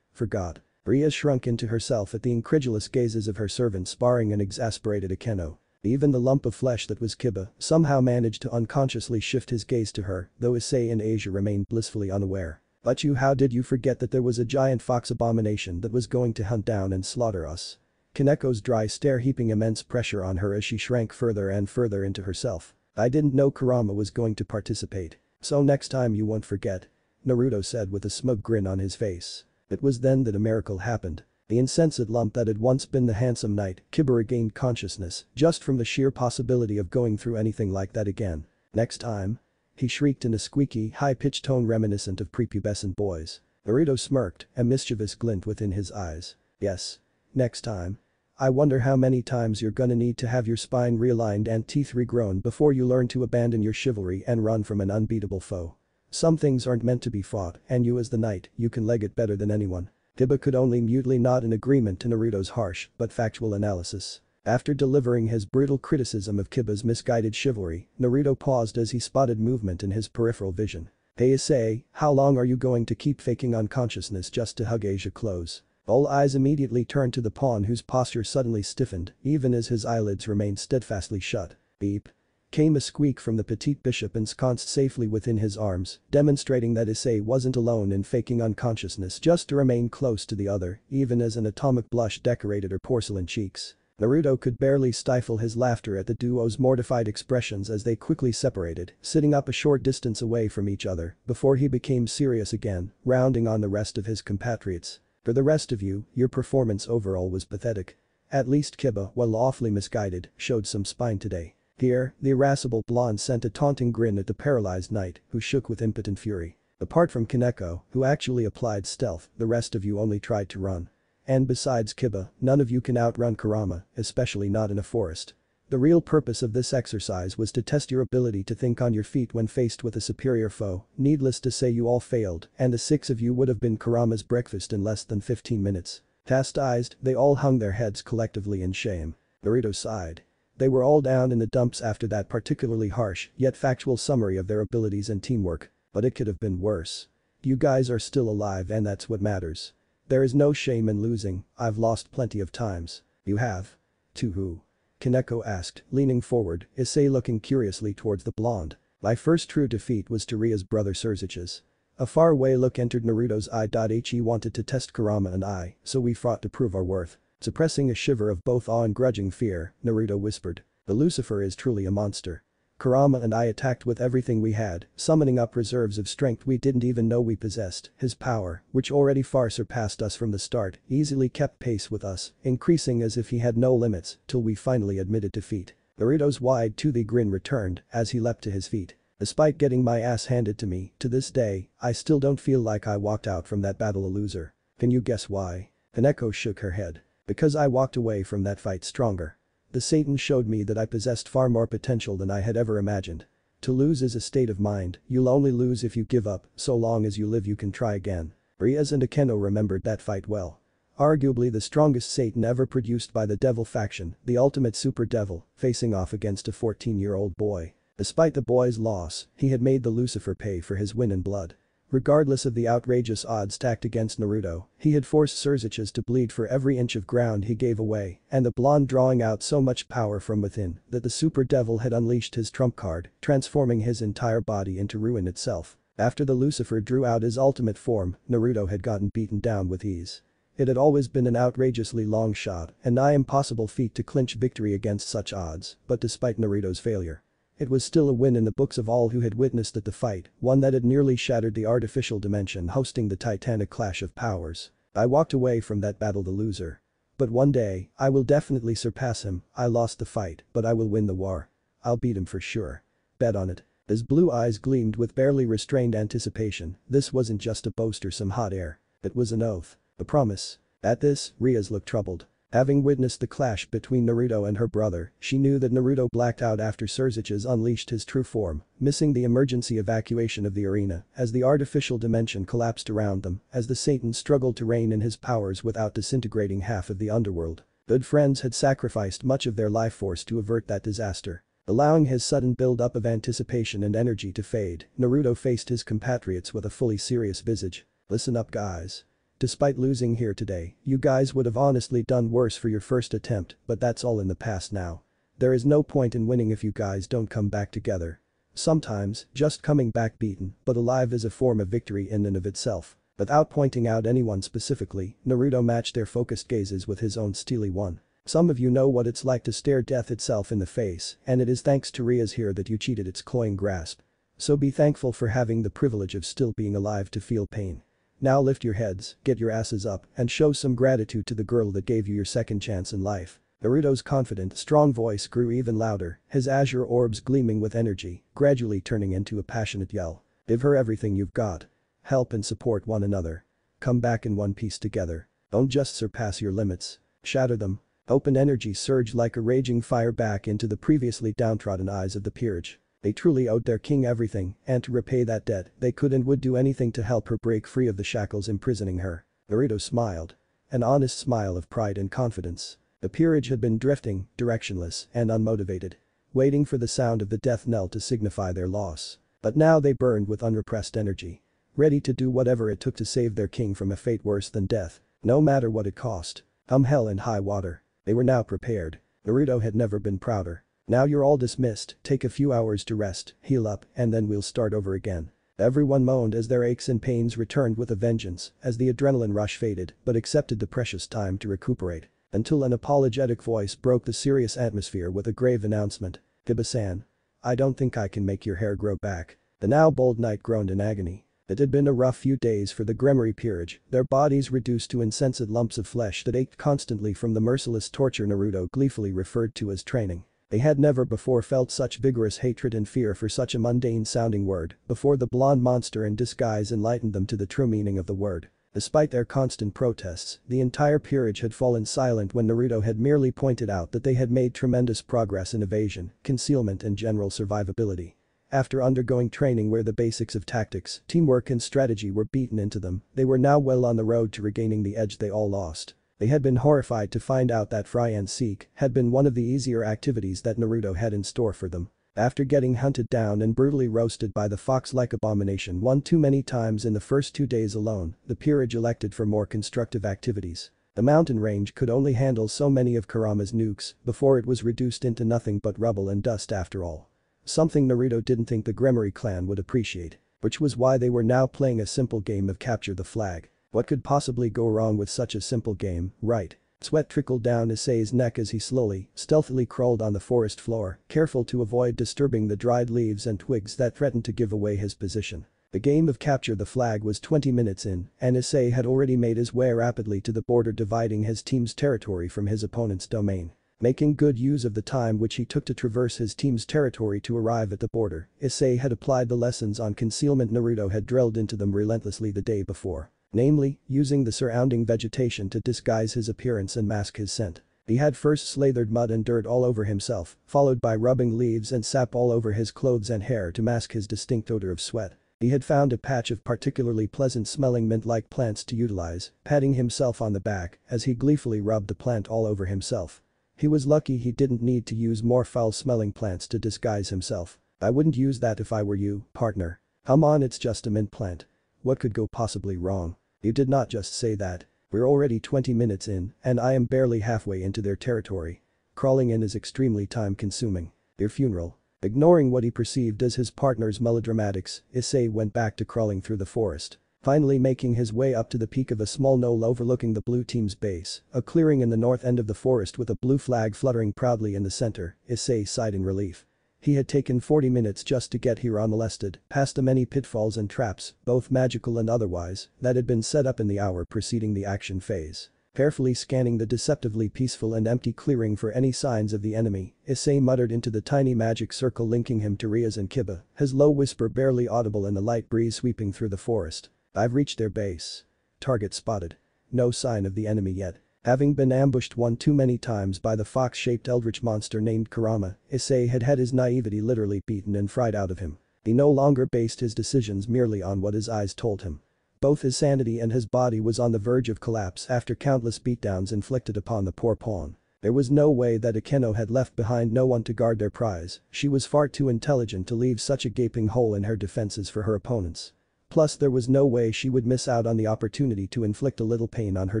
Forgot. Ria shrunk into herself at the incredulous gazes of her servant sparring and exasperated Akeno. Even the lump of flesh that was Kiba somehow managed to unconsciously shift his gaze to her, though Issei and Asia remained blissfully unaware. But how did you forget that there was a giant fox abomination that was going to hunt down and slaughter us? Kaneko's dry stare heaping immense pressure on her as she shrank further and further into herself. I didn't know Kurama was going to participate. So next time you won't forget. Naruto said with a smug grin on his face. It was then that a miracle happened. The insensate lump that had once been the handsome knight, Kiba regained consciousness just from the sheer possibility of going through anything like that again. Next time? He shrieked in a squeaky, high-pitched tone reminiscent of prepubescent boys. Naruto smirked, a mischievous glint within his eyes. Yes. Next time. I wonder how many times you're gonna need to have your spine realigned and teeth regrown before you learn to abandon your chivalry and run from an unbeatable foe. Some things aren't meant to be fought, and you as the knight, you can leg it better than anyone. Kiba could only mutely nod in agreement to Naruto's harsh but factual analysis. After delivering his brutal criticism of Kiba's misguided chivalry, Naruto paused as he spotted movement in his peripheral vision. Hey Issei, how long are you going to keep faking unconsciousness just to hug Asia close? All eyes immediately turned to the pawn whose posture suddenly stiffened, even as his eyelids remained steadfastly shut. Beep. Came a squeak from the petite bishop ensconced safely within his arms, demonstrating that Issei wasn't alone in faking unconsciousness just to remain close to the other, even as an atomic blush decorated her porcelain cheeks. Naruto could barely stifle his laughter at the duo's mortified expressions as they quickly separated, sitting up a short distance away from each other, before he became serious again, rounding on the rest of his compatriots. For the rest of you, your performance overall was pathetic. At least Kiba, while awfully misguided, showed some spine today. Here, the irascible blonde sent a taunting grin at the paralyzed knight, who shook with impotent fury. Apart from Kaneko, who actually applied stealth, the rest of you only tried to run. And besides Kiba, none of you can outrun Kurama, especially not in a forest. The real purpose of this exercise was to test your ability to think on your feet when faced with a superior foe. Needless to say you all failed, and the 6 of you would have been Kurama's breakfast in less than 15 minutes. Chastised, they all hung their heads collectively in shame. Naruto sighed. They were all down in the dumps after that particularly harsh, yet factual summary of their abilities and teamwork. But it could have been worse. You guys are still alive and that's what matters. There is no shame in losing, I've lost plenty of times. You have? To who? Kaneko asked, leaning forward, Issei looking curiously towards the blonde. My first true defeat was to Ria's brother Surzich's. A faraway look entered Naruto's eye. He wanted to test Kurama and I, so we fought to prove our worth. Suppressing a shiver of both awe and grudging fear, Naruto whispered. The Lucifer is truly a monster. Kurama and I attacked with everything we had, summoning up reserves of strength we didn't even know we possessed. His power, which already far surpassed us from the start, easily kept pace with us, increasing as if he had no limits, till we finally admitted defeat. Naruto's wide-toothy grin returned as he leapt to his feet. Despite getting my ass handed to me, to this day, I still don't feel like I walked out from that battle a loser. Can you guess why? Kaneko shook her head. Because I walked away from that fight stronger. The Satan showed me that I possessed far more potential than I had ever imagined. To lose is a state of mind, you'll only lose if you give up, so long as you live you can try again. Rias and Akeno remembered that fight well. Arguably the strongest Satan ever produced by the Devil faction, the ultimate super devil, facing off against a 14-year-old boy. Despite the boy's loss, he had made the Lucifer pay for his win in blood. Regardless of the outrageous odds stacked against Naruto, he had forced Surzich's to bleed for every inch of ground he gave away, and the blonde drawing out so much power from within that the super devil had unleashed his trump card, transforming his entire body into ruin itself. After the Lucifer drew out his ultimate form, Naruto had gotten beaten down with ease. It had always been an outrageously long shot, a nigh impossible feat to clinch victory against such odds, but despite Naruto's failure, it was still a win in the books of all who had witnessed the fight, one that had nearly shattered the artificial dimension hosting the titanic clash of powers. I walked away from that battle the loser. But one day, I will definitely surpass him. I lost the fight, but I will win the war. I'll beat him for sure. Bet on it. His blue eyes gleamed with barely restrained anticipation. This wasn't just a boast or some hot air. It was an oath. A promise. At this, Rias looked troubled. Having witnessed the clash between Naruto and her brother, she knew that Naruto blacked out after Surzich's unleashed his true form, missing the emergency evacuation of the arena as the artificial dimension collapsed around them as the Satan struggled to reign in his powers without disintegrating half of the underworld. Good friends had sacrificed much of their life force to avert that disaster. Allowing his sudden build-up of anticipation and energy to fade, Naruto faced his compatriots with a fully serious visage. "Listen up, guys. Despite losing here today, you guys would have honestly done worse for your first attempt, but that's all in the past now. There is no point in winning if you guys don't come back together. Sometimes, just coming back beaten but alive is a form of victory in and of itself." Without pointing out anyone specifically, Naruto matched their focused gazes with his own steely one. "Some of you know what it's like to stare death itself in the face, and it is thanks to Rias here that you cheated its cloying grasp. So be thankful for having the privilege of still being alive to feel pain. Now lift your heads, get your asses up, and show some gratitude to the girl that gave you your second chance in life." Naruto's confident, strong voice grew even louder, his azure orbs gleaming with energy, gradually turning into a passionate yell. "Give her everything you've got. Help and support one another. Come back in one piece together. Don't just surpass your limits. Shatter them." Open energy surged like a raging fire back into the previously downtrodden eyes of the peerage. They truly owed their king everything, and to repay that debt, they could and would do anything to help her break free of the shackles imprisoning her. Naruto smiled. An honest smile of pride and confidence. The peerage had been drifting, directionless, and unmotivated. Waiting for the sound of the death knell to signify their loss. But now they burned with unrepressed energy. Ready to do whatever it took to save their king from a fate worse than death. No matter what it cost. Hell and high water. They were now prepared. Naruto had never been prouder. "Now you're all dismissed, take a few hours to rest, heal up, and then we'll start over again." Everyone moaned as their aches and pains returned with a vengeance as the adrenaline rush faded but accepted the precious time to recuperate. Until an apologetic voice broke the serious atmosphere with a grave announcement. "Kiba-san. I don't think I can make your hair grow back." The now bold knight groaned in agony. It had been a rough few days for the Gremory peerage, their bodies reduced to insensate lumps of flesh that ached constantly from the merciless torture Naruto gleefully referred to as training. They had never before felt such vigorous hatred and fear for such a mundane-sounding word before the blonde monster in disguise enlightened them to the true meaning of the word. Despite their constant protests, the entire peerage had fallen silent when Naruto had merely pointed out that they had made tremendous progress in evasion, concealment and general survivability. After undergoing training where the basics of tactics, teamwork and strategy were beaten into them, they were now well on the road to regaining the edge they all lost. They had been horrified to find out that Fry and Seek had been one of the easier activities that Naruto had in store for them. After getting hunted down and brutally roasted by the fox-like abomination one too many times in the first 2 days alone, the peerage elected for more constructive activities. The mountain range could only handle so many of Kurama's nukes before it was reduced into nothing but rubble and dust after all. Something Naruto didn't think the Gremory clan would appreciate. Which was why they were now playing a simple game of capture the flag. What could possibly go wrong with such a simple game, right? Sweat trickled down Issei's neck as he slowly, stealthily crawled on the forest floor, careful to avoid disturbing the dried leaves and twigs that threatened to give away his position. The game of capture the flag was 20 minutes in, and Issei had already made his way rapidly to the border dividing his team's territory from his opponent's domain. Making good use of the time which he took to traverse his team's territory to arrive at the border, Issei had applied the lessons on concealment Naruto had drilled into them relentlessly the day before. Namely, using the surrounding vegetation to disguise his appearance and mask his scent. He had first slathered mud and dirt all over himself, followed by rubbing leaves and sap all over his clothes and hair to mask his distinct odor of sweat. He had found a patch of particularly pleasant-smelling mint-like plants to utilize, patting himself on the back as he gleefully rubbed the plant all over himself. He was lucky he didn't need to use more foul-smelling plants to disguise himself. "I wouldn't use that if I were you, partner. Come on, it's just a mint plant. What could go possibly wrong?" "You did not just say that. We're already 20 minutes in, and I am barely halfway into their territory. Crawling in is extremely time-consuming. Your funeral." Ignoring what he perceived as his partner's melodramatics, Issei went back to crawling through the forest. Finally making his way up to the peak of a small knoll overlooking the blue team's base, a clearing in the north end of the forest with a blue flag fluttering proudly in the center, Issei sighed in relief. He had taken 40 minutes just to get here unmolested, past the many pitfalls and traps, both magical and otherwise, that had been set up in the hour preceding the action phase. Carefully scanning the deceptively peaceful and empty clearing for any signs of the enemy, Issei muttered into the tiny magic circle linking him to Rias and Kiba, his low whisper barely audible in the light breeze sweeping through the forest. "I've reached their base. Target spotted. No sign of the enemy yet." Having been ambushed one too many times by the fox-shaped eldritch monster named Kurama, Issei had had his naivety literally beaten and fried out of him. He no longer based his decisions merely on what his eyes told him. Both his sanity and his body was on the verge of collapse after countless beatdowns inflicted upon the poor pawn. There was no way that Akeno had left behind no one to guard their prize, she was far too intelligent to leave such a gaping hole in her defenses for her opponents. Plus there was no way she would miss out on the opportunity to inflict a little pain on her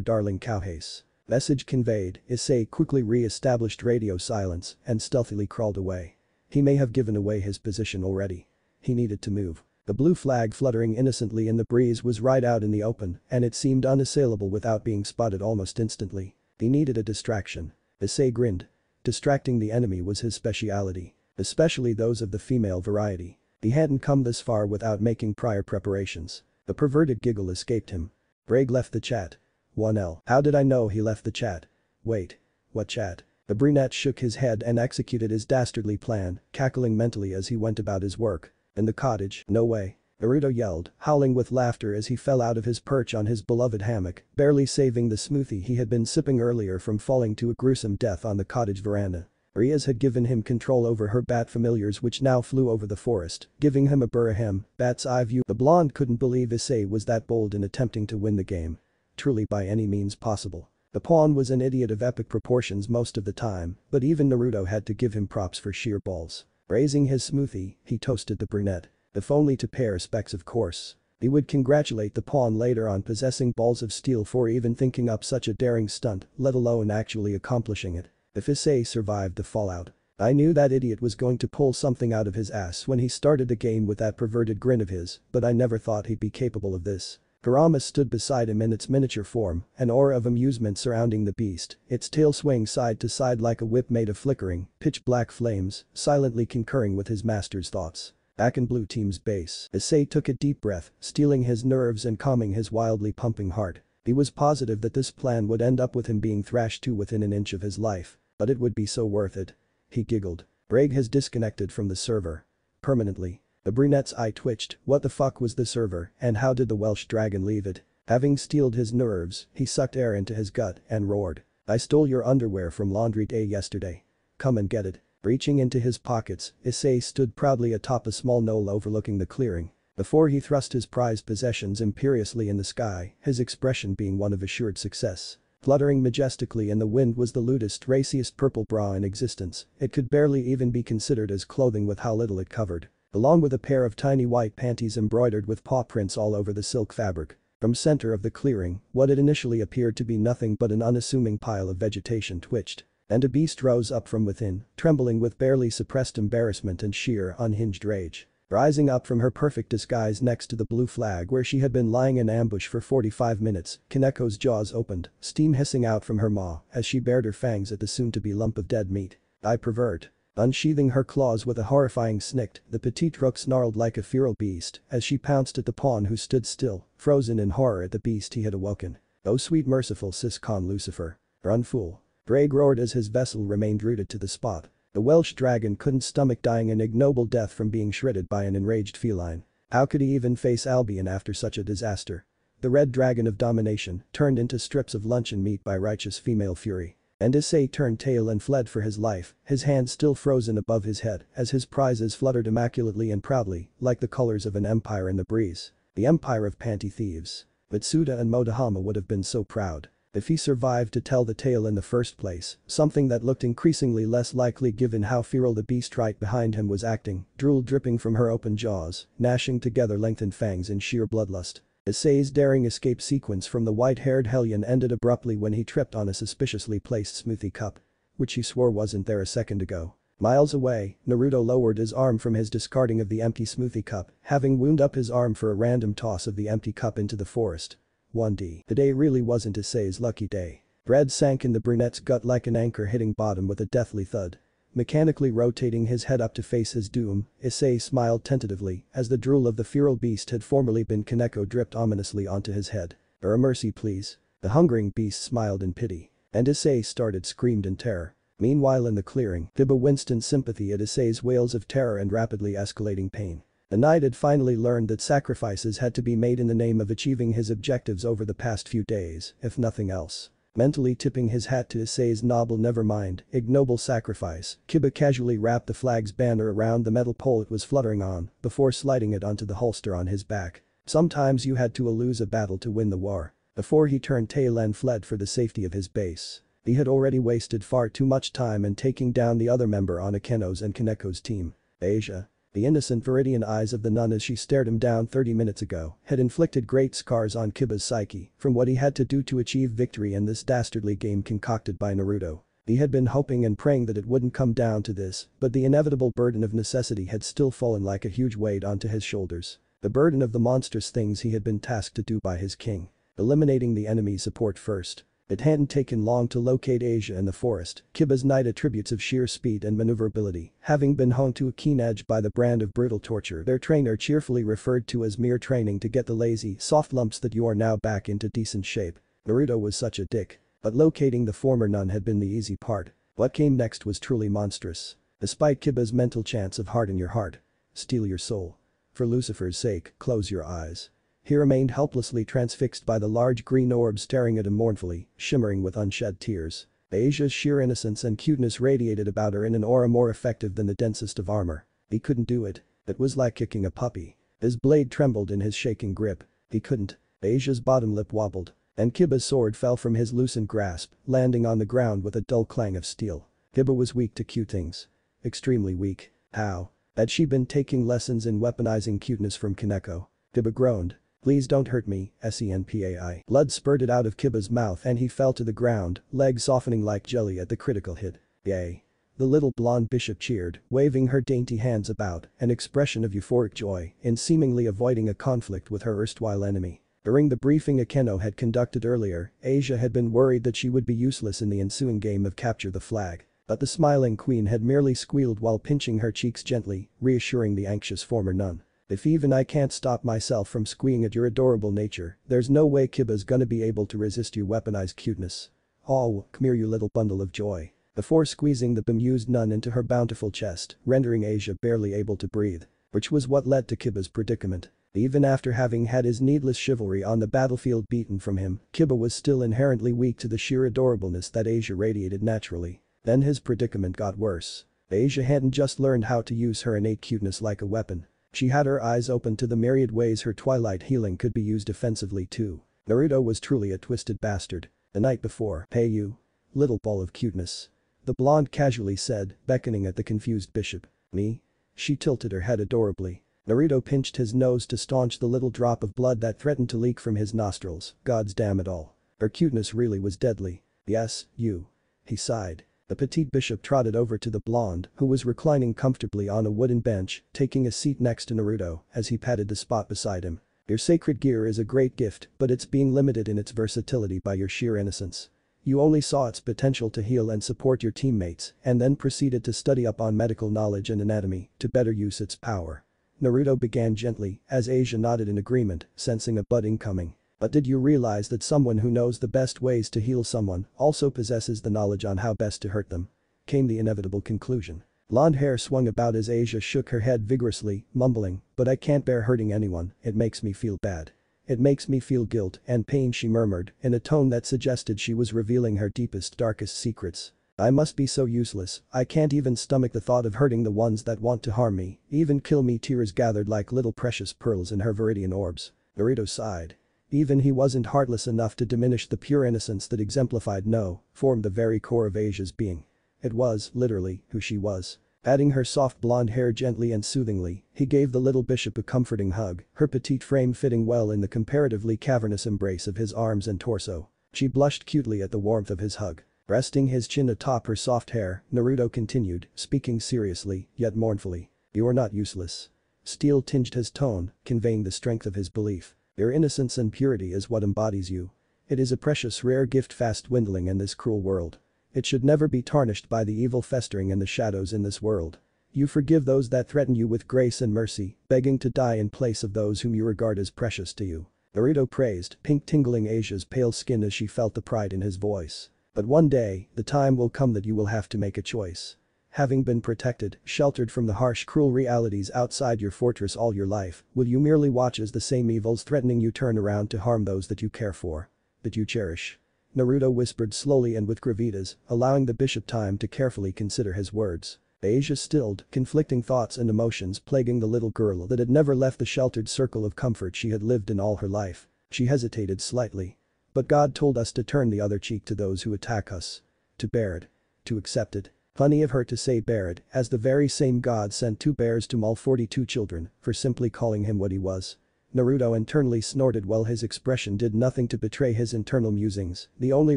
darling Cowhace. Message conveyed, Issei quickly re-established radio silence and stealthily crawled away. He may have given away his position already. He needed to move. The blue flag fluttering innocently in the breeze was right out in the open and it seemed unassailable without being spotted almost instantly. He needed a distraction. Issei grinned. Distracting the enemy was his speciality. Especially those of the female variety. He hadn't come this far without making prior preparations. The perverted giggle escaped him. Braig left the chat. 1L. How did I know he left the chat? Wait. What chat? The brunette shook his head and executed his dastardly plan, cackling mentally as he went about his work. In the cottage, no way. Naruto yelled, howling with laughter as he fell out of his perch on his beloved hammock, barely saving the smoothie he had been sipping earlier from falling to a gruesome death on the cottage veranda. Rias had given him control over her bat familiars which now flew over the forest, giving him a Burahem, bat's eye view. The blonde couldn't believe Issei was that bold in attempting to win the game. Truly by any means possible. The pawn was an idiot of epic proportions most of the time, but even Naruto had to give him props for sheer balls. Raising his smoothie, he toasted the brunette. If only to pay respects of course. He would congratulate the pawn later on possessing balls of steel for even thinking up such a daring stunt, let alone actually accomplishing it. If Issei survived the fallout. I knew that idiot was going to pull something out of his ass when he started the game with that perverted grin of his, but I never thought he'd be capable of this. Kurama stood beside him in its miniature form, an aura of amusement surrounding the beast, its tail swaying side to side like a whip made of flickering, pitch-black flames, silently concurring with his master's thoughts. Back in blue team's base, Issei took a deep breath, steeling his nerves and calming his wildly pumping heart. He was positive that this plan would end up with him being thrashed to within an inch of his life, but it would be so worth it. He giggled. Braig has disconnected from the server. Permanently. The brunette's eye twitched, what the fuck was the server and how did the Welsh dragon leave it? Having steeled his nerves, he sucked air into his gut and roared. I stole your underwear from laundry day yesterday. Come and get it. Reaching into his pockets, Issei stood proudly atop a small knoll overlooking the clearing. Before he thrust his prized possessions imperiously in the sky, his expression being one of assured success. Fluttering majestically in the wind was the lewdest raciest purple bra in existence, it could barely even be considered as clothing with how little it covered. Along with a pair of tiny white panties embroidered with paw prints all over the silk fabric. From center of the clearing, what had initially appeared to be nothing but an unassuming pile of vegetation twitched. And a beast rose up from within, trembling with barely suppressed embarrassment and sheer unhinged rage. Rising up from her perfect disguise next to the blue flag where she had been lying in ambush for 45 minutes, Kaneko's jaws opened, steam hissing out from her maw as she bared her fangs at the soon-to-be lump of dead meat. I pervert. Unsheathing her claws with a horrifying snick, the petite rook snarled like a feral beast as she pounced at the pawn who stood still, frozen in horror at the beast he had awoken. Oh sweet merciful Sis-Con Lucifer. Run fool. Braig roared as his vessel remained rooted to the spot. The Welsh dragon couldn't stomach dying an ignoble death from being shredded by an enraged feline. How could he even face Albion after such a disaster? The red dragon of domination turned into strips of luncheon meat by righteous female fury. And Issei turned tail and fled for his life, his hands still frozen above his head as his prizes fluttered immaculately and proudly, like the colors of an empire in the breeze. The empire of panty thieves. Mitsuda and Motohama would have been so proud. If he survived to tell the tale in the first place, something that looked increasingly less likely given how feral the beast right behind him was acting, drool dripping from her open jaws, gnashing together lengthened fangs in sheer bloodlust. Issei's daring escape sequence from the white-haired hellion ended abruptly when he tripped on a suspiciously placed smoothie cup. Which he swore wasn't there a second ago. Miles away, Naruto lowered his arm from his discarding of the empty smoothie cup, having wound up his arm for a random toss of the empty cup into the forest. 1D. The day really wasn't Issei's lucky day. Bread sank in the brunette's gut like an anchor hitting bottom with a deathly thud. Mechanically rotating his head up to face his doom, Issei smiled tentatively as the drool of the feral beast had formerly been Kaneko dripped ominously onto his head. A mercy please. The hungering beast smiled in pity. And Issei screamed in terror. Meanwhile in the clearing, Biba winced in sympathy at Issei's wails of terror and rapidly escalating pain. The knight had finally learned that sacrifices had to be made in the name of achieving his objectives over the past few days, if nothing else. Mentally tipping his hat to Issei's noble never mind, ignoble sacrifice, Kiba casually wrapped the flag's banner around the metal pole it was fluttering on, before sliding it onto the holster on his back. Sometimes you had to lose a battle to win the war. Before he turned tail and fled for the safety of his base. He had already wasted far too much time in taking down the other member on Akeno's and Kaneko's team. Asia. The innocent Viridian eyes of the nun as she stared him down 30 minutes ago had inflicted great scars on Kiba's psyche from what he had to do to achieve victory in this dastardly game concocted by Naruto. He had been hoping and praying that it wouldn't come down to this, but the inevitable burden of necessity had still fallen like a huge weight onto his shoulders. The burden of the monstrous things he had been tasked to do by his king. Eliminating the enemy support first. It hadn't taken long to locate Asia in the forest. Kiba's knight attributes of sheer speed and maneuverability, having been honed to a keen edge by the brand of brutal torture their trainer cheerfully referred to as mere training to get the lazy, soft lumps that you are now back into decent shape. Naruto was such a dick. But locating the former nun had been the easy part. What came next was truly monstrous. Despite Kiba's mental chants of harden your heart. Steal your soul. For Lucifer's sake, close your eyes. He remained helplessly transfixed by the large green orb staring at him mournfully, shimmering with unshed tears. Asia's sheer innocence and cuteness radiated about her in an aura more effective than the densest of armor. He couldn't do it. It was like kicking a puppy. His blade trembled in his shaking grip. He couldn't. Asia's bottom lip wobbled. And Kiba's sword fell from his loosened grasp, landing on the ground with a dull clang of steel. Kiba was weak to cute things. Extremely weak. How? Had she been taking lessons in weaponizing cuteness from Kaneko? Kiba groaned. Please don't hurt me, senpai. Blood spurted out of Kiba's mouth and he fell to the ground, legs softening like jelly at the critical hit. Yay. The little blonde bishop cheered, waving her dainty hands about, an expression of euphoric joy in seemingly avoiding a conflict with her erstwhile enemy. During the briefing Akeno had conducted earlier, Asia had been worried that she would be useless in the ensuing game of capture the flag. But the smiling queen had merely squealed while pinching her cheeks gently, reassuring the anxious former nun. If even I can't stop myself from squeeing at your adorable nature, there's no way Kiba's gonna be able to resist your weaponized cuteness. Oh, come here you little bundle of joy. Before squeezing the bemused nun into her bountiful chest, rendering Asia barely able to breathe. Which was what led to Kiba's predicament. Even after having had his needless chivalry on the battlefield beaten from him, Kiba was still inherently weak to the sheer adorableness that Asia radiated naturally. Then his predicament got worse. Asia hadn't just learned how to use her innate cuteness like a weapon. She had her eyes open to the myriad ways her twilight healing could be used offensively too. Naruto was truly a twisted bastard. The night before, hey you. Little ball of cuteness. The blonde casually said, beckoning at the confused bishop. Me? She tilted her head adorably. Naruto pinched his nose to staunch the little drop of blood that threatened to leak from his nostrils. Gods damn it all. Her cuteness really was deadly. Yes, you. He sighed. The petite bishop trotted over to the blonde, who was reclining comfortably on a wooden bench, taking a seat next to Naruto as he patted the spot beside him. Your sacred gear is a great gift, but it's being limited in its versatility by your sheer innocence. You only saw its potential to heal and support your teammates, and then proceeded to study up on medical knowledge and anatomy to better use its power. Naruto began gently, as Asia nodded in agreement, sensing a budding coming. But did you realize that someone who knows the best ways to heal someone also possesses the knowledge on how best to hurt them? Came the inevitable conclusion. Blonde hair swung about as Asia shook her head vigorously, mumbling, but I can't bear hurting anyone, it makes me feel bad. It makes me feel guilt and pain she murmured in a tone that suggested she was revealing her deepest darkest secrets. I must be so useless, I can't even stomach the thought of hurting the ones that want to harm me, even kill me. Tears gathered like little precious pearls in her viridian orbs. Naruto sighed. Even he wasn't heartless enough to diminish the pure innocence that exemplified formed the very core of Asia's being. It was, literally, who she was. Patting her soft blonde hair gently and soothingly, he gave the little bishop a comforting hug, her petite frame fitting well in the comparatively cavernous embrace of his arms and torso. She blushed cutely at the warmth of his hug. Resting his chin atop her soft hair, Naruto continued, speaking seriously, yet mournfully. You are not useless. Steel tinged his tone, conveying the strength of his belief. Your innocence and purity is what embodies you. It is a precious rare gift fast dwindling in this cruel world. It should never be tarnished by the evil festering in the shadows in this world. You forgive those that threaten you with grace and mercy, begging to die in place of those whom you regard as precious to you. Naruto praised, pink tingling Asia's pale skin as she felt the pride in his voice. But one day, the time will come that you will have to make a choice. Having been protected, sheltered from the harsh cruel realities outside your fortress all your life, will you merely watch as the same evils threatening you turn around to harm those that you care for? That you cherish? Naruto whispered slowly and with gravitas, allowing the bishop time to carefully consider his words. Asia stilled, conflicting thoughts and emotions plaguing the little girl that had never left the sheltered circle of comfort she had lived in all her life. She hesitated slightly. But God told us to turn the other cheek to those who attack us. To bear it. To accept it. Funny of her to say bear it, as the very same god sent 2 bears to maul 42 children for simply calling him what he was. Naruto internally snorted while his expression did nothing to betray his internal musings. The only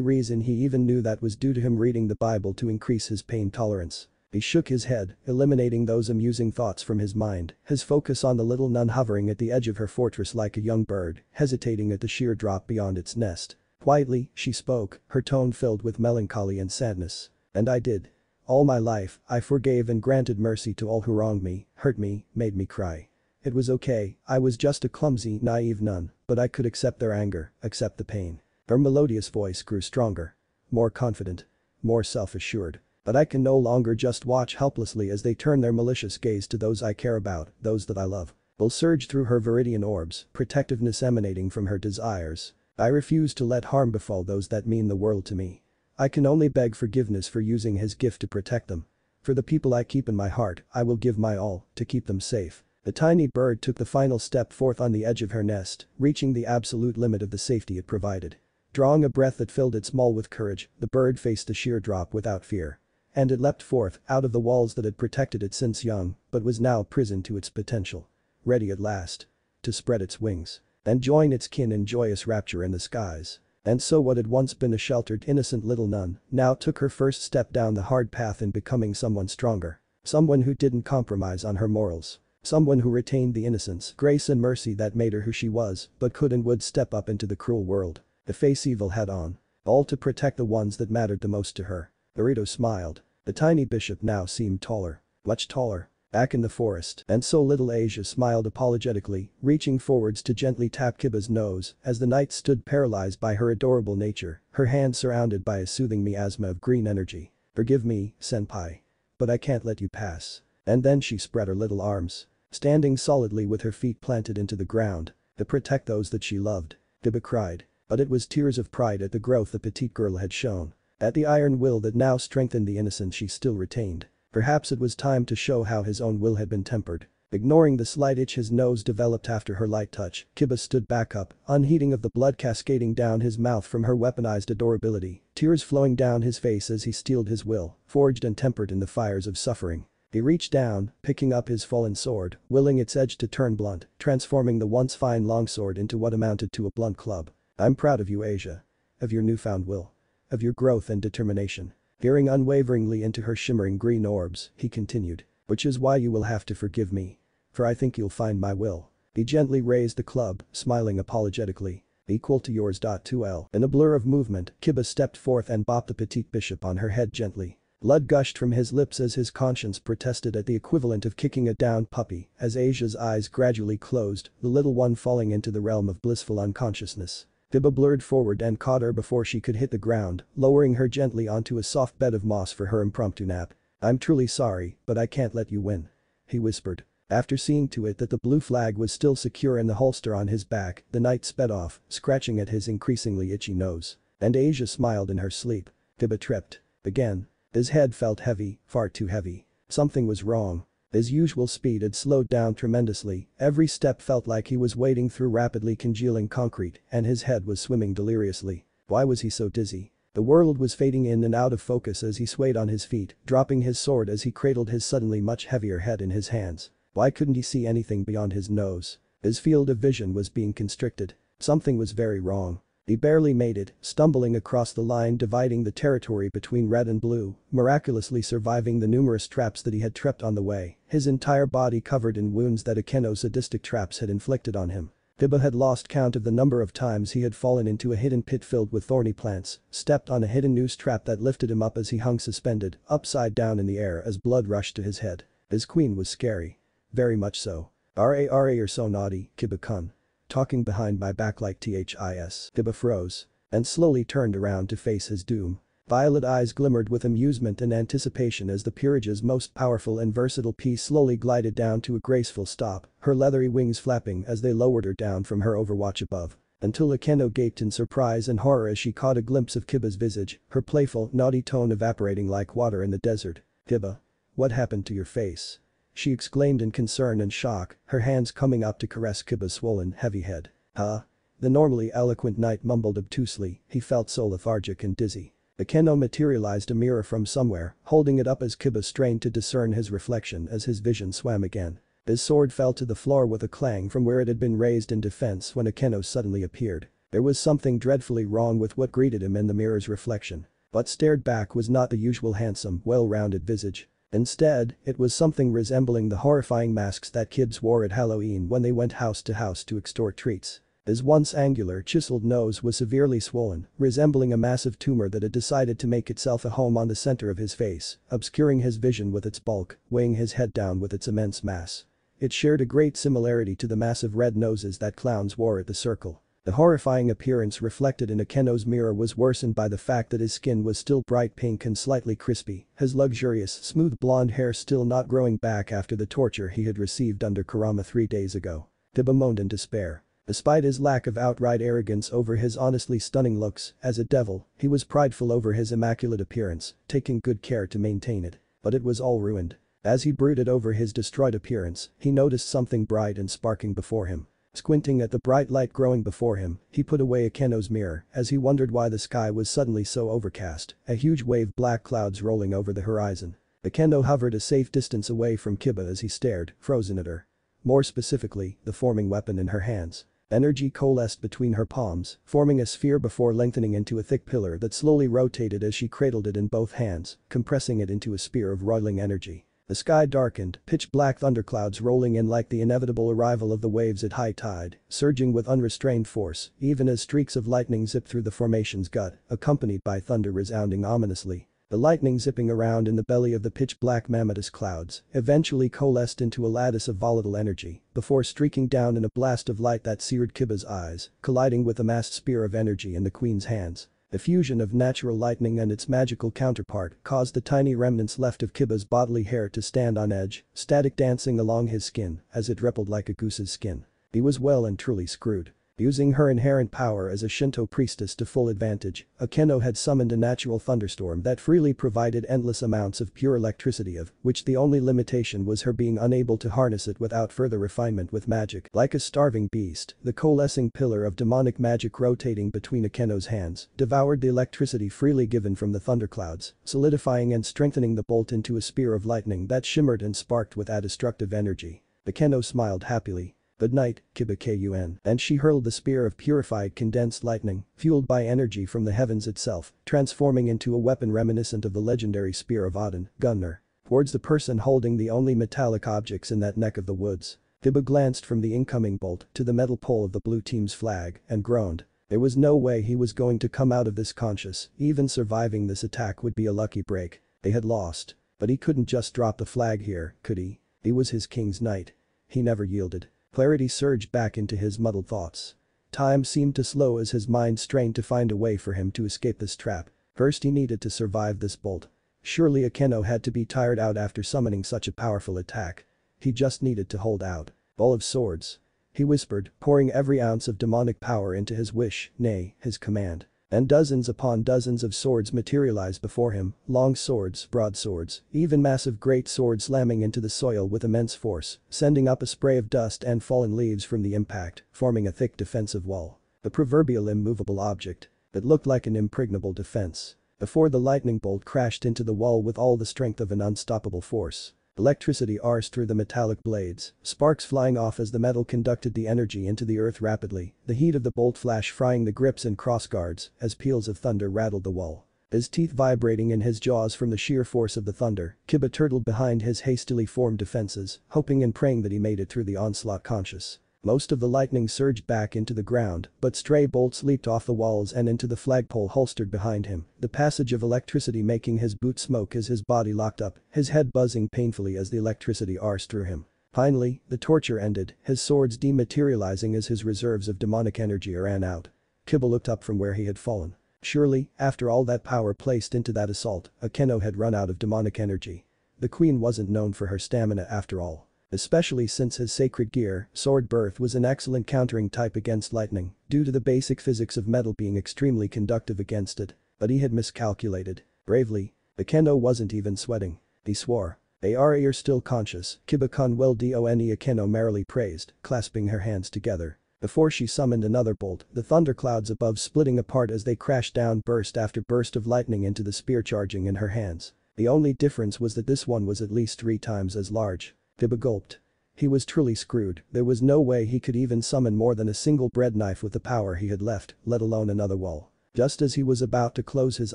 reason he even knew that was due to him reading the Bible to increase his pain tolerance. He shook his head, eliminating those amusing thoughts from his mind, his focus on the little nun hovering at the edge of her fortress like a young bird, hesitating at the sheer drop beyond its nest. Quietly, she spoke, her tone filled with melancholy and sadness. And I did. All my life, I forgave and granted mercy to all who wronged me, hurt me, made me cry. It was okay, I was just a clumsy, naive nun, but I could accept their anger, accept the pain. Her melodious voice grew stronger. More confident. More self-assured. But I can no longer just watch helplessly as they turn their malicious gaze to those I care about, those that I love. Will surged through her viridian orbs, protectiveness emanating from her desires. I refuse to let harm befall those that mean the world to me. I can only beg forgiveness for using his gift to protect them. For the people I keep in my heart, I will give my all, to keep them safe. The tiny bird took the final step forth on the edge of her nest, reaching the absolute limit of the safety it provided. Drawing a breath that filled its maw with courage, the bird faced the sheer drop without fear. And it leapt forth, out of the walls that had protected it since young, but was now prisoned to its potential. Ready at last. To spread its wings. And join its kin in joyous rapture in the skies. And so what had once been a sheltered, innocent little nun, now took her first step down the hard path in becoming someone stronger. Someone who didn't compromise on her morals. Someone who retained the innocence, grace and mercy that made her who she was, but could and would step up into the cruel world. To face evil head on. All to protect the ones that mattered the most to her. Naruto smiled. The tiny bishop now seemed taller. Much taller. Back in the forest, and so little Asia smiled apologetically, reaching forwards to gently tap Kiba's nose as the knight stood paralyzed by her adorable nature, her hand surrounded by a soothing miasma of green energy. Forgive me, senpai. But I can't let you pass. And then she spread her little arms. Standing solidly with her feet planted into the ground. To protect those that she loved. Kiba cried. But it was tears of pride at the growth the petite girl had shown. At the iron will that now strengthened the innocence she still retained. Perhaps it was time to show how his own will had been tempered. Ignoring the slight itch his nose developed after her light touch, Kiba stood back up, unheeding of the blood cascading down his mouth from her weaponized adorability, tears flowing down his face as he steeled his will, forged and tempered in the fires of suffering. He reached down, picking up his fallen sword, willing its edge to turn blunt, transforming the once fine longsword into what amounted to a blunt club. I'm proud of you, Asia. Of your newfound will. Of your growth and determination. Peering unwaveringly into her shimmering green orbs, he continued. Which is why you will have to forgive me. For I think you'll find my will. He gently raised the club, smiling apologetically. Equal to yours. 2L. In a blur of movement, Kiba stepped forth and bopped the petite bishop on her head gently. Blood gushed from his lips as his conscience protested at the equivalent of kicking a downed puppy as Asia's eyes gradually closed, the little one falling into the realm of blissful unconsciousness. Kiba blurred forward and caught her before she could hit the ground, lowering her gently onto a soft bed of moss for her impromptu nap. I'm truly sorry, but I can't let you win. He whispered. After seeing to it that the blue flag was still secure in the holster on his back, the knight sped off, scratching at his increasingly itchy nose. And Asia smiled in her sleep. Kiba tripped. Again. His head felt heavy, far too heavy. Something was wrong. His usual speed had slowed down tremendously, every step felt like he was wading through rapidly congealing concrete, and his head was swimming deliriously. Why was he so dizzy? The world was fading in and out of focus as he swayed on his feet, dropping his sword as he cradled his suddenly much heavier head in his hands. Why couldn't he see anything beyond his nose? His field of vision was being constricted. Something was very wrong. He barely made it, stumbling across the line dividing the territory between red and blue, miraculously surviving the numerous traps that he had tripped on the way, his entire body covered in wounds that Akeno's sadistic traps had inflicted on him. Kiba had lost count of the number of times he had fallen into a hidden pit filled with thorny plants, stepped on a hidden noose trap that lifted him up as he hung suspended, upside down in the air as blood rushed to his head. His queen was scary. Very much so. Ra you're so naughty, Kiba-kun. Talking behind my back like THIS. Kiba froze. And slowly turned around to face his doom. Violet eyes glimmered with amusement and anticipation as the peerage's most powerful and versatile piece slowly glided down to a graceful stop, her leathery wings flapping as they lowered her down from her overwatch above. Until Akeno gaped in surprise and horror as she caught a glimpse of Kiba's visage, her playful, naughty tone evaporating like water in the desert. Kiba. What happened to your face? She exclaimed in concern and shock, her hands coming up to caress Kiba's swollen, heavy head. Huh? The normally eloquent knight mumbled obtusely, he felt so lethargic and dizzy. Akeno materialized a mirror from somewhere, holding it up as Kiba strained to discern his reflection as his vision swam again. His sword fell to the floor with a clang from where it had been raised in defense when Akeno suddenly appeared. There was something dreadfully wrong with what greeted him in the mirror's reflection. What stared back was not the usual handsome, well-rounded visage. Instead, it was something resembling the horrifying masks that kids wore at Halloween when they went house to extort treats. His once angular, chiseled nose was severely swollen, resembling a massive tumor that had decided to make itself a home on the center of his face, obscuring his vision with its bulk, weighing his head down with its immense mass. It shared a great similarity to the massive red noses that clowns wore at the circle. The horrifying appearance reflected in Akeno's mirror was worsened by the fact that his skin was still bright pink and slightly crispy, his luxurious, smooth blonde hair still not growing back after the torture he had received under Kurama 3 days ago. Kiba moaned in despair. Despite his lack of outright arrogance over his honestly stunning looks, as a devil, he was prideful over his immaculate appearance, taking good care to maintain it. But it was all ruined. As he brooded over his destroyed appearance, he noticed something bright and sparking before him. Squinting at the bright light growing before him, he put away Akeno's mirror as he wondered why the sky was suddenly so overcast, a huge wave black clouds rolling over the horizon. Akeno hovered a safe distance away from Kiba as he stared, frozen at her. More specifically, the forming weapon in her hands. Energy coalesced between her palms, forming a sphere before lengthening into a thick pillar that slowly rotated as she cradled it in both hands, compressing it into a spear of roiling energy. The sky darkened, pitch-black thunderclouds rolling in like the inevitable arrival of the waves at high tide, surging with unrestrained force, even as streaks of lightning zipped through the formation's gut, accompanied by thunder resounding ominously. The lightning zipping around in the belly of the pitch-black mammotus clouds eventually coalesced into a lattice of volatile energy before streaking down in a blast of light that seared Kiba's eyes, colliding with the massed spear of energy in the queen's hands. The fusion of natural lightning and its magical counterpart caused the tiny remnants left of Kiba's bodily hair to stand on edge, static dancing along his skin as it rippled like a goose's skin. He was well and truly screwed. Using her inherent power as a Shinto priestess to full advantage, Akeno had summoned a natural thunderstorm that freely provided endless amounts of pure electricity of which the only limitation was her being unable to harness it without further refinement with magic. Like a starving beast, the coalescing pillar of demonic magic rotating between Akeno's hands devoured the electricity freely given from the thunderclouds, solidifying and strengthening the bolt into a spear of lightning that shimmered and sparked with a destructive energy. Akeno smiled happily. "Good night, Kiba-kun," and she hurled the spear of purified condensed lightning, fueled by energy from the heavens itself, transforming into a weapon reminiscent of the legendary spear of Odin, Gungnir. Towards the person holding the only metallic objects in that neck of the woods. Kiba glanced from the incoming bolt to the metal pole of the blue team's flag and groaned. There was no way he was going to come out of this conscious, even surviving this attack would be a lucky break. They had lost. But he couldn't just drop the flag here, could he? He was his king's knight. He never yielded. Clarity surged back into his muddled thoughts. Time seemed to slow as his mind strained to find a way for him to escape this trap. First he needed to survive this bolt. Surely Akeno had to be tired out after summoning such a powerful attack. He just needed to hold out. Ball of swords. He whispered, pouring every ounce of demonic power into his wish, nay, his command. And dozens upon dozens of swords materialized before him, long swords, broadswords, even massive great swords slamming into the soil with immense force, sending up a spray of dust and fallen leaves from the impact, forming a thick defensive wall. The proverbial immovable object. It looked like an impregnable defense. Before the lightning bolt crashed into the wall with all the strength of an unstoppable force. Electricity arced through the metallic blades, sparks flying off as the metal conducted the energy into the earth rapidly, the heat of the bolt flash frying the grips and crossguards as peals of thunder rattled the wall. His teeth vibrating in his jaws from the sheer force of the thunder, Kiba turtled behind his hastily formed defenses, hoping and praying that he made it through the onslaught conscious. Most of the lightning surged back into the ground, but stray bolts leaped off the walls and into the flagpole holstered behind him, the passage of electricity making his boots smoke as his body locked up, his head buzzing painfully as the electricity arced through him. Finally, the torture ended, his swords dematerializing as his reserves of demonic energy ran out. Kiba looked up from where he had fallen. Surely, after all that power placed into that assault, Akeno had run out of demonic energy. The queen wasn't known for her stamina after all. Especially since his sacred gear, Sword Birth was an excellent countering type against lightning, due to the basic physics of metal being extremely conductive against it. But he had miscalculated. Bravely. Akeno wasn't even sweating. He swore. You're still conscious, Kiba-kun well done Akeno merrily praised, clasping her hands together. Before she summoned another bolt, the thunderclouds above splitting apart as they crashed down burst after burst of lightning into the spear charging in her hands. The only difference was that this one was at least 3 times as large. Kibba gulped. He was truly screwed, there was no way he could even summon more than a single bread knife with the power he had left, let alone another wall. Just as he was about to close his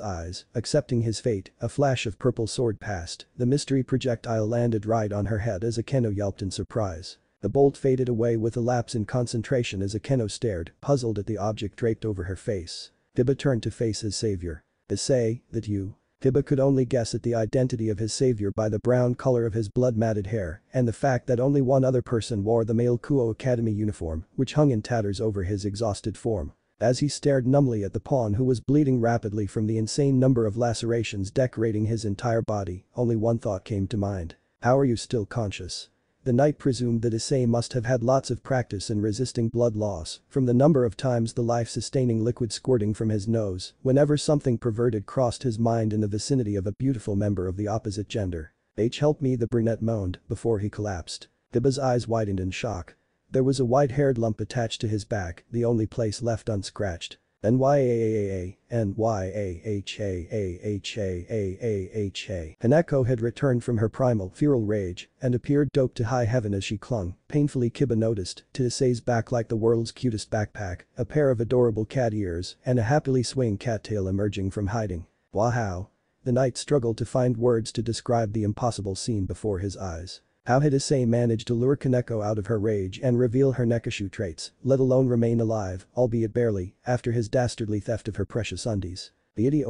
eyes, accepting his fate, a flash of purple sword passed, the mystery projectile landed right on her head as Akeno yelped in surprise. The bolt faded away with a lapse in concentration as Akeno stared, puzzled at the object draped over her face. Kibba turned to face his savior. "Say, that you?" Kibba could only guess at the identity of his savior by the brown color of his blood-matted hair and the fact that only one other person wore the male Kuo Academy uniform, which hung in tatters over his exhausted form. As he stared numbly at the pawn who was bleeding rapidly from the insane number of lacerations decorating his entire body, only one thought came to mind. "How are you still conscious?" The knight presumed that Issei must have had lots of practice in resisting blood loss from the number of times the life-sustaining liquid squirting from his nose whenever something perverted crossed his mind in the vicinity of a beautiful member of the opposite gender. "Help me," the brunette moaned before he collapsed. Kibba's eyes widened in shock. There was a white-haired lump attached to his back, the only place left unscratched. NYAAAA, NYAHAAHAAHA. Hanako had returned from her primal, feral rage and appeared doped to high heaven as she clung, painfully. Kibba noticed, to Issei's back like the world's cutest backpack, a pair of adorable cat ears and a happily swaying cattail emerging from hiding. "Wow." The knight struggled to find words to describe the impossible scene before his eyes. How had Issei managed to lure Kaneko out of her rage and reveal her Nekashu traits, let alone remain alive, albeit barely, after his dastardly theft of her precious undies? The idiot,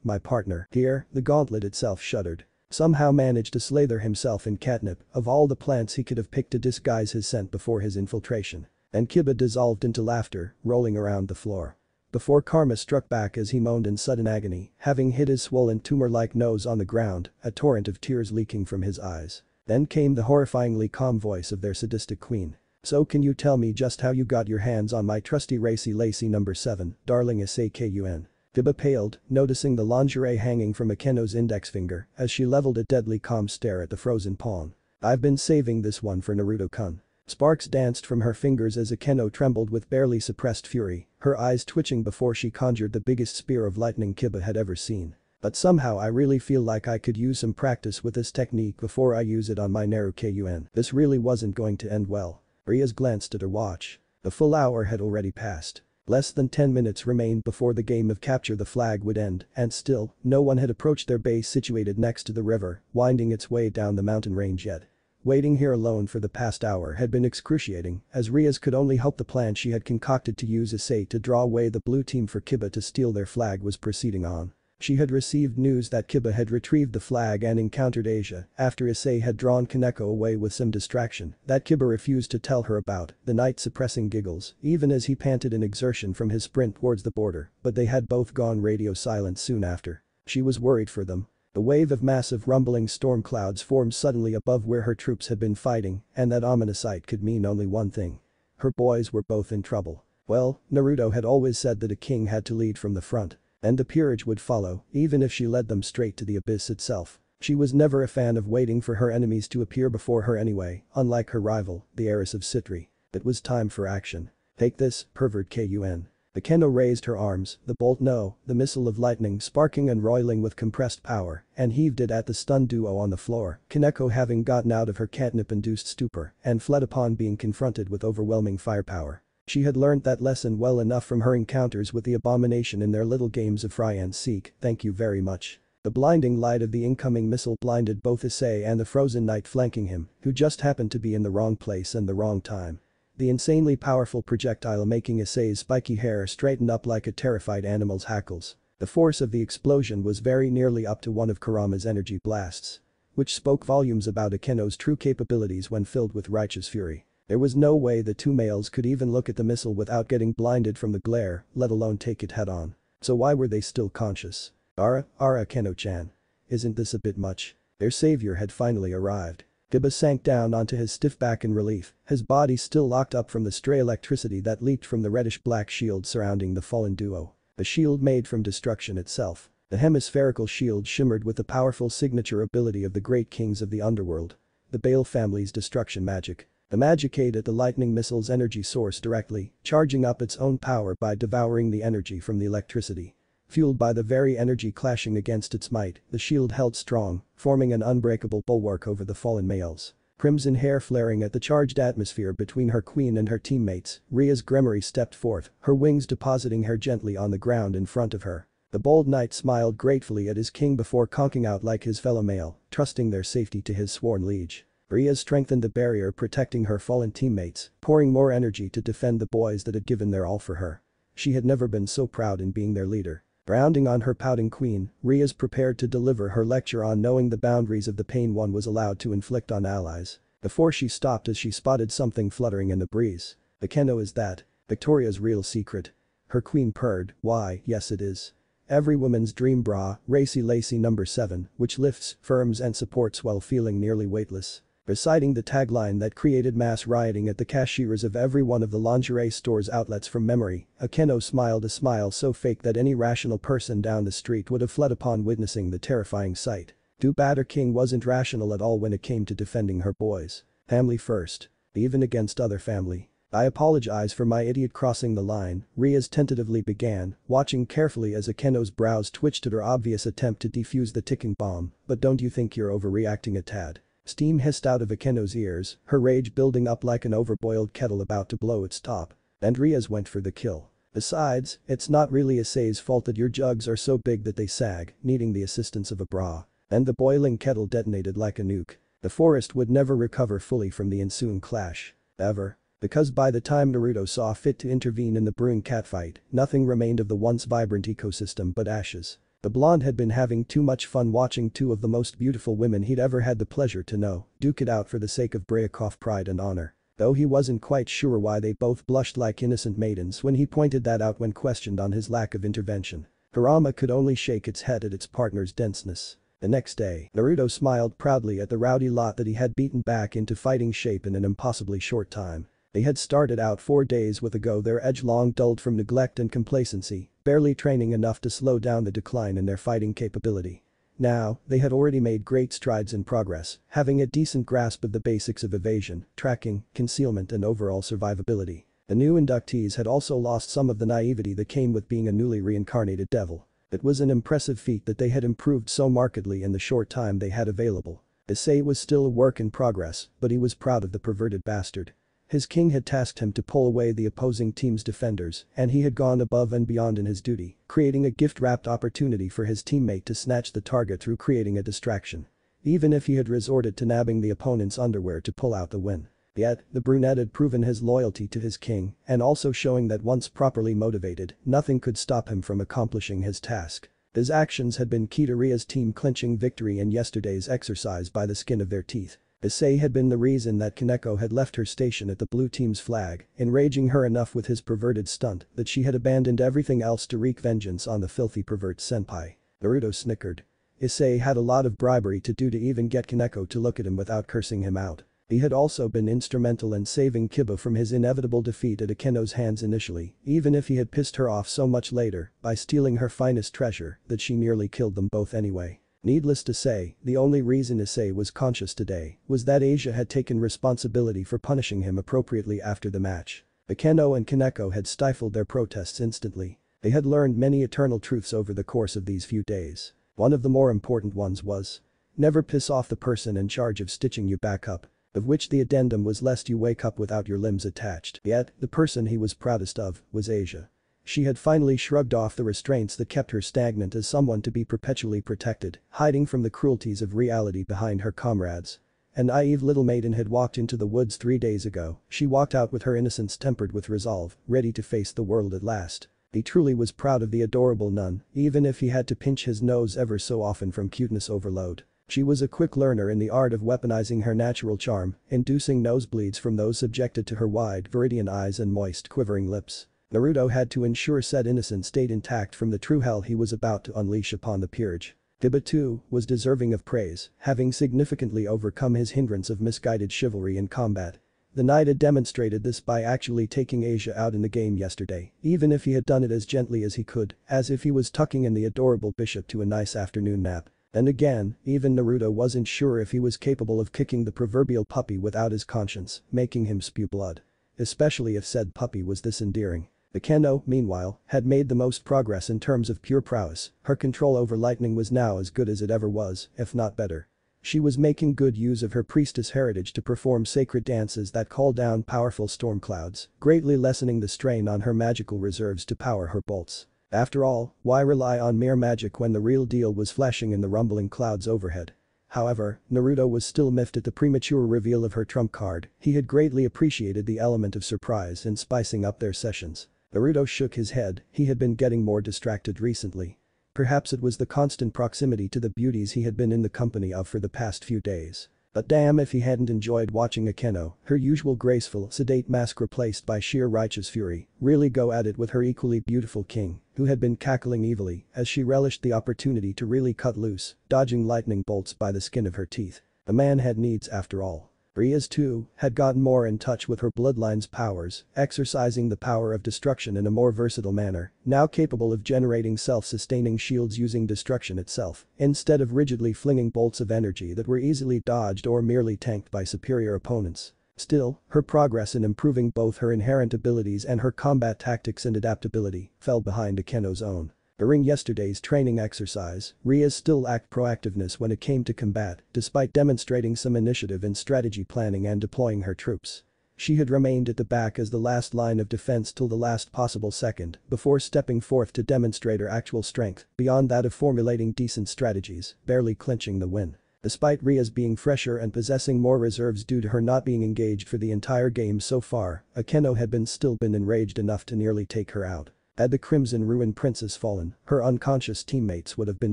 my partner. Here, the gauntlet itself shuddered. Somehow managed to slather himself in catnip, of all the plants he could have picked to disguise his scent before his infiltration. And Kibba dissolved into laughter, rolling around the floor. Before karma struck back as he moaned in sudden agony, having hit his swollen tumor-like nose on the ground, a torrent of tears leaking from his eyes. Then came the horrifyingly calm voice of their sadistic queen. "So can you tell me just how you got your hands on my trusty racy lacy number 7, darling Issei Kun?" Kibba paled, noticing the lingerie hanging from Akeno's index finger as she leveled a deadly calm stare at the frozen pawn. "I've been saving this one for Naruto-kun." Sparks danced from her fingers as Akeno trembled with barely suppressed fury, her eyes twitching before she conjured the biggest spear of lightning Kibba had ever seen. "But somehow I really feel like I could use some practice with this technique before I use it on my Naru-kun. This really wasn't going to end well." Rias glanced at her watch. The full hour had already passed. Less than 10 minutes remained before the game of capture the flag would end, and still, no one had approached their base situated next to the river, winding its way down the mountain range yet. Waiting here alone for the past hour had been excruciating, as Rias could only hope the plan she had concocted to use Issei to draw away the blue team for Kibba to steal their flag was proceeding on. She had received news that Kibba had retrieved the flag and encountered Asia after Issei had drawn Kaneko away with some distraction that Kibba refused to tell her about, the knight suppressing giggles even as he panted in exertion from his sprint towards the border, but they had both gone radio silent soon after. She was worried for them. A wave of massive rumbling storm clouds formed suddenly above where her troops had been fighting, and that ominous sight could mean only one thing. Her boys were both in trouble. Well, Naruto had always said that a king had to lead from the front. And the peerage would follow, even if she led them straight to the abyss itself. She was never a fan of waiting for her enemies to appear before her anyway, unlike her rival, the heiress of Citri. It was time for action. "Take this, pervert Kun." Akeno raised her arms, the bolt no, the missile of lightning sparking and roiling with compressed power, and heaved it at the stunned duo on the floor, Kaneko having gotten out of her catnip-induced stupor and fled upon being confronted with overwhelming firepower. She had learned that lesson well enough from her encounters with the abomination in their little games of Fry and Seek, thank you very much. The blinding light of the incoming missile blinded both Issei and the frozen knight flanking him, who just happened to be in the wrong place and the wrong time. The insanely powerful projectile making Issei's spiky hair straighten up like a terrified animal's hackles. The force of the explosion was very nearly up to one of Kurama's energy blasts. Which spoke volumes about Akeno's true capabilities when filled with righteous fury. There was no way the two males could even look at the missile without getting blinded from the glare, let alone take it head on. So why were they still conscious? Ara Akeno-chan. Isn't this a bit much? Their savior had finally arrived. Kibba sank down onto his stiff back in relief, his body still locked up from the stray electricity that leaked from the reddish-black shield surrounding the fallen duo. A shield made from destruction itself. The hemispherical shield shimmered with the powerful signature ability of the great kings of the underworld. The Bale family's destruction magic. The Magic at the lightning missile's energy source directly, charging up its own power by devouring the energy from the electricity. Fueled by the very energy clashing against its might, the shield held strong, forming an unbreakable bulwark over the fallen males. Crimson hair flaring at the charged atmosphere between her queen and her teammates, Rhea's Gremory stepped forth, her wings depositing her gently on the ground in front of her. The bold knight smiled gratefully at his king before conking out like his fellow male, trusting their safety to his sworn liege. Rhea strengthened the barrier protecting her fallen teammates, pouring more energy to defend the boys that had given their all for her. She had never been so proud in being their leader. Rounding on her pouting queen, Rhea's prepared to deliver her lecture on knowing the boundaries of the pain one was allowed to inflict on allies. Before she stopped as she spotted something fluttering in the breeze. Akeno, is that Victoria's real secret? Her queen purred, why, yes it is. Every woman's dream bra, Racy Lacy number 7, which lifts, firms and supports while feeling nearly weightless. Reciting the tagline that created mass rioting at the cashiers of every one of the lingerie store's outlets from memory, Akeno smiled a smile so fake that any rational person down the street would have fled upon witnessing the terrifying sight. Batter King wasn't rational at all when it came to defending her boys. Family first. Even against other family. I apologize for my idiot crossing the line, Rhea's tentatively began, watching carefully as Akeno's brows twitched at her obvious attempt to defuse the ticking bomb, but don't you think you're overreacting a tad? Steam hissed out of Akeno's ears, her rage building up like an overboiled kettle about to blow its top. And Rhea's went for the kill. Besides, it's not really Issei's fault that your jugs are so big that they sag, needing the assistance of a bra. And the boiling kettle detonated like a nuke. The forest would never recover fully from the ensuing clash. Ever. Because by the time Naruto saw fit to intervene in the brewing catfight, nothing remained of the once vibrant ecosystem but ashes. The blonde had been having too much fun watching two of the most beautiful women he'd ever had the pleasure to know duke it out for the sake of Brayakov pride and honor. Though he wasn't quite sure why they both blushed like innocent maidens when he pointed that out when questioned on his lack of intervention. Kurama could only shake its head at its partner's denseness. The next day, Naruto smiled proudly at the rowdy lot that he had beaten back into fighting shape in an impossibly short time. They had started out 4 days ago their edge-long dulled from neglect and complacency, barely training enough to slow down the decline in their fighting capability. Now, they had already made great strides in progress, having a decent grasp of the basics of evasion, tracking, concealment and overall survivability. The new inductees had also lost some of the naivety that came with being a newly reincarnated devil. It was an impressive feat that they had improved so markedly in the short time they had available. Issei was still a work in progress, but he was proud of the perverted bastard. His king had tasked him to pull away the opposing team's defenders, and he had gone above and beyond in his duty, creating a gift-wrapped opportunity for his teammate to snatch the target through creating a distraction. Even if he had resorted to nabbing the opponent's underwear to pull out the win. Yet, the brunette had proven his loyalty to his king, and also showing that once properly motivated, nothing could stop him from accomplishing his task. His actions had been key to Rhea's team clinching victory in yesterday's exercise by the skin of their teeth. Issei had been the reason that Kaneko had left her station at the blue team's flag, enraging her enough with his perverted stunt that she had abandoned everything else to wreak vengeance on the filthy pervert senpai. Naruto snickered. Issei had a lot of bribery to do to even get Kaneko to look at him without cursing him out. He had also been instrumental in saving Kiba from his inevitable defeat at Akeno's hands initially, even if he had pissed her off so much later by stealing her finest treasure that she nearly killed them both anyway. Needless to say, the only reason Issei was conscious today was that Asia had taken responsibility for punishing him appropriately after the match. Akeno and Kaneko had stifled their protests instantly. They had learned many eternal truths over the course of these few days. One of the more important ones was, never piss off the person in charge of stitching you back up, of which the addendum was lest you wake up without your limbs attached. Yet, the person he was proudest of was Asia. She had finally shrugged off the restraints that kept her stagnant as someone to be perpetually protected, hiding from the cruelties of reality behind her comrades. A naive little maiden had walked into the woods 3 days ago, she walked out with her innocence tempered with resolve, ready to face the world at last. He truly was proud of the adorable nun, even if he had to pinch his nose ever so often from cuteness overload. She was a quick learner in the art of weaponizing her natural charm, inducing nosebleeds from those subjected to her wide, viridian eyes and moist, quivering lips. Naruto had to ensure said innocence stayed intact from the true hell he was about to unleash upon the peerage. Kiba too was deserving of praise, having significantly overcome his hindrance of misguided chivalry in combat. The knight had demonstrated this by actually taking Asia out in the game yesterday, even if he had done it as gently as he could, as if he was tucking in the adorable bishop to a nice afternoon nap. And again, even Naruto wasn't sure if he was capable of kicking the proverbial puppy without his conscience, making him spew blood. Especially if said puppy was this endearing. Akeno, meanwhile, had made the most progress in terms of pure prowess, her control over lightning was now as good as it ever was, if not better. She was making good use of her priestess heritage to perform sacred dances that call down powerful storm clouds, greatly lessening the strain on her magical reserves to power her bolts. After all, why rely on mere magic when the real deal was flashing in the rumbling clouds overhead? However, Naruto was still miffed at the premature reveal of her trump card, he had greatly appreciated the element of surprise in spicing up their sessions. Naruto shook his head, he had been getting more distracted recently. Perhaps it was the constant proximity to the beauties he had been in the company of for the past few days. But damn if he hadn't enjoyed watching Akeno, her usual graceful, sedate mask replaced by sheer righteous fury, really go at it with her equally beautiful king, who had been cackling evilly as she relished the opportunity to really cut loose, dodging lightning bolts by the skin of her teeth. The man had needs after all. Rias too, had gotten more in touch with her bloodline's powers, exercising the power of destruction in a more versatile manner, now capable of generating self-sustaining shields using destruction itself, instead of rigidly flinging bolts of energy that were easily dodged or merely tanked by superior opponents. Still, her progress in improving both her inherent abilities and her combat tactics and adaptability fell behind Akeno's own. During yesterday's training exercise, Rias still lacked proactiveness when it came to combat, despite demonstrating some initiative in strategy planning and deploying her troops. She had remained at the back as the last line of defense till the last possible second, before stepping forth to demonstrate her actual strength, beyond that of formulating decent strategies, barely clinching the win. Despite Rias being fresher and possessing more reserves due to her not being engaged for the entire game so far, Akeno had still been enraged enough to nearly take her out. Had the Crimson Ruin Princess fallen, her unconscious teammates would have been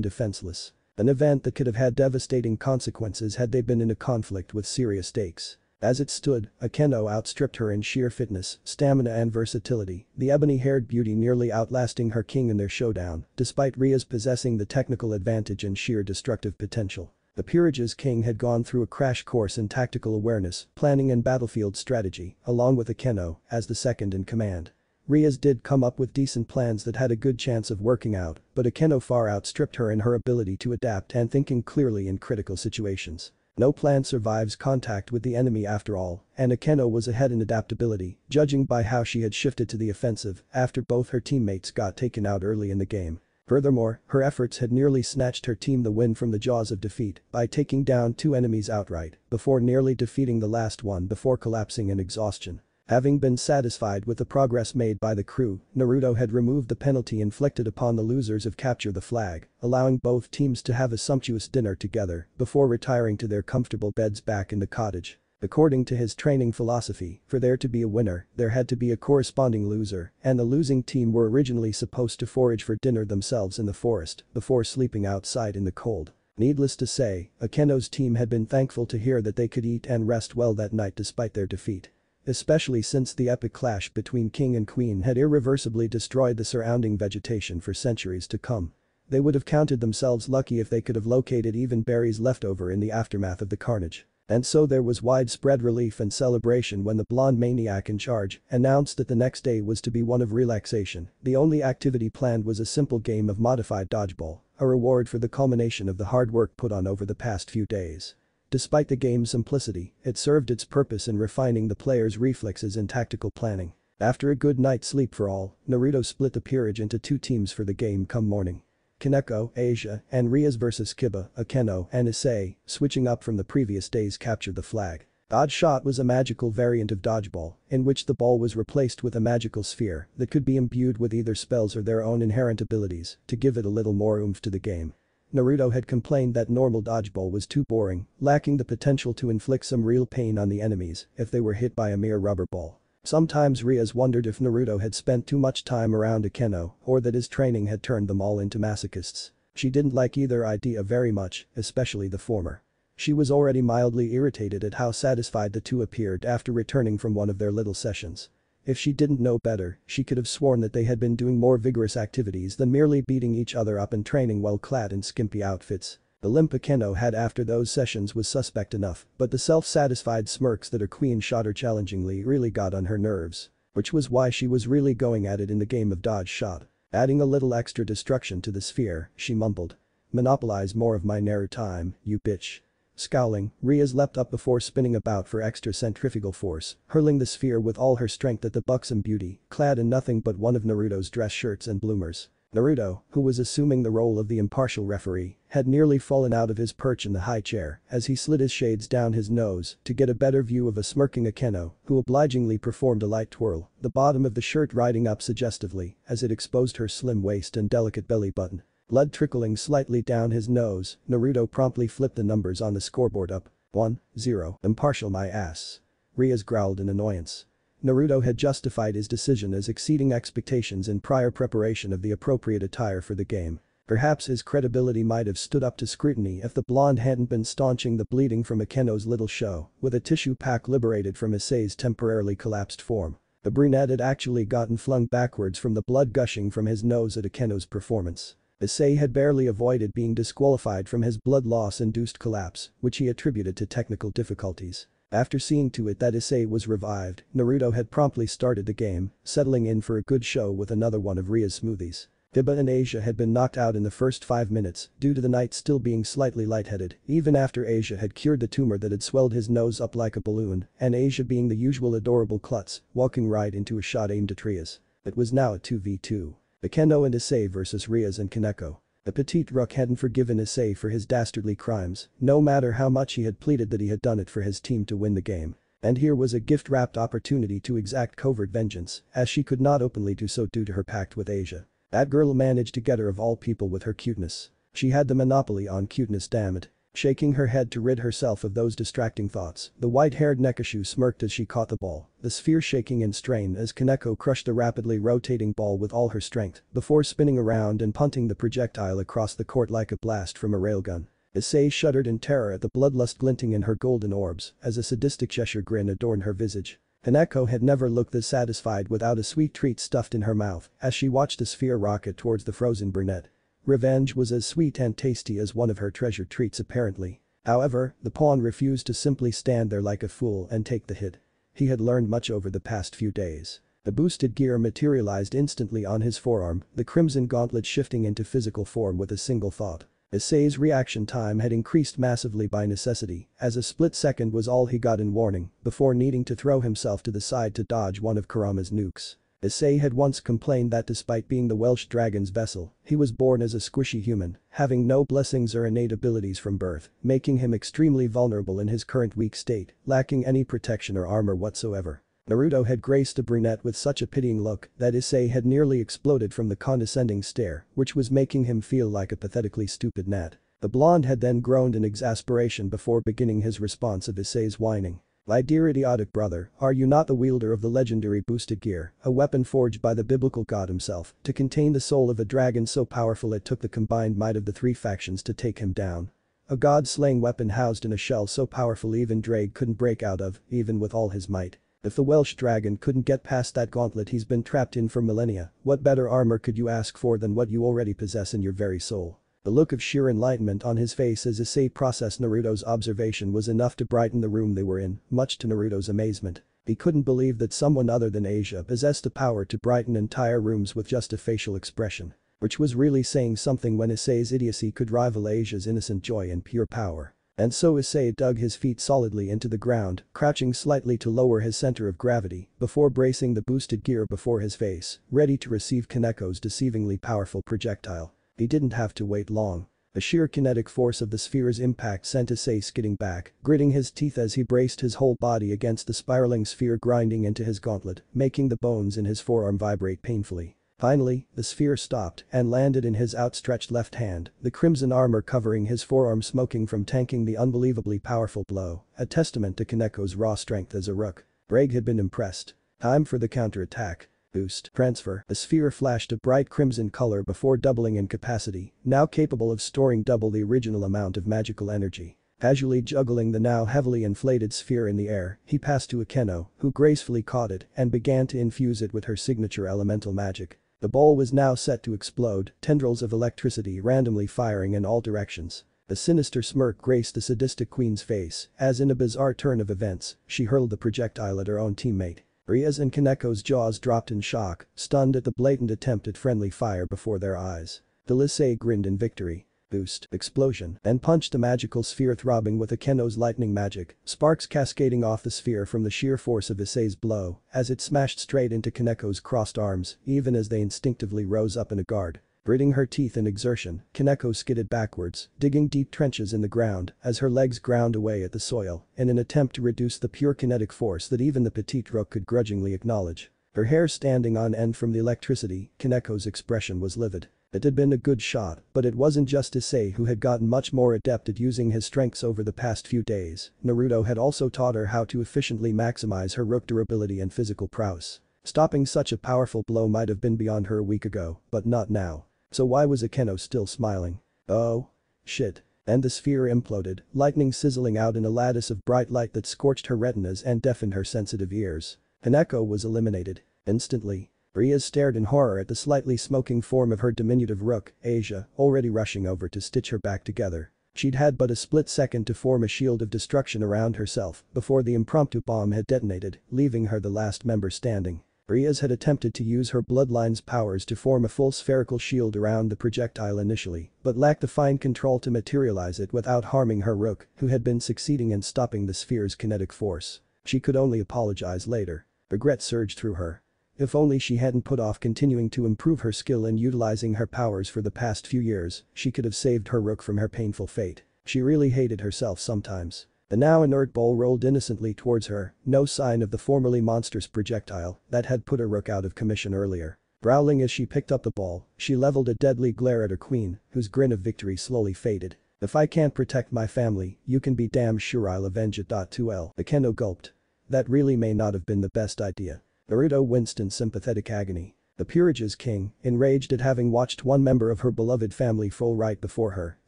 defenseless. An event that could have had devastating consequences had they been in a conflict with serious stakes. As it stood, Akeno outstripped her in sheer fitness, stamina and versatility, the ebony-haired beauty nearly outlasting her king in their showdown, despite Rias possessing the technical advantage and sheer destructive potential. The Peerage's king had gone through a crash course in tactical awareness, planning and battlefield strategy, along with Akeno as the second in command. Rias did come up with decent plans that had a good chance of working out, but Akeno far outstripped her in her ability to adapt and thinking clearly in critical situations. No plan survives contact with the enemy after all, and Akeno was ahead in adaptability, judging by how she had shifted to the offensive after both her teammates got taken out early in the game. Furthermore, her efforts had nearly snatched her team the win from the jaws of defeat by taking down 2 enemies outright, before nearly defeating the last one before collapsing in exhaustion. Having been satisfied with the progress made by the crew, Naruto had removed the penalty inflicted upon the losers of Capture the Flag, allowing both teams to have a sumptuous dinner together before retiring to their comfortable beds back in the cottage. According to his training philosophy, for there to be a winner, there had to be a corresponding loser, and the losing team were originally supposed to forage for dinner themselves in the forest before sleeping outside in the cold. Needless to say, Akeno's team had been thankful to hear that they could eat and rest well that night despite their defeat. Especially since the epic clash between king and queen had irreversibly destroyed the surrounding vegetation for centuries to come. They would have counted themselves lucky if they could have located even berries left over in the aftermath of the carnage. And so there was widespread relief and celebration when the blonde maniac in charge announced that the next day was to be one of relaxation. The only activity planned was a simple game of modified dodgeball, a reward for the culmination of the hard work put on over the past few days. Despite the game's simplicity, it served its purpose in refining the player's reflexes and tactical planning. After a good night's sleep for all, Naruto split the peerage into 2 teams for the game come morning. Kaneko, Asia, and Rias vs Kiba, Akeno, and Issei, switching up from the previous day's Capture the Flag. Dodge Shot was a magical variant of dodgeball, in which the ball was replaced with a magical sphere that could be imbued with either spells or their own inherent abilities to give it a little more oomph to the game. Naruto had complained that normal dodgeball was too boring, lacking the potential to inflict some real pain on the enemies if they were hit by a mere rubber ball. Sometimes Rias wondered if Naruto had spent too much time around Akeno or that his training had turned them all into masochists. She didn't like either idea very much, especially the former. She was already mildly irritated at how satisfied the two appeared after returning from one of their little sessions. If she didn't know better, she could have sworn that they had been doing more vigorous activities than merely beating each other up and training while clad in skimpy outfits. The limp Akeno had after those sessions was suspect enough, but the self-satisfied smirks that her queen shot her challengingly really got on her nerves. Which was why she was really going at it in the game of Dodge Shot. Adding a little extra destruction to the sphere, she mumbled. monopolize more of my Naru time, you bitch. Scowling, Riaz leapt up before spinning about for extra centrifugal force, hurling the sphere with all her strength at the buxom beauty, clad in nothing but one of Naruto's dress shirts and bloomers. Naruto, who was assuming the role of the impartial referee, had nearly fallen out of his perch in the high chair as he slid his shades down his nose to get a better view of a smirking Akeno, who obligingly performed a light twirl, the bottom of the shirt riding up suggestively as it exposed her slim waist and delicate belly button. Blood trickling slightly down his nose, Naruto promptly flipped the numbers on the scoreboard up. 1-0. Impartial my ass. Riaz growled in annoyance. Naruto had justified his decision as exceeding expectations in prior preparation of the appropriate attire for the game. Perhaps his credibility might have stood up to scrutiny if the blonde hadn't been staunching the bleeding from Akeno's little show with a tissue pack liberated from Issei's temporarily collapsed form. The brunette had actually gotten flung backwards from the blood gushing from his nose at Akeno's performance. Issei had barely avoided being disqualified from his blood loss-induced collapse, which he attributed to technical difficulties. After seeing to it that Issei was revived, Naruto had promptly started the game, settling in for a good show with another one of Ria's smoothies. Hiba and Asia had been knocked out in the first 5 minutes due to the knight still being slightly lightheaded, even after Asia had cured the tumor that had swelled his nose up like a balloon, and Asia being the usual adorable klutz, walking right into a shot aimed at Riaz. It was now a 2v2. Akeno and Issei versus Riaz and Kaneko. The petite rook hadn't forgiven Issei for his dastardly crimes, no matter how much he had pleaded that he had done it for his team to win the game. And here was a gift-wrapped opportunity to exact covert vengeance, as she could not openly do so due to her pact with Asia. That girl managed to get her of all people with her cuteness. She had the monopoly on cuteness, damn it. Shaking her head to rid herself of those distracting thoughts, the white-haired Nekashu smirked as she caught the ball, the sphere shaking in strain as Kaneko crushed the rapidly rotating ball with all her strength before spinning around and punting the projectile across the court like a blast from a railgun. Issei shuddered in terror at the bloodlust glinting in her golden orbs as a sadistic Cheshire grin adorned her visage. Kaneko had never looked this satisfied without a sweet treat stuffed in her mouth as she watched the sphere rocket towards the frozen brunette. Revenge was as sweet and tasty as one of her treasured treats apparently. However, the pawn refused to simply stand there like a fool and take the hit. He had learned much over the past few days. The boosted gear materialized instantly on his forearm, the crimson gauntlet shifting into physical form with a single thought. Issei's reaction time had increased massively by necessity, as a split second was all he got in warning before needing to throw himself to the side to dodge one of Kurama's nukes. Issei had once complained that despite being the Welsh dragon's vessel, he was born as a squishy human, having no blessings or innate abilities from birth, making him extremely vulnerable in his current weak state, lacking any protection or armor whatsoever. Naruto had graced the brunette with such a pitying look that Issei had nearly exploded from the condescending stare, which was making him feel like a pathetically stupid gnat. The blonde had then groaned in exasperation before beginning his response of Issei's whining. My dear idiotic brother, are you not the wielder of the legendary boosted gear, a weapon forged by the biblical god himself to contain the soul of a dragon so powerful it took the combined might of the 3 factions to take him down? A god-slaying weapon housed in a shell so powerful even Drake couldn't break out of, even with all his might. If the Welsh dragon couldn't get past that gauntlet he's been trapped in for millennia, what better armor could you ask for than what you already possess in your very soul? The look of sheer enlightenment on his face as Issei processed Naruto's observation was enough to brighten the room they were in, much to Naruto's amazement. He couldn't believe that someone other than Asia possessed the power to brighten entire rooms with just a facial expression. Which was really saying something when Issei's idiocy could rival Asia's innocent joy and pure power. And so Issei dug his feet solidly into the ground, crouching slightly to lower his center of gravity before bracing the boosted gear before his face, ready to receive Kaneko's deceivingly powerful projectile. He didn't have to wait long. The sheer kinetic force of the sphere's impact sent Issei skidding back, gritting his teeth as he braced his whole body against the spiraling sphere grinding into his gauntlet, making the bones in his forearm vibrate painfully. Finally, the sphere stopped and landed in his outstretched left hand, the crimson armor covering his forearm smoking from tanking the unbelievably powerful blow, a testament to Kaneko's raw strength as a rook. Braig had been impressed. Time for the counterattack. Boost. Transfer. The sphere flashed a bright crimson color before doubling in capacity, now capable of storing double the original amount of magical energy. Casually juggling the now heavily inflated sphere in the air, he passed to Akeno, who gracefully caught it and began to infuse it with her signature elemental magic. The ball was now set to explode, tendrils of electricity randomly firing in all directions. A sinister smirk graced the sadistic queen's face as in a bizarre turn of events, she hurled the projectile at her own teammate. Riaz and Kaneko's jaws dropped in shock, stunned at the blatant attempt at friendly fire before their eyes. Issei grinned in victory. Boost, explosion, and punched a magical sphere throbbing with Akeno's lightning magic, sparks cascading off the sphere from the sheer force of Issei's blow as it smashed straight into Kaneko's crossed arms, even as they instinctively rose up in a guard. Gritting her teeth in exertion, Kaneko skidded backwards, digging deep trenches in the ground as her legs ground away at the soil in an attempt to reduce the pure kinetic force that even the petite rook could grudgingly acknowledge. Her hair standing on end from the electricity, Kaneko's expression was livid. It had been a good shot, but it wasn't just Issei who had gotten much more adept at using his strengths over the past few days. Naruto had also taught her how to efficiently maximize her rook durability and physical prowess. Stopping such a powerful blow might have been beyond her a week ago, but not now. So why was Akeno still smiling? Oh. Shit. And the sphere imploded, lightning sizzling out in a lattice of bright light that scorched her retinas and deafened her sensitive ears. Kaneko was eliminated. Instantly. Ria stared in horror at the slightly smoking form of her diminutive rook, Asia, already rushing over to stitch her back together. She'd had but a split second to form a shield of destruction around herself before the impromptu bomb had detonated, leaving her the last member standing. Riaz had attempted to use her bloodline's powers to form a full spherical shield around the projectile initially, but lacked the fine control to materialize it without harming her rook, who had been succeeding in stopping the sphere's kinetic force. She could only apologize later. Regret surged through her. If only she hadn't put off continuing to improve her skill in utilizing her powers for the past few years, she could have saved her rook from her painful fate. She really hated herself sometimes. The now inert ball rolled innocently towards her, no sign of the formerly monstrous projectile that had put her rook out of commission earlier. Growling as she picked up the ball, she leveled a deadly glare at her queen, whose grin of victory slowly faded. If I can't protect my family, you can be damn sure I'll avenge it. 2L. Akeno gulped. That really may not have been the best idea. Naruto winced in sympathetic agony. The peerage's king, enraged at having watched one member of her beloved family fall right before her,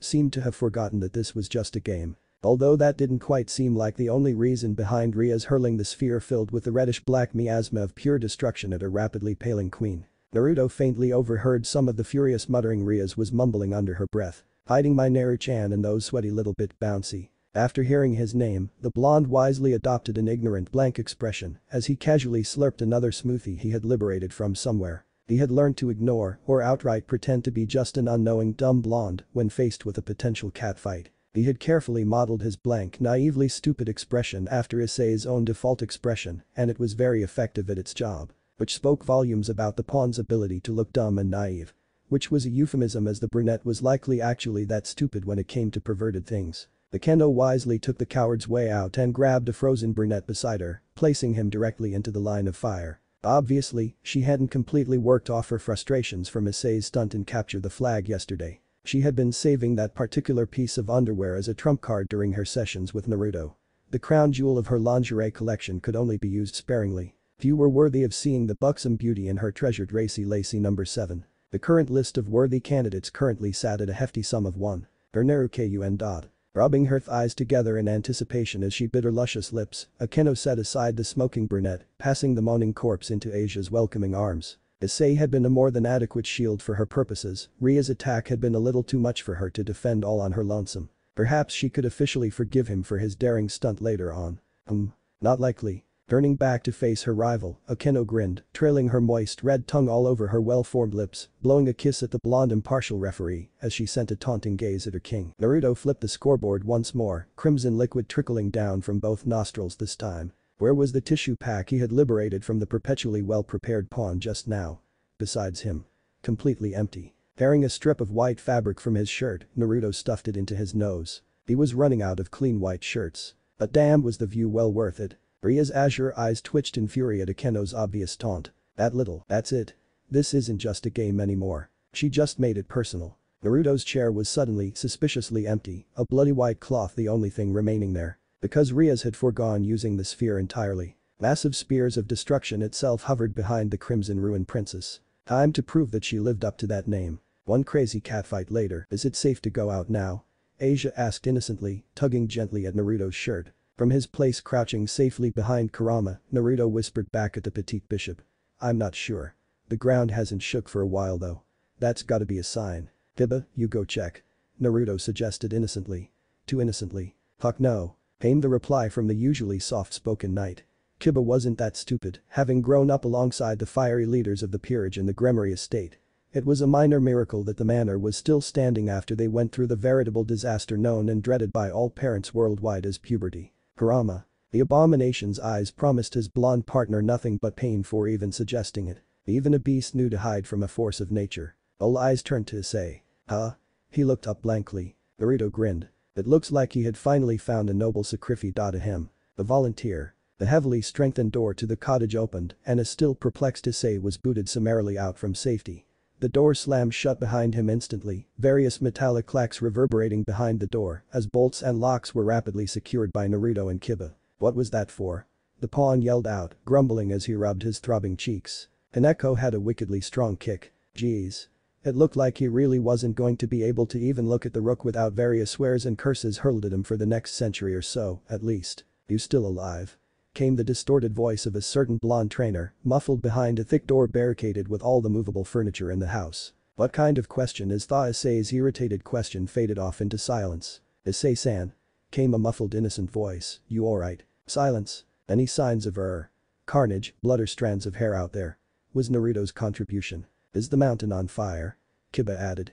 seemed to have forgotten that this was just a game. Although that didn't quite seem like the only reason behind Riaz hurling the sphere filled with the reddish-black miasma of pure destruction at her rapidly paling queen. Naruto faintly overheard some of the furious muttering Riaz was mumbling under her breath. Hiding my Naru-chan and those sweaty little bit bouncy. After hearing his name, the blonde wisely adopted an ignorant blank expression as he casually slurped another smoothie he had liberated from somewhere. He had learned to ignore or outright pretend to be just an unknowing dumb blonde when faced with a potential catfight. He had carefully modeled his blank, naively stupid expression after Issei's own default expression, and it was very effective at its job. Which spoke volumes about the pawn's ability to look dumb and naive. Which was a euphemism, as the brunette was likely actually that stupid when it came to perverted things. Akeno wisely took the coward's way out and grabbed a frozen brunette beside her, placing him directly into the line of fire. Obviously, she hadn't completely worked off her frustrations from Issei's stunt in Capture the Flag yesterday. She had been saving that particular piece of underwear as a trump card during her sessions with Naruto. The crown jewel of her lingerie collection could only be used sparingly. Few were worthy of seeing the buxom beauty in her treasured racy lacy number 7. The current list of worthy candidates currently sat at a hefty sum of 1. Her Naru-kun. Rubbing her thighs together in anticipation as she bit her luscious lips, Akeno set aside the smoking brunette, passing the moaning corpse into Asia's welcoming arms. Issei had been a more than adequate shield for her purposes. Ria's attack had been a little too much for her to defend all on her lonesome. Perhaps she could officially forgive him for his daring stunt later on. Not likely. Turning back to face her rival, Akeno grinned, trailing her moist red tongue all over her well-formed lips, blowing a kiss at the blonde impartial referee as she sent a taunting gaze at her king. Naruto flipped the scoreboard once more, crimson liquid trickling down from both nostrils this time. Where was the tissue pack he had liberated from the perpetually well-prepared pawn just now? Besides him. Completely empty. Tearing a strip of white fabric from his shirt, Naruto stuffed it into his nose. He was running out of clean white shirts. But damn, was the view well worth it. Ria's azure eyes twitched in fury at Akeno's obvious taunt. That little, that's it. This isn't just a game anymore. She just made it personal. Naruto's chair was suddenly suspiciously empty, a bloody white cloth the only thing remaining there. Because Riaz had foregone using the sphere entirely. Massive spears of destruction itself hovered behind the Crimson Ruin Princess. Time to prove that she lived up to that name. One crazy catfight later. Is it safe to go out now? Asia asked innocently, tugging gently at Naruto's shirt. From his place crouching safely behind Kurama, Naruto whispered back at the petite bishop. I'm not sure. The ground hasn't shook for a while though. That's gotta be a sign. Kiba, you go check. Naruto suggested innocently. Too innocently. Fuck no. Came the reply from the usually soft-spoken knight. Kiba wasn't that stupid, having grown up alongside the fiery leaders of the peerage and the Gremory estate. It was a minor miracle that the manor was still standing after they went through the veritable disaster known and dreaded by all parents worldwide as puberty. Kurama. The abomination's eyes promised his blonde partner nothing but pain for even suggesting it. Even a beast knew to hide from a force of nature. All eyes turned to Issei. Huh? He looked up blankly. Naruto grinned. It looks like he had finally found a noble sacrifice to him. The volunteer. The heavily strengthened door to the cottage opened and a still perplexed Issei was booted summarily out from safety. The door slammed shut behind him instantly, various metallic clacks reverberating behind the door as bolts and locks were rapidly secured by Naruto and Kiba. What was that for? The pawn yelled out, grumbling as he rubbed his throbbing cheeks. Haneko had a wickedly strong kick. Geez. It looked like he really wasn't going to be able to even look at the rook without various swears and curses hurled at him for the next century or so, at least. You still alive? Came the distorted voice of a certain blonde trainer, muffled behind a thick door barricaded with all the movable furniture in the house. What kind of question is that? Issei's irritated question faded off into silence. Issei-san. Came a muffled innocent voice, you alright? Silence. Any signs of carnage, blood or strands of hair out there? Was Naruto's contribution. Is the mountain on fire? Kiba added.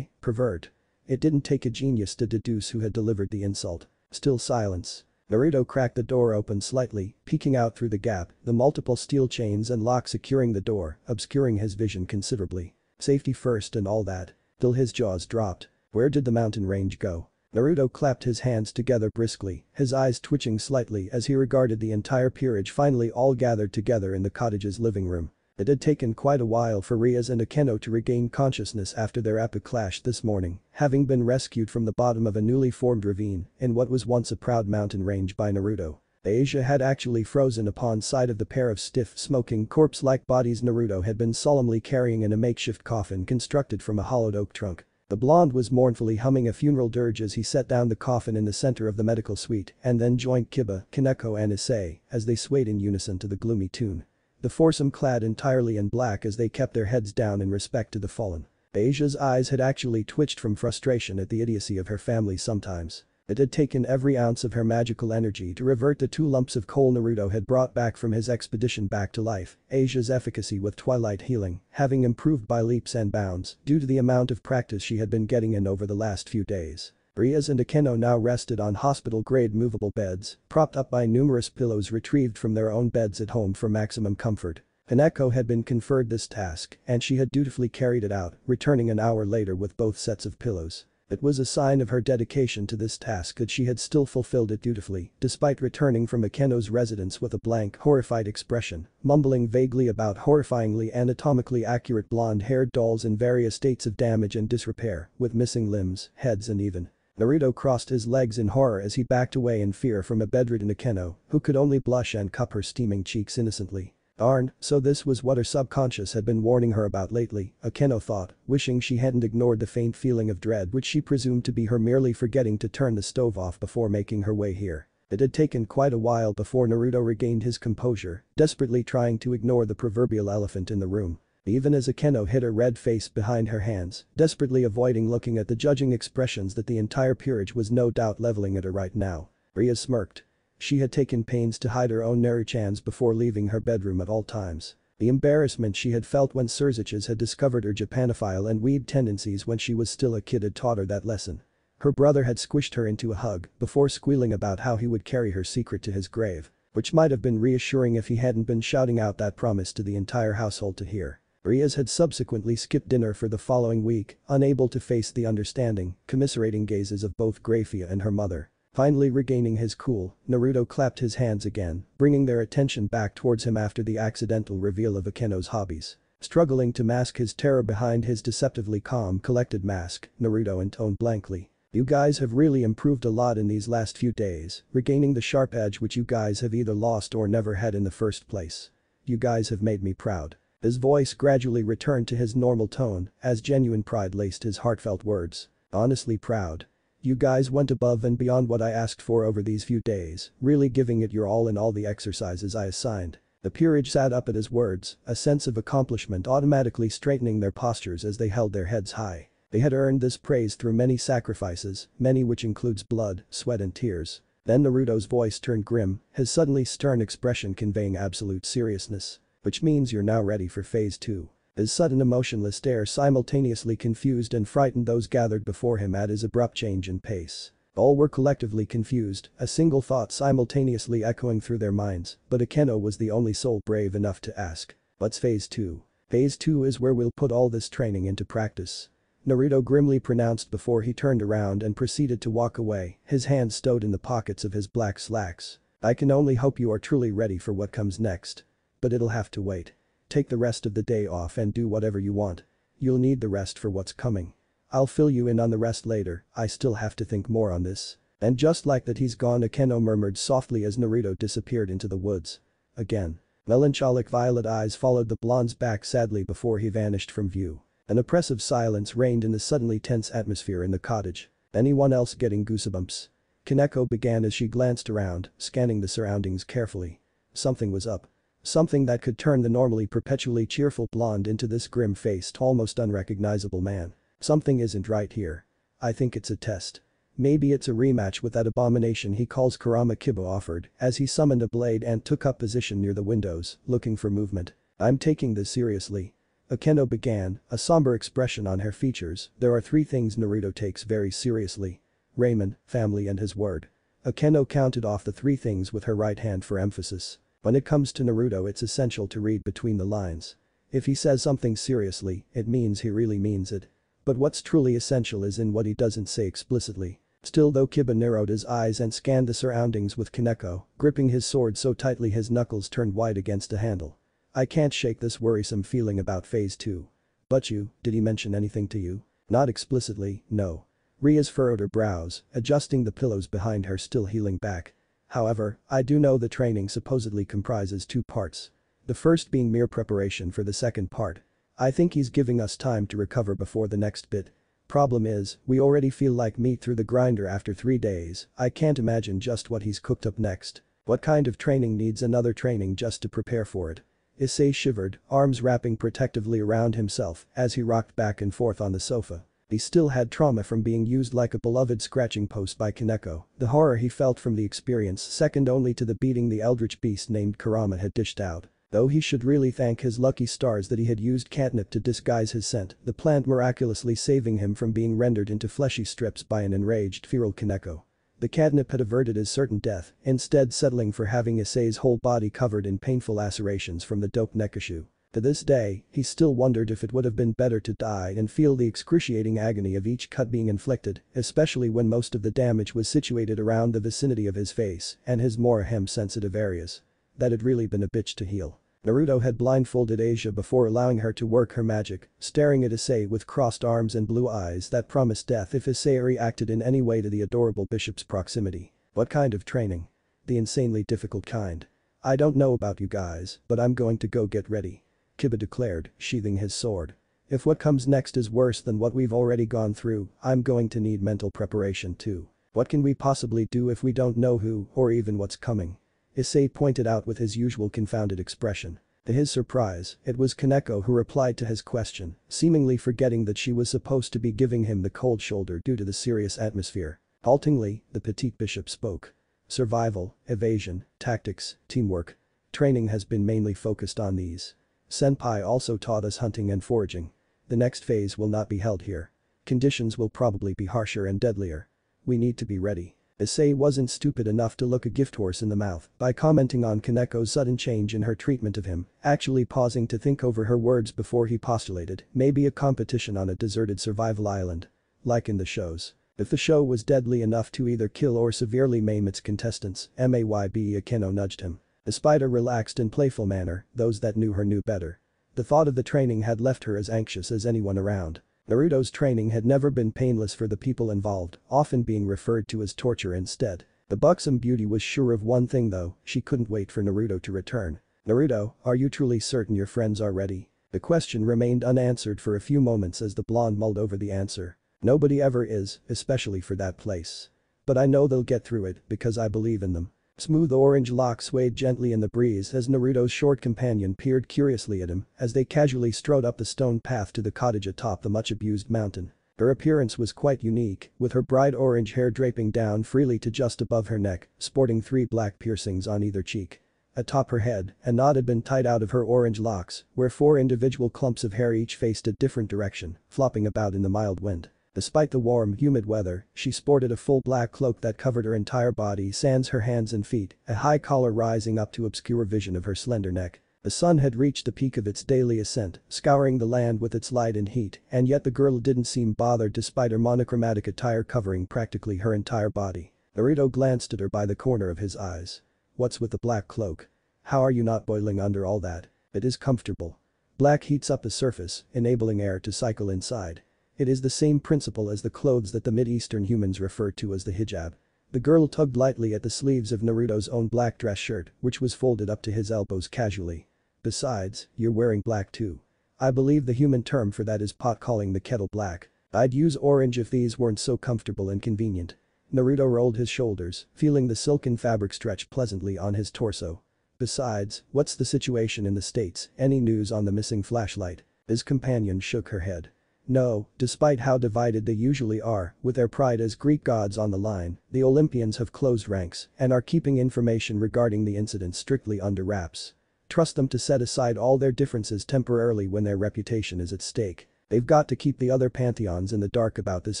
Pervert. It didn't take a genius to deduce who had delivered the insult. Still silence. Naruto cracked the door open slightly, peeking out through the gap, the multiple steel chains and locks securing the door, obscuring his vision considerably. Safety first and all that. Till his jaws dropped. Where did the mountain range go? Naruto clapped his hands together briskly, his eyes twitching slightly as he regarded the entire peerage finally all gathered together in the cottage's living room. It had taken quite a while for Rias and Akeno to regain consciousness after their epic clash this morning, having been rescued from the bottom of a newly formed ravine in what was once a proud mountain range by Naruto. Asia had actually frozen upon sight of the pair of stiff, smoking corpse-like bodies Naruto had been solemnly carrying in a makeshift coffin constructed from a hollowed oak trunk. The blonde was mournfully humming a funeral dirge as he set down the coffin in the center of the medical suite and then joined Kiba, Kaneko and Issei as they swayed in unison to the gloomy tune. The foursome clad entirely in black as they kept their heads down in respect to the fallen. Asia's eyes had actually twitched from frustration at the idiocy of her family sometimes. It had taken every ounce of her magical energy to revert the 2 lumps of coal Naruto had brought back from his expedition back to life. Asia's efficacy with twilight healing, having improved by leaps and bounds due to the amount of practice she had been getting in over the last few days. Rias and Akeno now rested on hospital-grade movable beds, propped up by numerous pillows retrieved from their own beds at home for maximum comfort. Haneko had been conferred this task and she had dutifully carried it out, returning an hour later with both sets of pillows. It was a sign of her dedication to this task that she had still fulfilled it dutifully, despite returning from Akeno's residence with a blank, horrified expression, mumbling vaguely about horrifyingly anatomically accurate blonde-haired dolls in various states of damage and disrepair, with missing limbs, heads and even. Naruto crossed his legs in horror as he backed away in fear from a bedridden Akeno, who could only blush and cup her steaming cheeks innocently. Darn, so this was what her subconscious had been warning her about lately, Akeno thought, wishing she hadn't ignored the faint feeling of dread which she presumed to be her merely forgetting to turn the stove off before making her way here. It had taken quite a while before Naruto regained his composure, desperately trying to ignore the proverbial elephant in the room. Even as Akeno hid her red face behind her hands, desperately avoiding looking at the judging expressions that the entire peerage was no doubt leveling at her right now. Ria smirked. She had taken pains to hide her own Naruchans before leaving her bedroom at all times. The embarrassment she had felt when Surziches had discovered her Japanophile and weeb tendencies when she was still a kid had taught her that lesson. Her brother had squished her into a hug before squealing about how he would carry her secret to his grave, which might have been reassuring if he hadn't been shouting out that promise to the entire household to hear. Rias had subsequently skipped dinner for the following week, unable to face the understanding, commiserating gazes of both Grafia and her mother. Finally regaining his cool, Naruto clapped his hands again, bringing their attention back towards him after the accidental reveal of Akeno's hobbies. Struggling to mask his terror behind his deceptively calm, collected mask, Naruto intoned blankly. You guys have really improved a lot in these last few days, regaining the sharp edge which you guys have either lost or never had in the first place. You guys have made me proud. His voice gradually returned to his normal tone as genuine pride laced his heartfelt words. Honestly proud. You guys went above and beyond what I asked for over these few days, really giving it your all in all the exercises I assigned. The peerage sat up at his words, a sense of accomplishment automatically straightening their postures as they held their heads high. They had earned this praise through many sacrifices, many which includes blood, sweat and tears. Then Naruto's voice turned grim, his suddenly stern expression conveying absolute seriousness. Which means you're now ready for phase 2. His sudden emotionless stare simultaneously confused and frightened those gathered before him at his abrupt change in pace. All were collectively confused, a single thought simultaneously echoing through their minds, but Akeno was the only soul brave enough to ask. What's phase 2? Phase 2 is where we'll put all this training into practice. Naruto grimly pronounced before he turned around and proceeded to walk away, his hands stowed in the pockets of his black slacks. I can only hope you are truly ready for what comes next. But it'll have to wait. Take the rest of the day off and do whatever you want. You'll need the rest for what's coming. I'll fill you in on the rest later, I still have to think more on this. And just like that he's gone, Akeno murmured softly as Naruto disappeared into the woods. Again. Melancholic violet eyes followed the blonde's back sadly before he vanished from view. An oppressive silence reigned in the suddenly tense atmosphere in the cottage. Anyone else getting goosebumps? Kaneko began as she glanced around, scanning the surroundings carefully. Something was up. Something that could turn the normally perpetually cheerful blonde into this grim-faced, almost unrecognizable man. Something isn't right here. I think it's a test. Maybe it's a rematch with that abomination he calls Kurama, Kiba offered as he summoned a blade and took up position near the windows, looking for movement. I'm taking this seriously. Akeno began, a somber expression on her features. There are 3 things Naruto takes very seriously. Ramen, family and his word. Akeno counted off the 3 things with her right hand for emphasis. When it comes to Naruto, it's essential to read between the lines. If he says something seriously, it means he really means it. But what's truly essential is in what he doesn't say explicitly. Still, though, Kiba narrowed his eyes and scanned the surroundings with Kaneko, gripping his sword so tightly his knuckles turned white against the handle. I can't shake this worrisome feeling about phase 2. But did he mention anything to you? Not explicitly, no. Rias furrowed her brows, adjusting the pillows behind her, still healing back. However, I do know the training supposedly comprises 2 parts. The first being mere preparation for the second part. I think he's giving us time to recover before the next bit. Problem is, we already feel like meat through the grinder after 3 days. I can't imagine just what he's cooked up next. What kind of training needs another training just to prepare for it? Issei shivered, arms wrapping protectively around himself as he rocked back and forth on the sofa. He still had trauma from being used like a beloved scratching post by Kaneko. The horror he felt from the experience, second only to the beating the eldritch beast named Kurama had dished out. Though he should really thank his lucky stars that he had used catnip to disguise his scent, the plant miraculously saving him from being rendered into fleshy strips by an enraged feral Kaneko. The catnip had averted his certain death, instead settling for having Issei's whole body covered in painful lacerations from the dope nekashu. To this day, he still wondered if it would have been better to die and feel the excruciating agony of each cut being inflicted, especially when most of the damage was situated around the vicinity of his face and his more hem-sensitive areas. That had really been a bitch to heal. Naruto had blindfolded Asia before allowing her to work her magic, staring at Issei with crossed arms and blue eyes that promised death if Issei reacted in any way to the adorable bishop's proximity. What kind of training? The insanely difficult kind. I don't know about you guys, but I'm going to go get ready. Kiba declared, sheathing his sword. If what comes next is worse than what we've already gone through, I'm going to need mental preparation too. What can we possibly do if we don't know who or even what's coming? Issei pointed out with his usual confounded expression. To his surprise, it was Kaneko who replied to his question, seemingly forgetting that she was supposed to be giving him the cold shoulder due to the serious atmosphere. Haltingly, the petite bishop spoke. Survival, evasion, tactics, teamwork. Training has been mainly focused on these. Senpai also taught us hunting and foraging. The next phase will not be held here. Conditions will probably be harsher and deadlier. We need to be ready. Issei wasn't stupid enough to look a gift horse in the mouth by commenting on Kaneko's sudden change in her treatment of him, actually pausing to think over her words before he postulated maybe a competition on a deserted survival island. Like in the shows. If the show was deadly enough to either kill or severely maim its contestants, maybe Akeno nudged him. Despite a relaxed and playful manner, those that knew her knew better. The thought of the training had left her as anxious as anyone around. Naruto's training had never been painless for the people involved, often being referred to as torture instead. The buxom beauty was sure of one thing though, she couldn't wait for Naruto to return. Naruto, are you truly certain your friends are ready? The question remained unanswered for a few moments as the blonde mulled over the answer. Nobody ever is, especially for that place. But I know they'll get through it because I believe in them. Smooth orange locks swayed gently in the breeze as Naruto's short companion peered curiously at him as they casually strode up the stone path to the cottage atop the much-abused mountain. Her appearance was quite unique, with her bright orange hair draping down freely to just above her neck, sporting 3 black piercings on either cheek. Atop her head, a knot had been tied out of her orange locks, where 4 individual clumps of hair each faced a different direction, flopping about in the mild wind. Despite the warm, humid weather, she sported a full black cloak that covered her entire body sans her hands and feet, a high collar rising up to obscure vision of her slender neck. The sun had reached the peak of its daily ascent, scouring the land with its light and heat, and yet the girl didn't seem bothered despite her monochromatic attire covering practically her entire body. Naruto glanced at her by the corner of his eyes. What's with the black cloak? How are you not boiling under all that? It is comfortable. Black heats up the surface, enabling air to cycle inside. It is the same principle as the clothes that the Mid-Eastern humans refer to as the hijab. The girl tugged lightly at the sleeves of Naruto's own black dress shirt, which was folded up to his elbows casually. Besides, you're wearing black too. I believe the human term for that is pot calling the kettle black. I'd use orange if these weren't so comfortable and convenient. Naruto rolled his shoulders, feeling the silken fabric stretch pleasantly on his torso. Besides, what's the situation in the States? Any news on the missing flashlight? His companion shook her head. No, despite how divided they usually are, with their pride as Greek gods on the line, the Olympians have closed ranks and are keeping information regarding the incident strictly under wraps. Trust them to set aside all their differences temporarily when their reputation is at stake. They've got to keep the other pantheons in the dark about this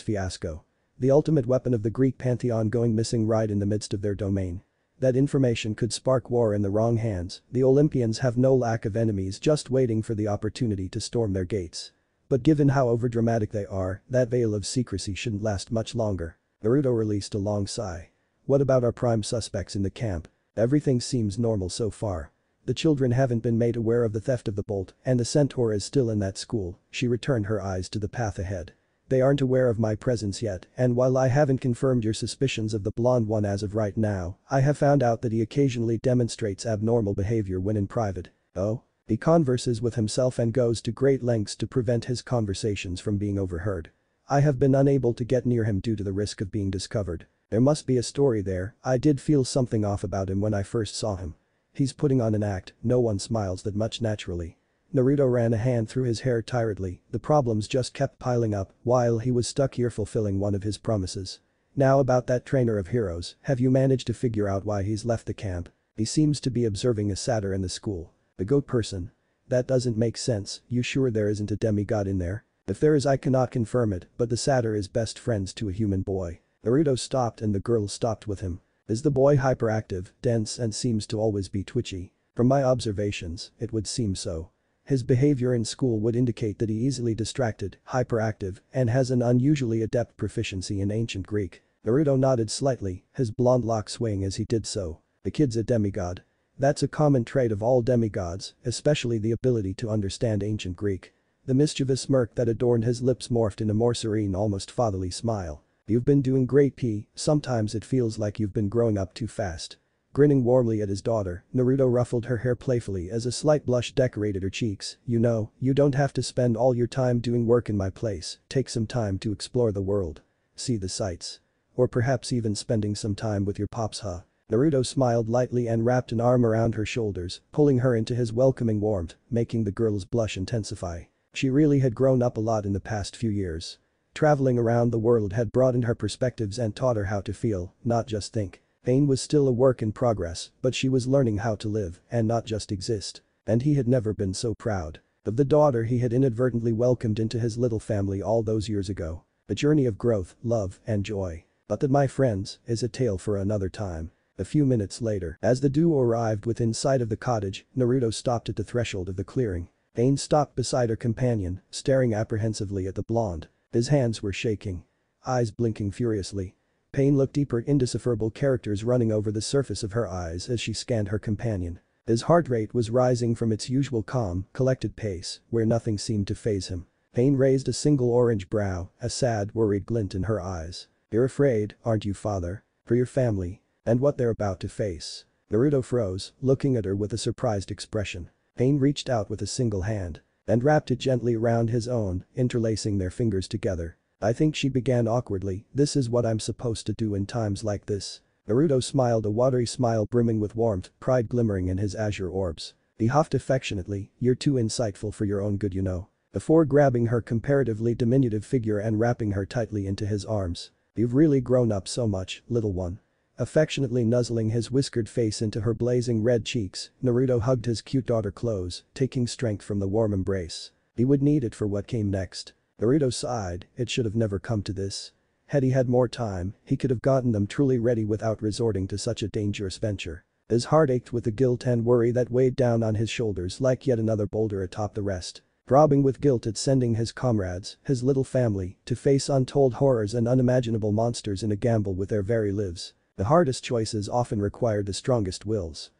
fiasco. The ultimate weapon of the Greek pantheon going missing right in the midst of their domain. That information could spark war in the wrong hands. The Olympians have no lack of enemies just waiting for the opportunity to storm their gates. But given how overdramatic they are, that veil of secrecy shouldn't last much longer. Naruto released a long sigh. What about our prime suspects in the camp? Everything seems normal so far. The children haven't been made aware of the theft of the bolt, and the centaur is still in that school. She returned her eyes to the path ahead. They aren't aware of my presence yet, and while I haven't confirmed your suspicions of the blonde one as of right now, I have found out that he occasionally demonstrates abnormal behavior when in private. Oh? He converses with himself and goes to great lengths to prevent his conversations from being overheard. I have been unable to get near him due to the risk of being discovered. There must be a story there. I did feel something off about him when I first saw him. He's putting on an act. No one smiles that much naturally. Naruto ran a hand through his hair tiredly. The problems just kept piling up while he was stuck here fulfilling one of his promises. Now about that trainer of heroes, have you managed to figure out why he's left the camp? He seems to be observing a satyr in the school. The goat person? That doesn't make sense. You sure there isn't a demigod in there? If there is I cannot confirm it, but the satyr is best friends to a human boy. Naruto stopped and the girl stopped with him. Is the boy hyperactive, dense and seems to always be twitchy? From my observations, it would seem so. His behavior in school would indicate that he easily distracted, hyperactive, and has an unusually adept proficiency in ancient Greek. Naruto nodded slightly, his blonde locks swaying as he did so. The kid's a demigod. That's a common trait of all demigods, especially the ability to understand ancient Greek. The mischievous smirk that adorned his lips morphed in a more serene, almost fatherly smile. You've been doing great, P. Sometimes it feels like you've been growing up too fast. Grinning warmly at his daughter, Naruto ruffled her hair playfully as a slight blush decorated her cheeks. You know, you don't have to spend all your time doing work in my place. Take some time to explore the world. See the sights. Or perhaps even spending some time with your pops, huh? Naruto smiled lightly and wrapped an arm around her shoulders, pulling her into his welcoming warmth, making the girl's blush intensify. She really had grown up a lot in the past few years. Traveling around the world had broadened her perspectives and taught her how to feel, not just think. Pain was still a work in progress, but she was learning how to live and not just exist. And he had never been so proud of the daughter he had inadvertently welcomed into his little family all those years ago. A journey of growth, love, and joy. But that, my friends, is a tale for another time. A few minutes later, as the duo arrived within sight of the cottage, Naruto stopped at the threshold of the clearing. Pain stopped beside her companion, staring apprehensively at the blonde. His hands were shaking. Eyes blinking furiously. Pain looked deeper at indecipherable characters running over the surface of her eyes as she scanned her companion. His heart rate was rising from its usual calm, collected pace, where nothing seemed to faze him. Pain raised a single orange brow, a sad, worried glint in her eyes. You're afraid, aren't you, father? For your family? And what they're about to face? Naruto froze, looking at her with a surprised expression. Pain reached out with a single hand and wrapped it gently around his own, interlacing their fingers together. I think she began awkwardly, this is what I'm supposed to do in times like this. Naruto smiled, a watery smile brimming with warmth, pride glimmering in his azure orbs. He huffed affectionately, you're too insightful for your own good, you know. Before grabbing her comparatively diminutive figure and wrapping her tightly into his arms. You've really grown up so much, little one. Affectionately nuzzling his whiskered face into her blazing red cheeks, Naruto hugged his cute daughter close, taking strength from the warm embrace. He would need it for what came next. Naruto sighed, it should have never come to this. Had he had more time, he could have gotten them truly ready without resorting to such a dangerous venture. His heart ached with the guilt and worry that weighed down on his shoulders like yet another boulder atop the rest. Throbbing with guilt at sending his comrades, his little family, to face untold horrors and unimaginable monsters in a gamble with their very lives. The hardest choices often required the strongest wills.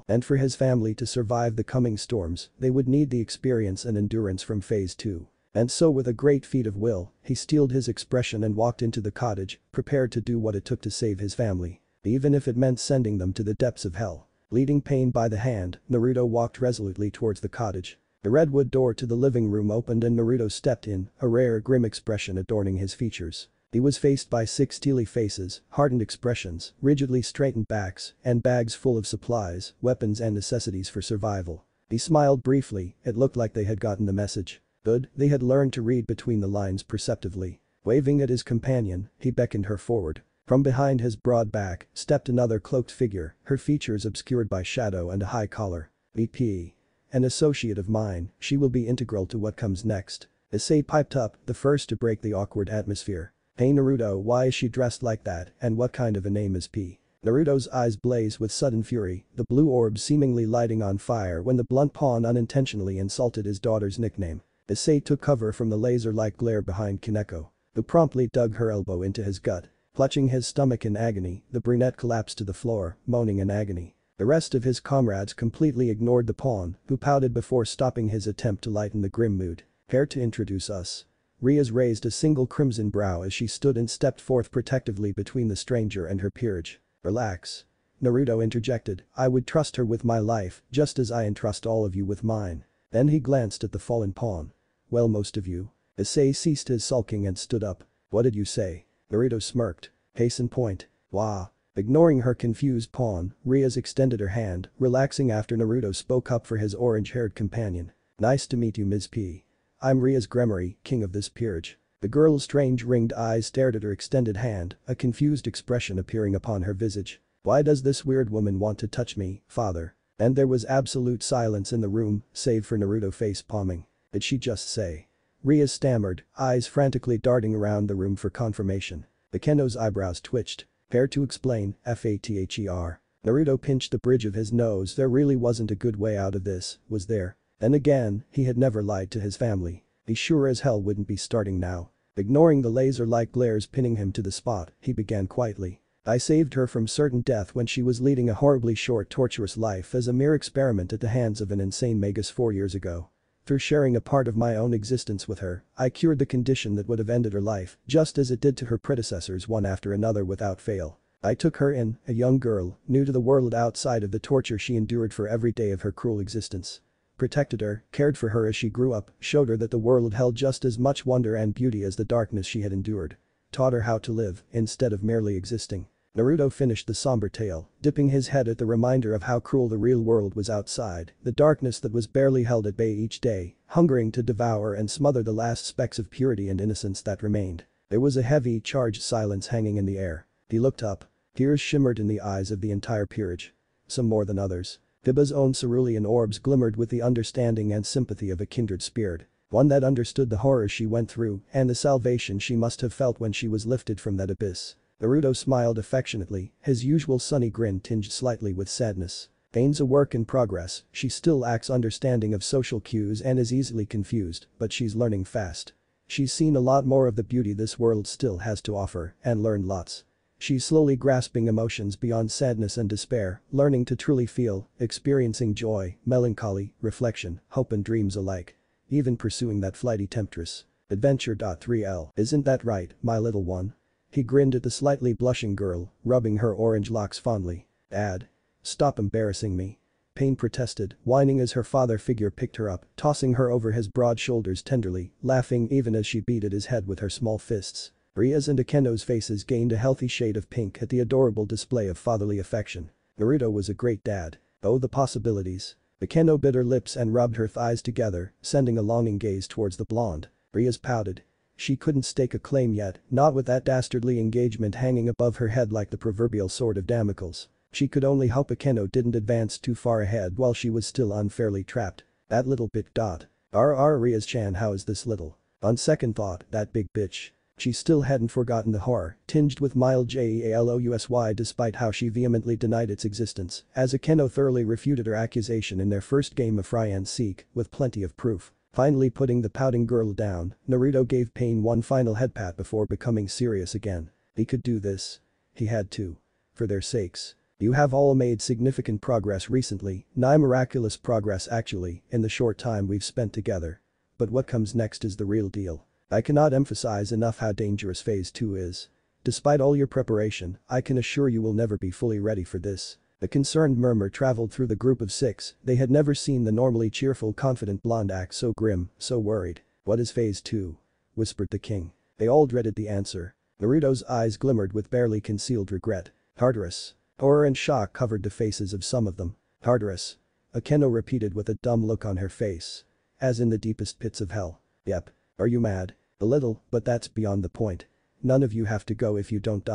And for his family to survive the coming storms, they would need the experience and endurance from phase 2. And so with a great feat of will, he steeled his expression and walked into the cottage, prepared to do what it took to save his family. Even if it meant sending them to the depths of hell. Leading Pain by the hand, Naruto walked resolutely towards the cottage. The redwood door to the living room opened and Naruto stepped in, a rare grim expression adorning his features. He was faced by 6 steely faces, hardened expressions, rigidly straightened backs, and bags full of supplies, weapons and necessities for survival. He smiled briefly, it looked like they had gotten the message. Good, they had learned to read between the lines perceptively. Waving at his companion, he beckoned her forward. From behind his broad back stepped another cloaked figure, her features obscured by shadow and a high collar. VP. An associate of mine, she will be integral to what comes next. Issei piped up, the first to break the awkward atmosphere. Hey Naruto, why is she dressed like that and what kind of a name is P? Naruto's eyes blazed with sudden fury, the blue orb seemingly lighting on fire when the blunt pawn unintentionally insulted his daughter's nickname. Issei took cover from the laser-like glare behind Kaneko, who promptly dug her elbow into his gut. Clutching his stomach in agony, the brunette collapsed to the floor, moaning in agony. The rest of his comrades completely ignored the pawn, who pouted before stopping his attempt to lighten the grim mood. Care to introduce us? Rias raised a single crimson brow as she stood and stepped forth protectively between the stranger and her peerage. Relax. Naruto interjected, I would trust her with my life, just as I entrust all of you with mine. Then he glanced at the fallen pawn. Well, most of you. Issei ceased his sulking and stood up. What did you say? Naruto smirked. Case in point. Wah. Ignoring her confused pawn, Rias extended her hand, relaxing after Naruto spoke up for his orange-haired companion. Nice to meet you, Ms. P. I'm Rias Gremory, king of this peerage. The girl's strange ringed eyes stared at her extended hand, a confused expression appearing upon her visage. Why does this weird woman want to touch me, father? And there was absolute silence in the room, save for Naruto face palming. Did she just say? Rias stammered, eyes frantically darting around the room for confirmation. The Keno's eyebrows twitched. Care to explain, father? Naruto pinched the bridge of his nose, there really wasn't a good way out of this, was there? Then again, he had never lied to his family. He sure as hell wouldn't be starting now. Ignoring the laser-like glares pinning him to the spot, he began quietly. I saved her from certain death when she was leading a horribly short torturous life as a mere experiment at the hands of an insane Magus 4 years ago. Through sharing a part of my own existence with her, I cured the condition that would have ended her life, just as it did to her predecessors one after another without fail. I took her in, a young girl, new to the world outside of the torture she endured for every day of her cruel existence. Protected her, cared for her as she grew up, showed her that the world held just as much wonder and beauty as the darkness she had endured. Taught her how to live, instead of merely existing. Naruto finished the somber tale, dipping his head at the reminder of how cruel the real world was outside, the darkness that was barely held at bay each day, hungering to devour and smother the last specks of purity and innocence that remained. There was a heavy, charged silence hanging in the air. He looked up. Tears shimmered in the eyes of the entire peerage. Some more than others. Biba's own cerulean orbs glimmered with the understanding and sympathy of a kindred spirit. One that understood the horrors she went through and the salvation she must have felt when she was lifted from that abyss. Naruto smiled affectionately, his usual sunny grin tinged slightly with sadness. Pain's a work in progress, she still lacks understanding of social cues and is easily confused, but she's learning fast. She's seen a lot more of the beauty this world still has to offer and learned lots. She's slowly grasping emotions beyond sadness and despair, learning to truly feel, experiencing joy, melancholy, reflection, hope and dreams alike. Even pursuing that flighty temptress. Adventure. 3L. Isn't that right, my little one? He grinned at the slightly blushing girl, rubbing her orange locks fondly. Dad. Stop embarrassing me. Pain protested, whining as her father figure picked her up, tossing her over his broad shoulders tenderly, laughing even as she beat at his head with her small fists. Rias and Akeno's faces gained a healthy shade of pink at the adorable display of fatherly affection. Naruto was a great dad. Oh, the possibilities. Akeno bit her lips and rubbed her thighs together, sending a longing gaze towards the blonde. Rias pouted. She couldn't stake a claim yet, not with that dastardly engagement hanging above her head like the proverbial sword of Damocles. She could only hope Akeno didn't advance too far ahead while she was still unfairly trapped. That little bit. Riaz-chan, how is this little? On second thought, that big bitch. She still hadn't forgotten the horror, tinged with mild jealousy despite how she vehemently denied its existence, as Akeno thoroughly refuted her accusation in their first game of Fry and Seek, with plenty of proof. Finally putting the pouting girl down, Naruto gave Pain one final head pat before becoming serious again. He could do this. He had to. For their sakes. You have all made significant progress recently, nigh miraculous progress actually, in the short time we've spent together. But what comes next is the real deal. I cannot emphasize enough how dangerous Phase 2 is. Despite all your preparation, I can assure you will never be fully ready for this. A concerned murmur traveled through the group of 6, they had never seen the normally cheerful confident blonde act so grim, so worried. What is Phase 2? Whispered the king. They all dreaded the answer. Naruto's eyes glimmered with barely concealed regret. Tartarus. Horror and shock covered the faces of some of them. Tartarus. Akeno repeated with a dumb look on her face. As in the deepest pits of hell. Yep. Are you mad? A little, but that's beyond the point. None of you have to go if you don't.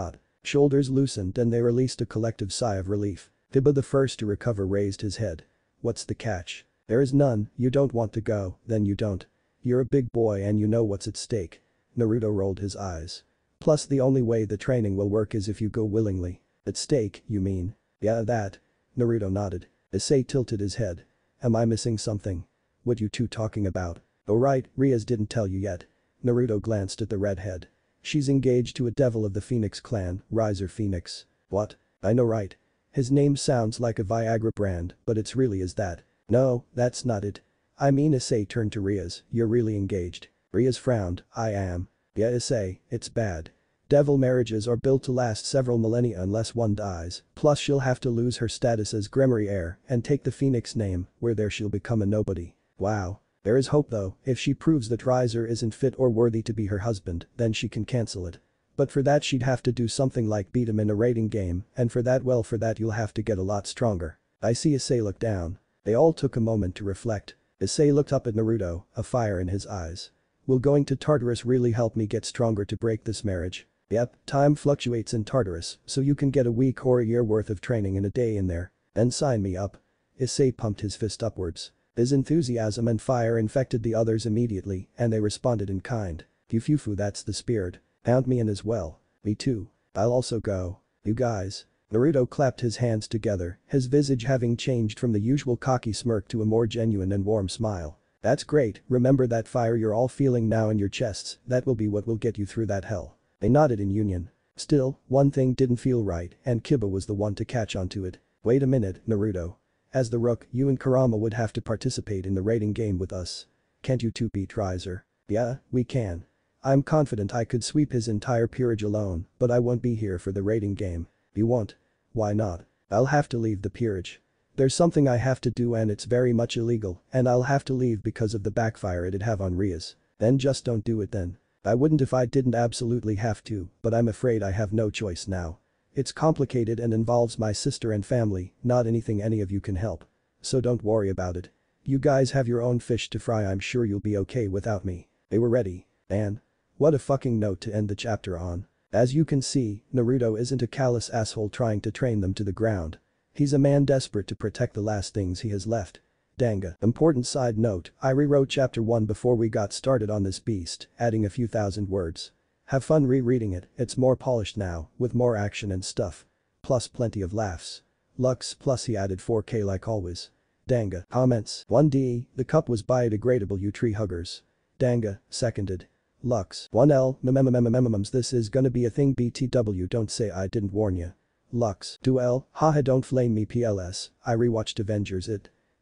Shoulders loosened and they released a collective sigh of relief. Fiba the first to recover raised his head. What's the catch? There is none, you don't want to go, then you don't. You're a big boy and you know what's at stake. Naruto rolled his eyes. Plus the only way the training will work is if you go willingly. At stake, you mean? Yeah that. Naruto nodded. Issei tilted his head. Am I missing something? What you two talking about? Oh right, Riaz didn't tell you yet. Naruto glanced at the redhead. She's engaged to a devil of the Phoenix clan, Riser Phoenix. What? I know right. His name sounds like a Viagra brand, but it's really is that. No, that's not it. I mean Issei turned to Riaz, you're really engaged. Riaz frowned, I am. Yeah Issei, it's bad. Devil marriages are built to last several millennia unless one dies, plus she'll have to lose her status as Gremory heir and take the Phoenix name, where there she'll become a nobody. Wow. There is hope though, if she proves that Riser isn't fit or worthy to be her husband, then she can cancel it. But for that she'd have to do something like beat him in a rating game, and for that you'll have to get a lot stronger. I see Issei look down. They all took a moment to reflect. Issei looked up at Naruto, a fire in his eyes. Will going to Tartarus really help me get stronger to break this marriage? Yep, time fluctuates in Tartarus, so you can get a week or a year worth of training in a day in there. Then sign me up. Issei pumped his fist upwards. His enthusiasm and fire infected the others immediately, and they responded in kind. Fufufu, that's the spirit. Count me in as well. Me too. I'll also go. You guys. Naruto clapped his hands together, his visage having changed from the usual cocky smirk to a more genuine and warm smile. That's great, remember that fire you're all feeling now in your chests, that will be what will get you through that hell. They nodded in union. Still, one thing didn't feel right, and Kiba was the one to catch onto it. Wait a minute, Naruto. As the Rook, you and Kurama would have to participate in the rating game with us. Can't you two beat Riser? Yeah, we can. I'm confident I could sweep his entire peerage alone, but I won't be here for the rating game. You won't? Why not? I'll have to leave the peerage. There's something I have to do and it's very much illegal, and I'll have to leave because of the backfire it'd have on Riaz. Then just don't do it then. I wouldn't if I didn't absolutely have to, but I'm afraid I have no choice now. It's complicated and involves my sister and family, not anything any of you can help. So don't worry about it. You guys have your own fish to fry, I'm sure you'll be okay without me. They were ready. And what a fucking note to end the chapter on. As you can see, Naruto isn't a callous asshole trying to train them to the ground. He's a man desperate to protect the last things he has left. Danga. Important side note, I rewrote chapter 1 before we got started on this beast, adding a few thousand words. Have fun rereading it, it's more polished now, with more action and stuff. Plus plenty of laughs. Lux plus he added 4K like always. Danga. Comments. 1D, the cup was biodegradable, you tree huggers. Danga, seconded. Lux. 1L, this is gonna be a thing, BTW, don't say I didn't warn ya. Lux. 2L, haha, don't flame me PLS, I rewatched Avengers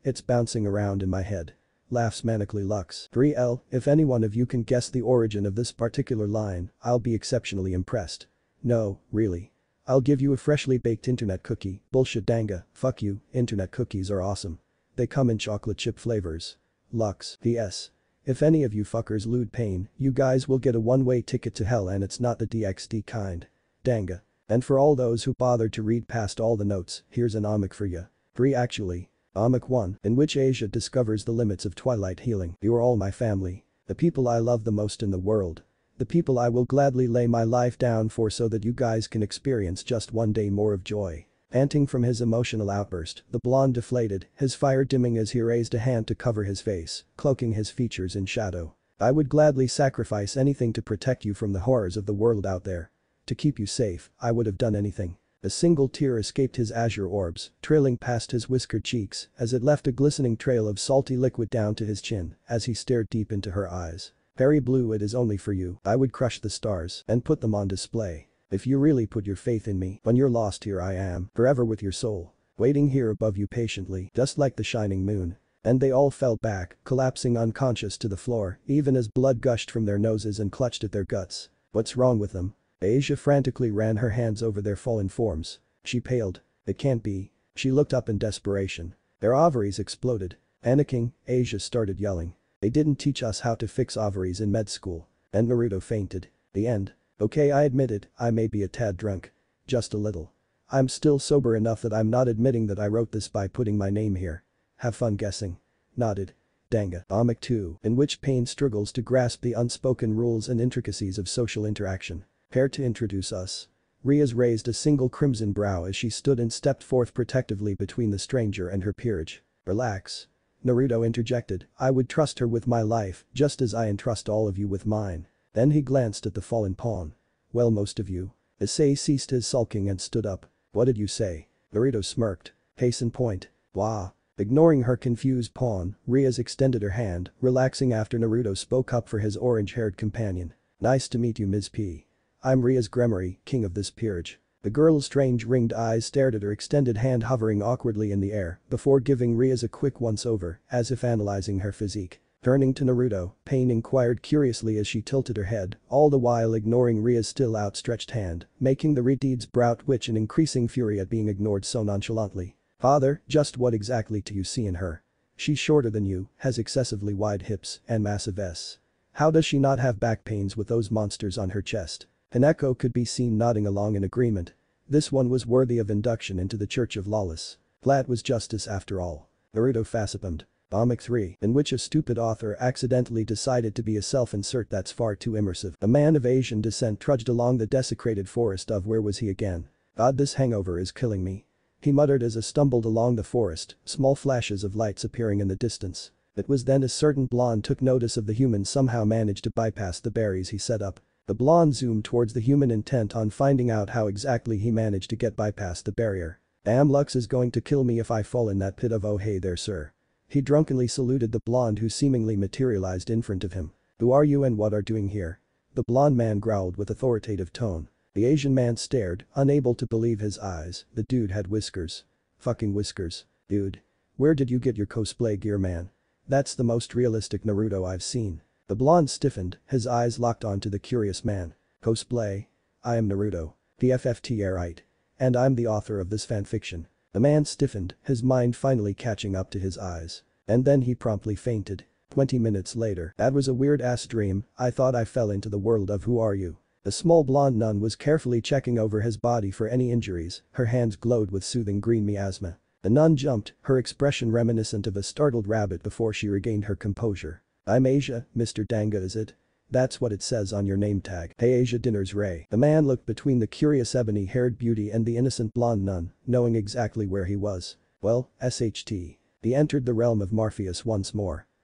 It's bouncing around in my head. Laughs manically Lux. 3L, if any one of you can guess the origin of this particular line, I'll be exceptionally impressed. No, really. I'll give you a freshly baked internet cookie, bullshit Danga, fuck you, internet cookies are awesome. They come in chocolate chip flavors. Lux. P.S. If any of you fuckers lewd pain, you guys will get a one-way ticket to hell and it's not the DXD kind. Danga. And for all those who bothered to read past all the notes, here's an omic for ya. 3 actually. Omic 1, in which Asia discovers the limits of Twilight healing. You are all my family. The people I love the most in the world. The people I will gladly lay my life down for so that you guys can experience just one day more of joy. Panting from his emotional outburst, the blonde deflated, his fire dimming as he raised a hand to cover his face, cloaking his features in shadow. I would gladly sacrifice anything to protect you from the horrors of the world out there. To keep you safe, I would have done anything. A single tear escaped his azure orbs, trailing past his whiskered cheeks as it left a glistening trail of salty liquid down to his chin as he stared deep into her eyes. Very blue, it is only for you. I would crush the stars and put them on display. If you really put your faith in me, when you're lost here I am, forever with your soul. Waiting here above you patiently, just like the shining moon. And they all fell back, collapsing unconscious to the floor, even as blood gushed from their noses and clutched at their guts. What's wrong with them? Asia frantically ran her hands over their fallen forms. She paled. It can't be. She looked up in desperation. Their ovaries exploded. Anakin, Asia started yelling. They didn't teach us how to fix ovaries in med school. And Naruto fainted. The end. Okay, I admit it, I may be a tad drunk. Just a little. I'm still sober enough that I'm not admitting that I wrote this by putting my name here. Have fun guessing. Nodded. Danga. Comic 2, in which Pain struggles to grasp the unspoken rules and intricacies of social interaction. Care to introduce us? Riaz raised a single crimson brow as she stood and stepped forth protectively between the stranger and her peerage. Relax. Naruto interjected, I would trust her with my life, just as I entrust all of you with mine. Then he glanced at the fallen pawn. Well, most of you. Issei ceased his sulking and stood up. What did you say? Naruto smirked. Case in point. Wah. Ignoring her confused pawn, Riaz extended her hand, relaxing after Naruto spoke up for his orange-haired companion. Nice to meet you, Ms. P. I'm Riaz Gremory, king of this peerage. The girl's strange ringed eyes stared at her extended hand hovering awkwardly in the air before giving Riaz a quick once-over, as if analyzing her physique. Turning to Naruto, Pain inquired curiously as she tilted her head, all the while ignoring Riaz's still outstretched hand, making the Redeed's brow twitch in increasing fury at being ignored so nonchalantly. Father, just what exactly do you see in her? She's shorter than you, has excessively wide hips, and massive S. How does she not have back pains with those monsters on her chest? Haneko could be seen nodding along in agreement. This one was worthy of induction into the Church of Lawless. Flat was justice after all. Naruto facepalmed. Comic 3, in which a stupid author accidentally decided to be a self-insert that's far too immersive. A man of Asian descent trudged along the desecrated forest of where was he again? God, this hangover is killing me. He muttered as he stumbled along the forest, small flashes of lights appearing in the distance. It was then a certain blonde took notice of the human somehow managed to bypass the barriers he set up. The blonde zoomed towards the human intent on finding out how exactly he managed to get bypast the barrier. Damn, Lux is going to kill me if I fall in that pit of oh hey there sir. He drunkenly saluted the blonde who seemingly materialized in front of him. Who are you and what are doing here? The blonde man growled with authoritative tone. The Asian man stared, unable to believe his eyes. The dude had whiskers. Fucking whiskers. Dude. Where did you get your cosplay gear, man? That's the most realistic Naruto I've seen. The blonde stiffened, his eyes locked onto the curious man. Cosplay? I am Naruto. PFFT right. And I'm the author of this fanfiction. The man stiffened, his mind finally catching up to his eyes. And then he promptly fainted. 20 minutes later. That was a weird-ass dream, I thought I fell into the world of who are you. The small blonde nun was carefully checking over his body for any injuries, her hands glowed with soothing green miasma. The nun jumped, her expression reminiscent of a startled rabbit before she regained her composure. I'm Asia, Mr. Danga is it? That's what it says on your name tag. Hey Asia, dinner's ready. The man looked between the curious ebony-haired beauty and the innocent blonde nun, knowing exactly where he was. Well, SHT. He entered the realm of Morpheus once more.